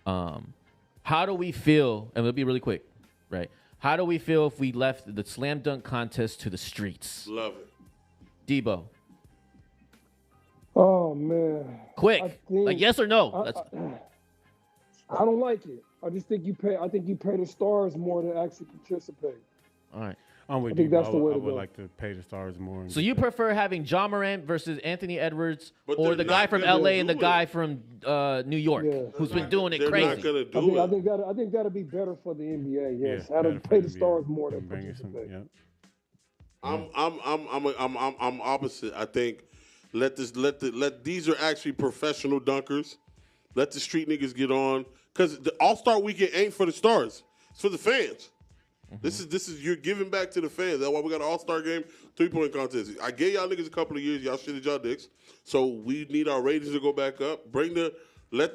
how do we feel, and it'll be really quick, right? How do we feel if we left the slam dunk contest to the streets? Love it. Debo, Oh man, quick, I think- like yes or no? I don't like it. I just think you pay. I think you pay the stars more to actually participate. All right. I'm with I think you. that's the way I to would go. like to pay the stars more. and So get you that. prefer having John Morant versus Anthony Edwards, But or they're the guy not from gonna LA and the do guy it. from New York, Yeah. who's been doing it They're crazy? not gonna I do think, it. I think that'll be better for the NBA. Yes, Yeah, how to better for pay the the NBA. stars more to Bring it some- participate. yeah. I'm opposite. I think let these are actually professional dunkers. Let the street niggas get on, because the All-Star Weekend ain't for the stars. It's for the fans. This is you're giving back to the fans. That's why we got an All-Star game, 3-point contest. I gave y'all niggas a couple of years. Y'all shitted y'all dicks. So we need our ratings to go back up. Let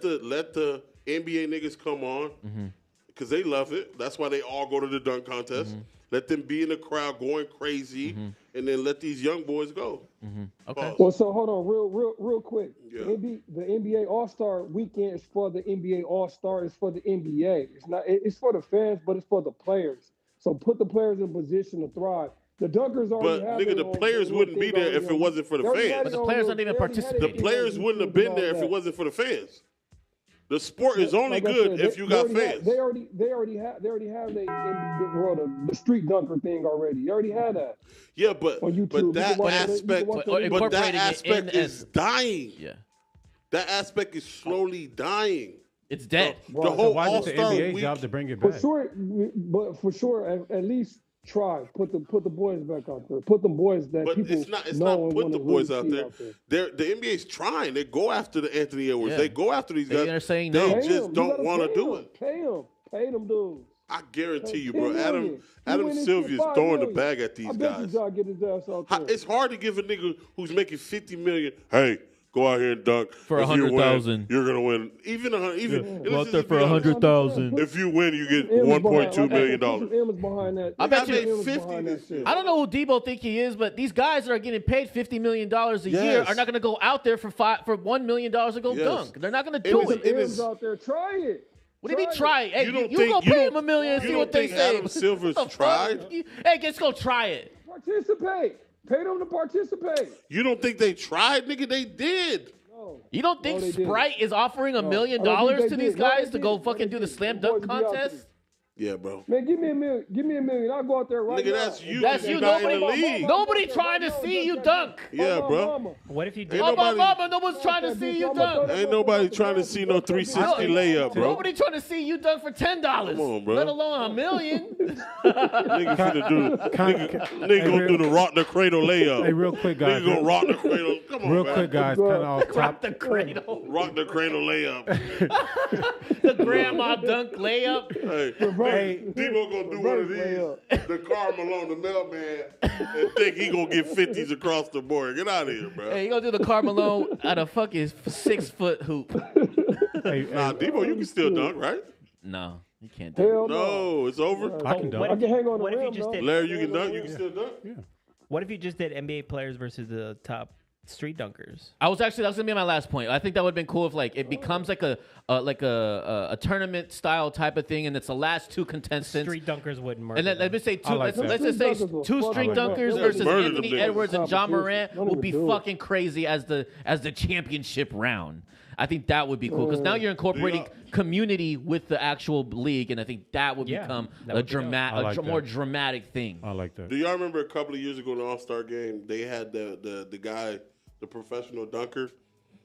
the NBA niggas come on, because they love it. That's why they all go to the dunk contest. Let them be in the crowd going crazy, and then let these young boys go. Okay. Pause. Well, so hold on, real quick. Yeah. The NBA All-Star Weekend is for the NBA All-Star. It's for the NBA. It's not. It's for the fans, but it's for the players. So put the players in position to thrive. The dunkers already But have nigga, their the own- players their wouldn't own be thing there already if it on- wasn't for the they already fans. had But the their players own- don't even they already had participate. The their players own wouldn't have thing been there if about it that. wasn't for the fans. The sport is only Like I good said, if you got already fans. They already have the street dunker thing already. You already had that. Yeah, but On YouTube, but you that can watch it. You aspect, can watch Or it. but that incorporating it aspect in is dying. Yeah. That aspect is slowly dying. It's dead. The Right. whole Why is it the All-Star NBA's week. job to bring it For back? sure, but for sure, at least try put the boys back out there. Put the boys that But people it's not know and put wanna the boys really out see there. The NBA's trying. They go after the Anthony Edwards. Yeah. They go after these guys. They're saying they no. Pay just 'em. You don't gotta want to pay do 'em. it. Pay them dudes. I guarantee you, 10 bro. million. You Adam win this Silver's shit, $5 throwing the million. bag at these I bet guys. you y'all get his ass out there. It's hard to give a nigga who's making $50 million. Hey, go out here and dunk For If you win, 100,000. You're gonna win. Even Go out there for 100,000. If you win, you get M's behind- $1.2 million. put some M's behind that. I bet Put some you- M's 50 behind that this shit. year. I don't know who Debo think he is, but these guys that are getting paid $50 million a year Yes. are not going to go out there for $1 million to go Yes. dunk. They're not going to It do was- it. it M's is- out there. Try it. What do you mean try it? Hey, You you, don't you think- go you pay don't- him $1 million and you see don't what they think say. Adam Silver's What the fuck? tried? Hey, just go try it. Participate. Pay them to participate. You don't think they tried, nigga? They did. No. You don't think No, they didn't. Sprite is offering $1 million I don't think they to these did. No, guys they to go didn't. No, fucking they do the didn't. slam The dunk boys be out contest? there. Yeah, bro. Man, give me a million. Give me a million. I'll go out there right Nigga, now. that's you. That's You're you. not in the Nobody- league. Nobody trying to see you dunk. Yeah, bro. What if you did? Ain't Oh, my nobody- mama, no one's trying to see you dunk. Ain't nobody trying to see no 360 layup, bro. Nobody trying to see you dunk for $10. Come on, bro. Let alone $1 million. Nigga finna do. Nigga gonna do the rock the cradle layup. Hey, real quick, guys. Nigga gonna rock the cradle. Come on, Real man. quick, guys. Kind of off Rock top. the cradle. Rock the cradle layup. The grandma dunk layup. Hey, Hey, Debo gonna do one of these. The Karl Malone, the mailman, and think he gonna get 50s across the board. Get out of here, bro. Hey, you gonna do the Carmelo at a fucking 6-foot hoop? hey, Nah, Debo, you can still dunk, right? No, you can't do it. Hell no. No, it's over. I can What dunk. I can hang on the What if you rim, just though. did- Larry, you can dunk. You can still dunk. What if you just did NBA players versus the top street dunkers. That's gonna be my last point. I think that would have been cool if like it becomes like a tournament style type of thing, and it's the last two contestants. Street dunkers wouldn't murder. And let them. me say two. like Let's that. just say Street dunkers two will string fuck them up. dunkers They'll versus murder them Anthony niggas. Edwards and John Morant Don't will even be do it. fucking crazy as the championship round. I think that would be cool because now you're incorporating community with the actual league, and I think that would Yeah, become that a would be dope. I like more that. dramatic thing. I like that. Do y'all remember a couple of years ago in the All-Star game, they had the guy, the professional dunker.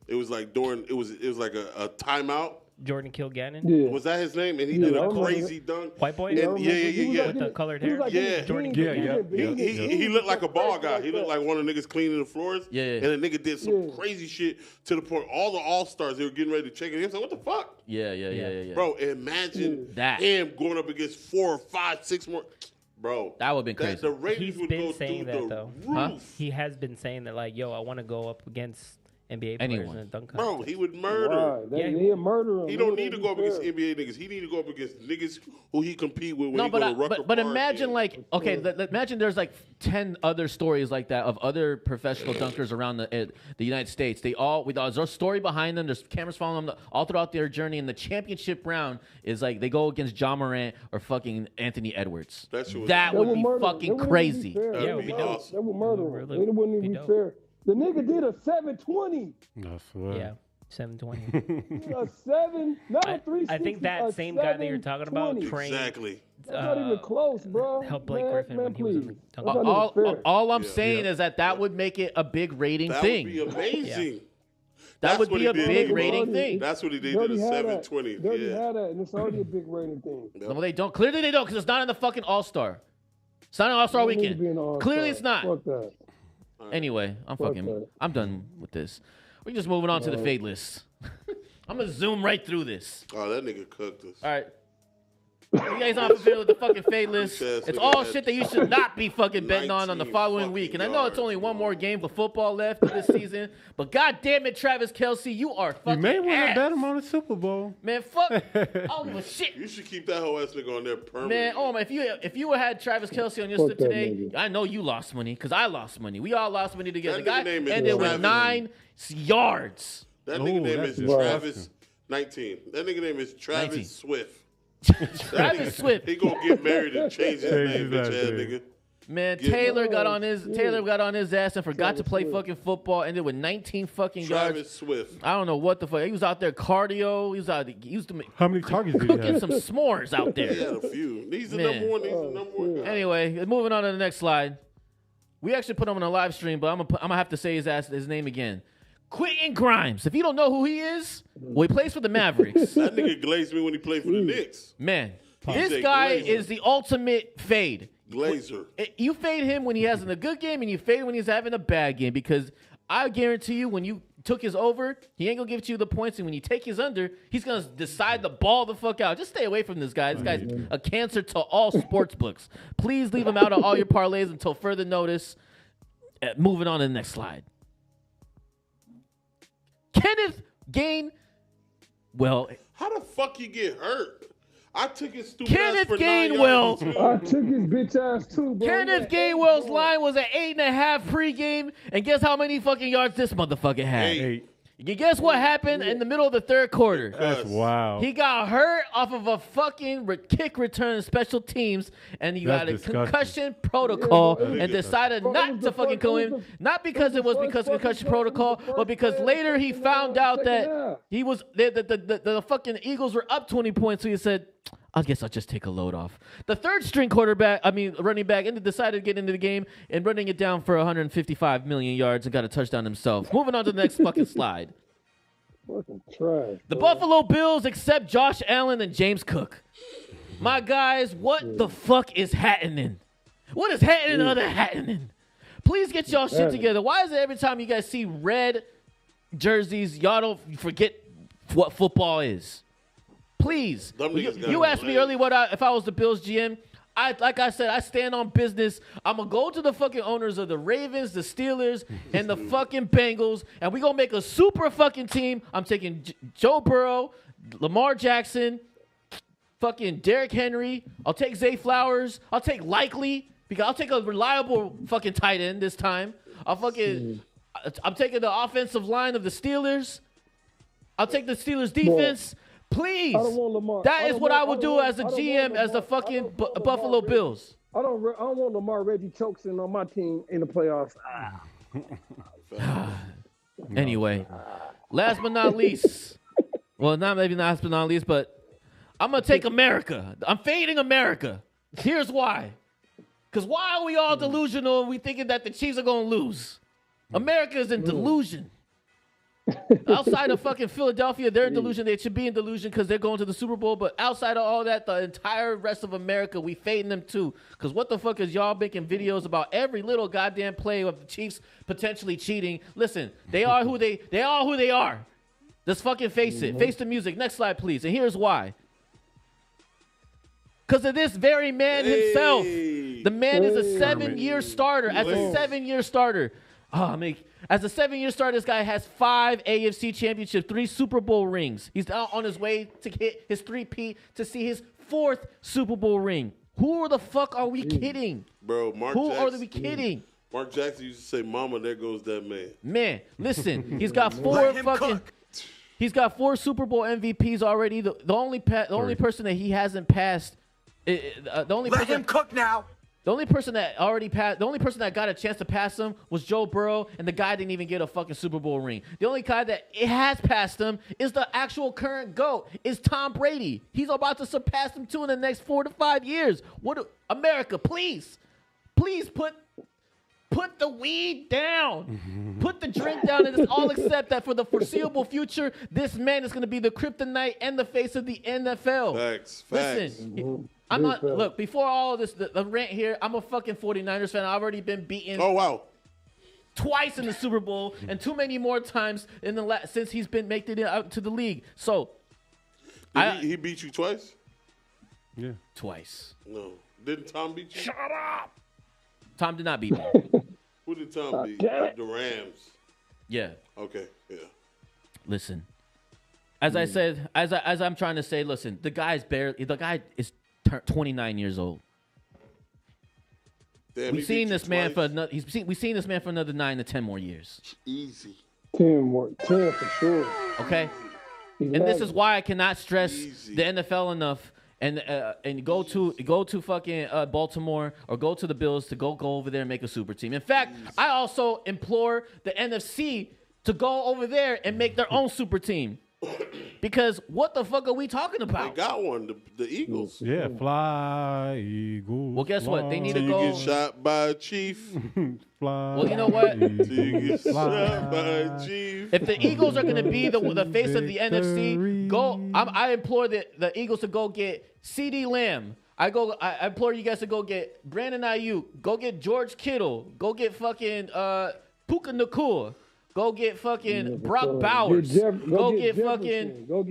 It was like it was like a timeout. Jordan Kilgannon. Yeah. Was that his name? And he Yeah, did I a remember crazy dunk. White boy? And yeah. With the colored he was hair? like Yeah. Jordan He looked like a ball guy. He looked like one of the niggas cleaning the floors. Yeah. And the nigga did some crazy shit to the point all the All-Stars, they were getting ready to check it. He was like, what the fuck? Yeah. Bro, imagine That. him going up against 4 or 5, 6 more. Bro. That would've been crazy. The ratings He's would been go saying through that, the though. roof. Huh? He has been saying that, like, yo, I want to go up against NBA players Anyone. in a dunk Bro, contest. he would murder. Right. Yeah, He'll murder him. He don't need to go up against NBA niggas. He need to go up against niggas who he compete with when No, he go to Rucker but Park imagine and- like imagine there's like 10 other stories like that of other professional dunkers around the United States. There's a story behind them. There's cameras following them all throughout their journey. And the championship round is like they go against John Morant or fucking Anthony Edwards. That shit was- That They would would be murder him. fucking They wouldn't crazy. even be fair. Yeah, it would be dope. awesome. They would murder him. Really It wouldn't be even be dope. fair. The nigga did a 720. I swear. Yeah, 720. A 7, not a I 360. think that a same guy that you're talking about 720. trained Exactly. That's not even close, bro. helped Blake Man, Griffin man, when he was in please. the That's dunk not even fair. All I'm Yeah. saying is that would make it a big rating That thing. would be amazing. That That's would what be he a did. big He rating already- thing. That's what he did They to already the had that. 720. They already Yeah. had that, and it's already a big rating thing. No, they don't. Clearly they don't because it's not in the fucking All-Star. It's not an All-Star Don't need to weekend. be an all-star. Clearly it's not. Fuck that. Anyway, that. I'm done with this. We're just moving on to the fade list. I'm gonna zoom right through this. Oh, that nigga cooked us. All right. You guys aren't familiar with the fucking fade list. Yes, It's nigga all had shit that you should not be fucking betting on the 19 following week. And I know it's yards, only one more game of football left this season, but god damn it, Travis Kelce, you are You fucking may want to ass. bet him on the Super Bowl. Man, fuck. I don't give a shit. You should keep that whole ass nigga on there permanently. Man, oh my! If you had Travis Kelce on your Fuck slip that today, nigga. I know you lost money because I lost money. We all lost money together. That The nigga guy name is ended with Travis. 9 yards. That Ooh, nigga name that's is disgusting. Travis 19. That nigga name is Travis 19. Swift. Travis Swift. He gonna get married and change his Change name, his bitch ass name. nigga. Man, Yeah. Taylor got on his Yeah. ass and forgot to Travis play Swift. fucking football. Ended with 19 fucking Travis yards. Swift. I don't know what the fuck. He was out there cardio. He used to make, How many targets did he cooking have? some s'mores out He there. had a few. He's the Man. number one. He's the number one guy. Anyway, moving on to the next slide. We actually put him on a live stream, but I'm gonna have to say his name again. Quentin Grimes. If you don't know who he is, well, he plays for the Mavericks. That nigga glazed me when he played for the Knicks. Man, He's this a guy glazer. is the ultimate fade. Glazer. You fade him when he has a good game, and you fade him when he's having a bad game. Because I guarantee you, when you took his over, he ain't gonna give it to you the points, and when you take his under, he's gonna decide to ball the fuck out. Just stay away from this guy. This guy's a cancer to all sports books. Please leave him out of all your parlays until further notice. Moving on to the next slide. Kenneth Gain. Well, How the fuck you get hurt? I took his stupid Kenneth ass for 9 Gainwell. yards. too. I took his bitch ass too, bro. Kenneth Yeah, Gainwell's bro. line was at 8.5 pregame, and guess how many fucking yards this motherfucker had? Hey. You guess what happened in the middle of the third quarter? That's wild. He got hurt off of a fucking kick return in special teams, and he got a That's disgusting. concussion protocol Yeah, and decided Bro, it not was to the fucking first- go it was in. the- Not because it was because of concussion protocol, but because later he found out that he was the fucking Eagles were up 20 points, so he said, I guess I'll just take a load off. The third string running back, decided to get into the game and running it down for 155 million yards and got a touchdown himself. Moving on to the next fucking slide. Fucking trash. The Buffalo Bills accept Josh Allen and James Cook. My guys, what the fuck is happening? What is happening other happening? Please get y'all shit together. Why is it every time you guys see red jerseys, y'all don't forget what football is? Please. Them niggas got You asked me blamed. earlier if I was the Bills GM. Like I said, I stand on business. I'm going to go to the fucking owners of the Ravens, the Steelers, and the fucking Bengals, and we're going to make a super fucking team. I'm taking Joe Burrow, Lamar Jackson, fucking Derrick Henry. I'll take Zay Flowers. I'll take Likely, because I'll take a reliable fucking tight end this time. I'm taking the offensive line of the Steelers. I'll take the Steelers defense. Please. I don't want Lamar. That is what I would do as a GM as the fucking Buffalo Bills. I don't want Lamar Reggie Chokeson on my team in the playoffs. Anyway, last but not least. Well, not maybe last but not least, but I'm going to take America. I'm fading America. Here's why. Because why are we all delusional and we thinking that the Chiefs are going to lose? America is in delusion. Outside of fucking Philadelphia, they're in delusion. They should be in delusion because they're going to the Super Bowl. But outside of all that, the entire rest of America, we fading them too. Because what the fuck is y'all making videos about every little goddamn play of the Chiefs potentially cheating? Listen, they are who they are. Let's fucking face it. Face the music. Next slide, please. And here's why. Because of this very man himself. The man is a 7-year starter. As a 7-year starter. As a 7-year starter, this guy has 5 AFC championships, 3 Super Bowl rings. He's now on his way to hit his 3-peat to see his 4th Super Bowl ring. Who the fuck are we kidding? Bro, Who are we kidding? Mark Jackson used to say, "Mama, there goes that man." Man, listen, he's got 4 fucking... He's got 4 Super Bowl MVPs already. The only person that he hasn't passed... Let him cook now. The only person that got a chance to pass him was Joe Burrow, and the guy didn't even get a fucking Super Bowl ring. The only guy that it has passed him is the actual current GOAT, is Tom Brady. He's about to surpass him too in the next 4 to 5 years. America, please put the weed down. Put the drink down and just all accept that for the foreseeable future, this man is going to be the kryptonite and the face of the NFL. Facts. Listen, I'm not. Look, before all of this, the rant here, I'm a fucking 49ers fan. I've already been beaten. Oh, wow. Twice in the Super Bowl and too many more times since he's been making it out to the league. So, he beat you twice? Yeah. Twice. No. Didn't Tom beat you? Shut up. Tom did not beat me. Who did Tom beat? The Rams. Yeah. Okay. Yeah. Listen. As I said, as I'm trying to say, listen, the guy is 29 years old. Damn, we've seen this man for another 9 to 10 more years. Easy. 10 for sure. Okay. And this is why I cannot stress the NFL enough. And go to fucking Baltimore or go to the Bills to go over there and make a super team. In fact, I also implore the NFC to go over there and make their own super team. Because what the fuck are we talking about? They got one, the Eagles. Yeah, fly, Eagles. Well, guess what? They need to Till go. you get shot by a chief. Fly. Well, you know what? Till you get shot by a chief. If the Eagles are going to be the face of the NFC, I implore the Eagles to go get CeeDee Lamb. I implore you guys to go get Brandon Ayuk. Go get George Kittle. Go get fucking Puka Nacua. Go get fucking Brock Bowers. Go get fucking. Go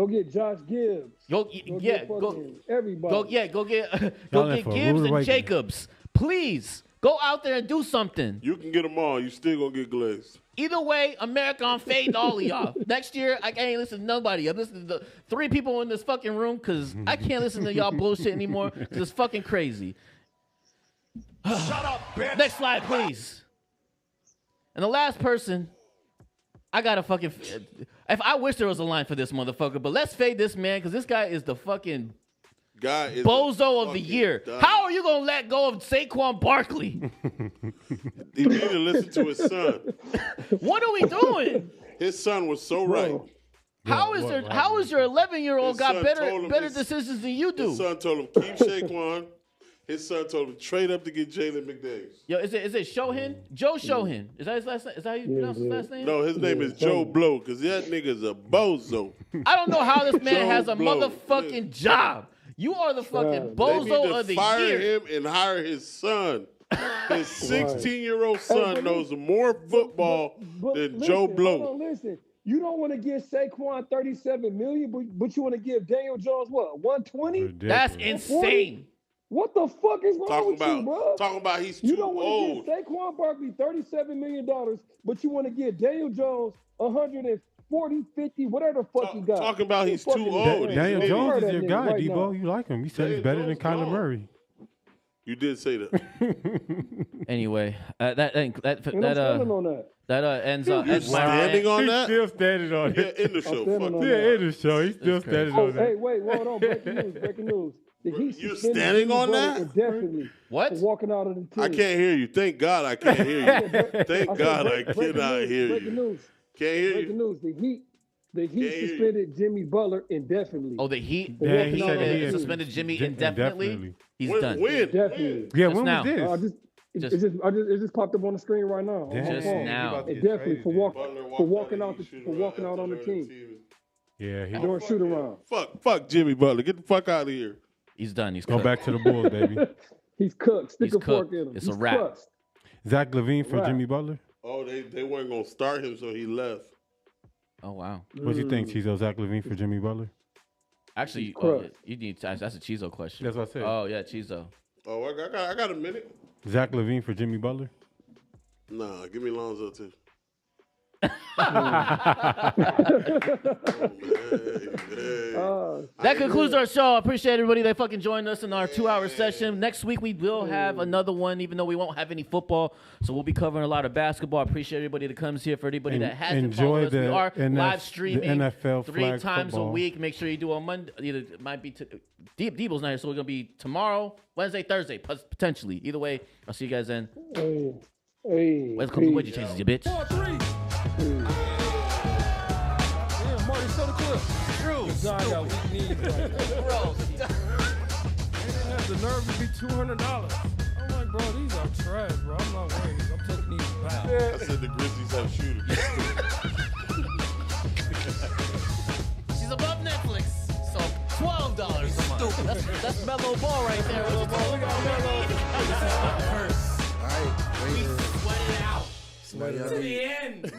get Josh Gibbs. Go everybody. Go get Gibbs and Jacobs. Please go out there and do something. You can get them all. You still gonna get glazed. Either way, America, I'm fading all of y'all. Next year, I can't listen to nobody. I'm listening to the 3 people in this fucking room because I can't listen to y'all bullshit anymore because it's fucking crazy. Shut up, bitch. Next slide, please. And the last person, I gotta fucking. If I wish there was a line for this motherfucker, but let's fade this man because this guy is the fucking bozo of the year. How are you gonna let go of Saquon Barkley? You need to listen to his son. What are we doing? His son was so right. How is your 11-year-old got better decisions than you do? His son told him keep Saquon. His son told him trade up to get Jalen McDaniels. Yo, is it Shohin? Joe Shohin. Is that his last name? Is that how you pronounce his last name? No, his name is Joe Blow because that nigga's a bozo. I don't know how this man has a motherfucking job. You are the fucking bozo of the year. Fire him and hire his son. His 16-year-old son knows more football than Joe Blow. Listen. You don't want to give Saquon $37 million, but you want to give Daniel Jones what? $120? That's insane. What the fuck is wrong with you, bro? Talking about he's you too old. You don't want to give Saquon Barkley $37 million, but you want to give Daniel Jones 140, 50, whatever the fuck he got. Talking about he's too old. Daniel Jones is your guy, right Debo. now. You like him. He said he's better than Kyler Murray. You did say that. Anyway, that And I'm standing on that. ends You're ends my rant. standing on He's that? still standing on Yeah, it. in the show. standing Fuck on that. Yeah, in the show. He's still standing Oh, on that. hey, wait, hold on. Breaking news. The Heat You're suspended standing Jimmy on Butler that? indefinitely What? for walking out of the team. I can't hear you. Thank God I can't hear you. Thank God I cannot hear Breaking you. news. Can't hear Breaking you. news. The Heat hear you. suspended Jimmy Butler indefinitely. Oh, the Heat Yeah, he said he he is. suspended Jimmy Indefinitely. indefinitely. He's When? done. When? Definitely. Yeah, Just when now. was this? It just popped up on the screen right now. On my Just phone. now. And definitely for Butler walking walked out out on the after team Yeah, he during shoot around. Fuck Jimmy Butler. Get the fuck out of here. He's done. He's go cooked. back to the Bulls, baby. He's cooked. Stick He's a fork cooked. in him. It's He's a wrap. crushed. Zach LaVine for Right. Jimmy Butler. Oh, they weren't gonna start him, so he left. Oh wow. What do you think, Chizo? Zach LaVine for Jimmy Butler? Actually, crushed. you need to, that's a Chizo question. That's what I said. Oh yeah, Chizo. Oh, I got a minute. Zach LaVine for Jimmy Butler. Nah, give me Lonzo too. That concludes our show. I appreciate everybody that fucking joined us in our 2-hour session. Next week we will have another one, even though we won't have any football. So we'll be covering a lot of basketball. I appreciate everybody that comes here. For anybody And that hasn't enjoy followed us, we the are NF live streaming the NFL 3 flag times football. a week. Make sure you do on Monday. Either it might be Debo's not here, so we're gonna be tomorrow, Wednesday, Thursday, potentially. Either way, I'll see you guys then. Hey, Welcome to peace. Wedgie Chases, you bitch. Damn, Marty, show the clip. True. John got weak knees right now. They didn't have the nerve to be $200. I'm like, bro, these are trash, bro. I'm not wearing these. I'm taking these back. I said the Grizzlies have shooters. She's above Netflix, so $12 a month. That's mellow ball right there. Mellow ball. We got mellow. All right, We sweat it out Sweat it to out. the end.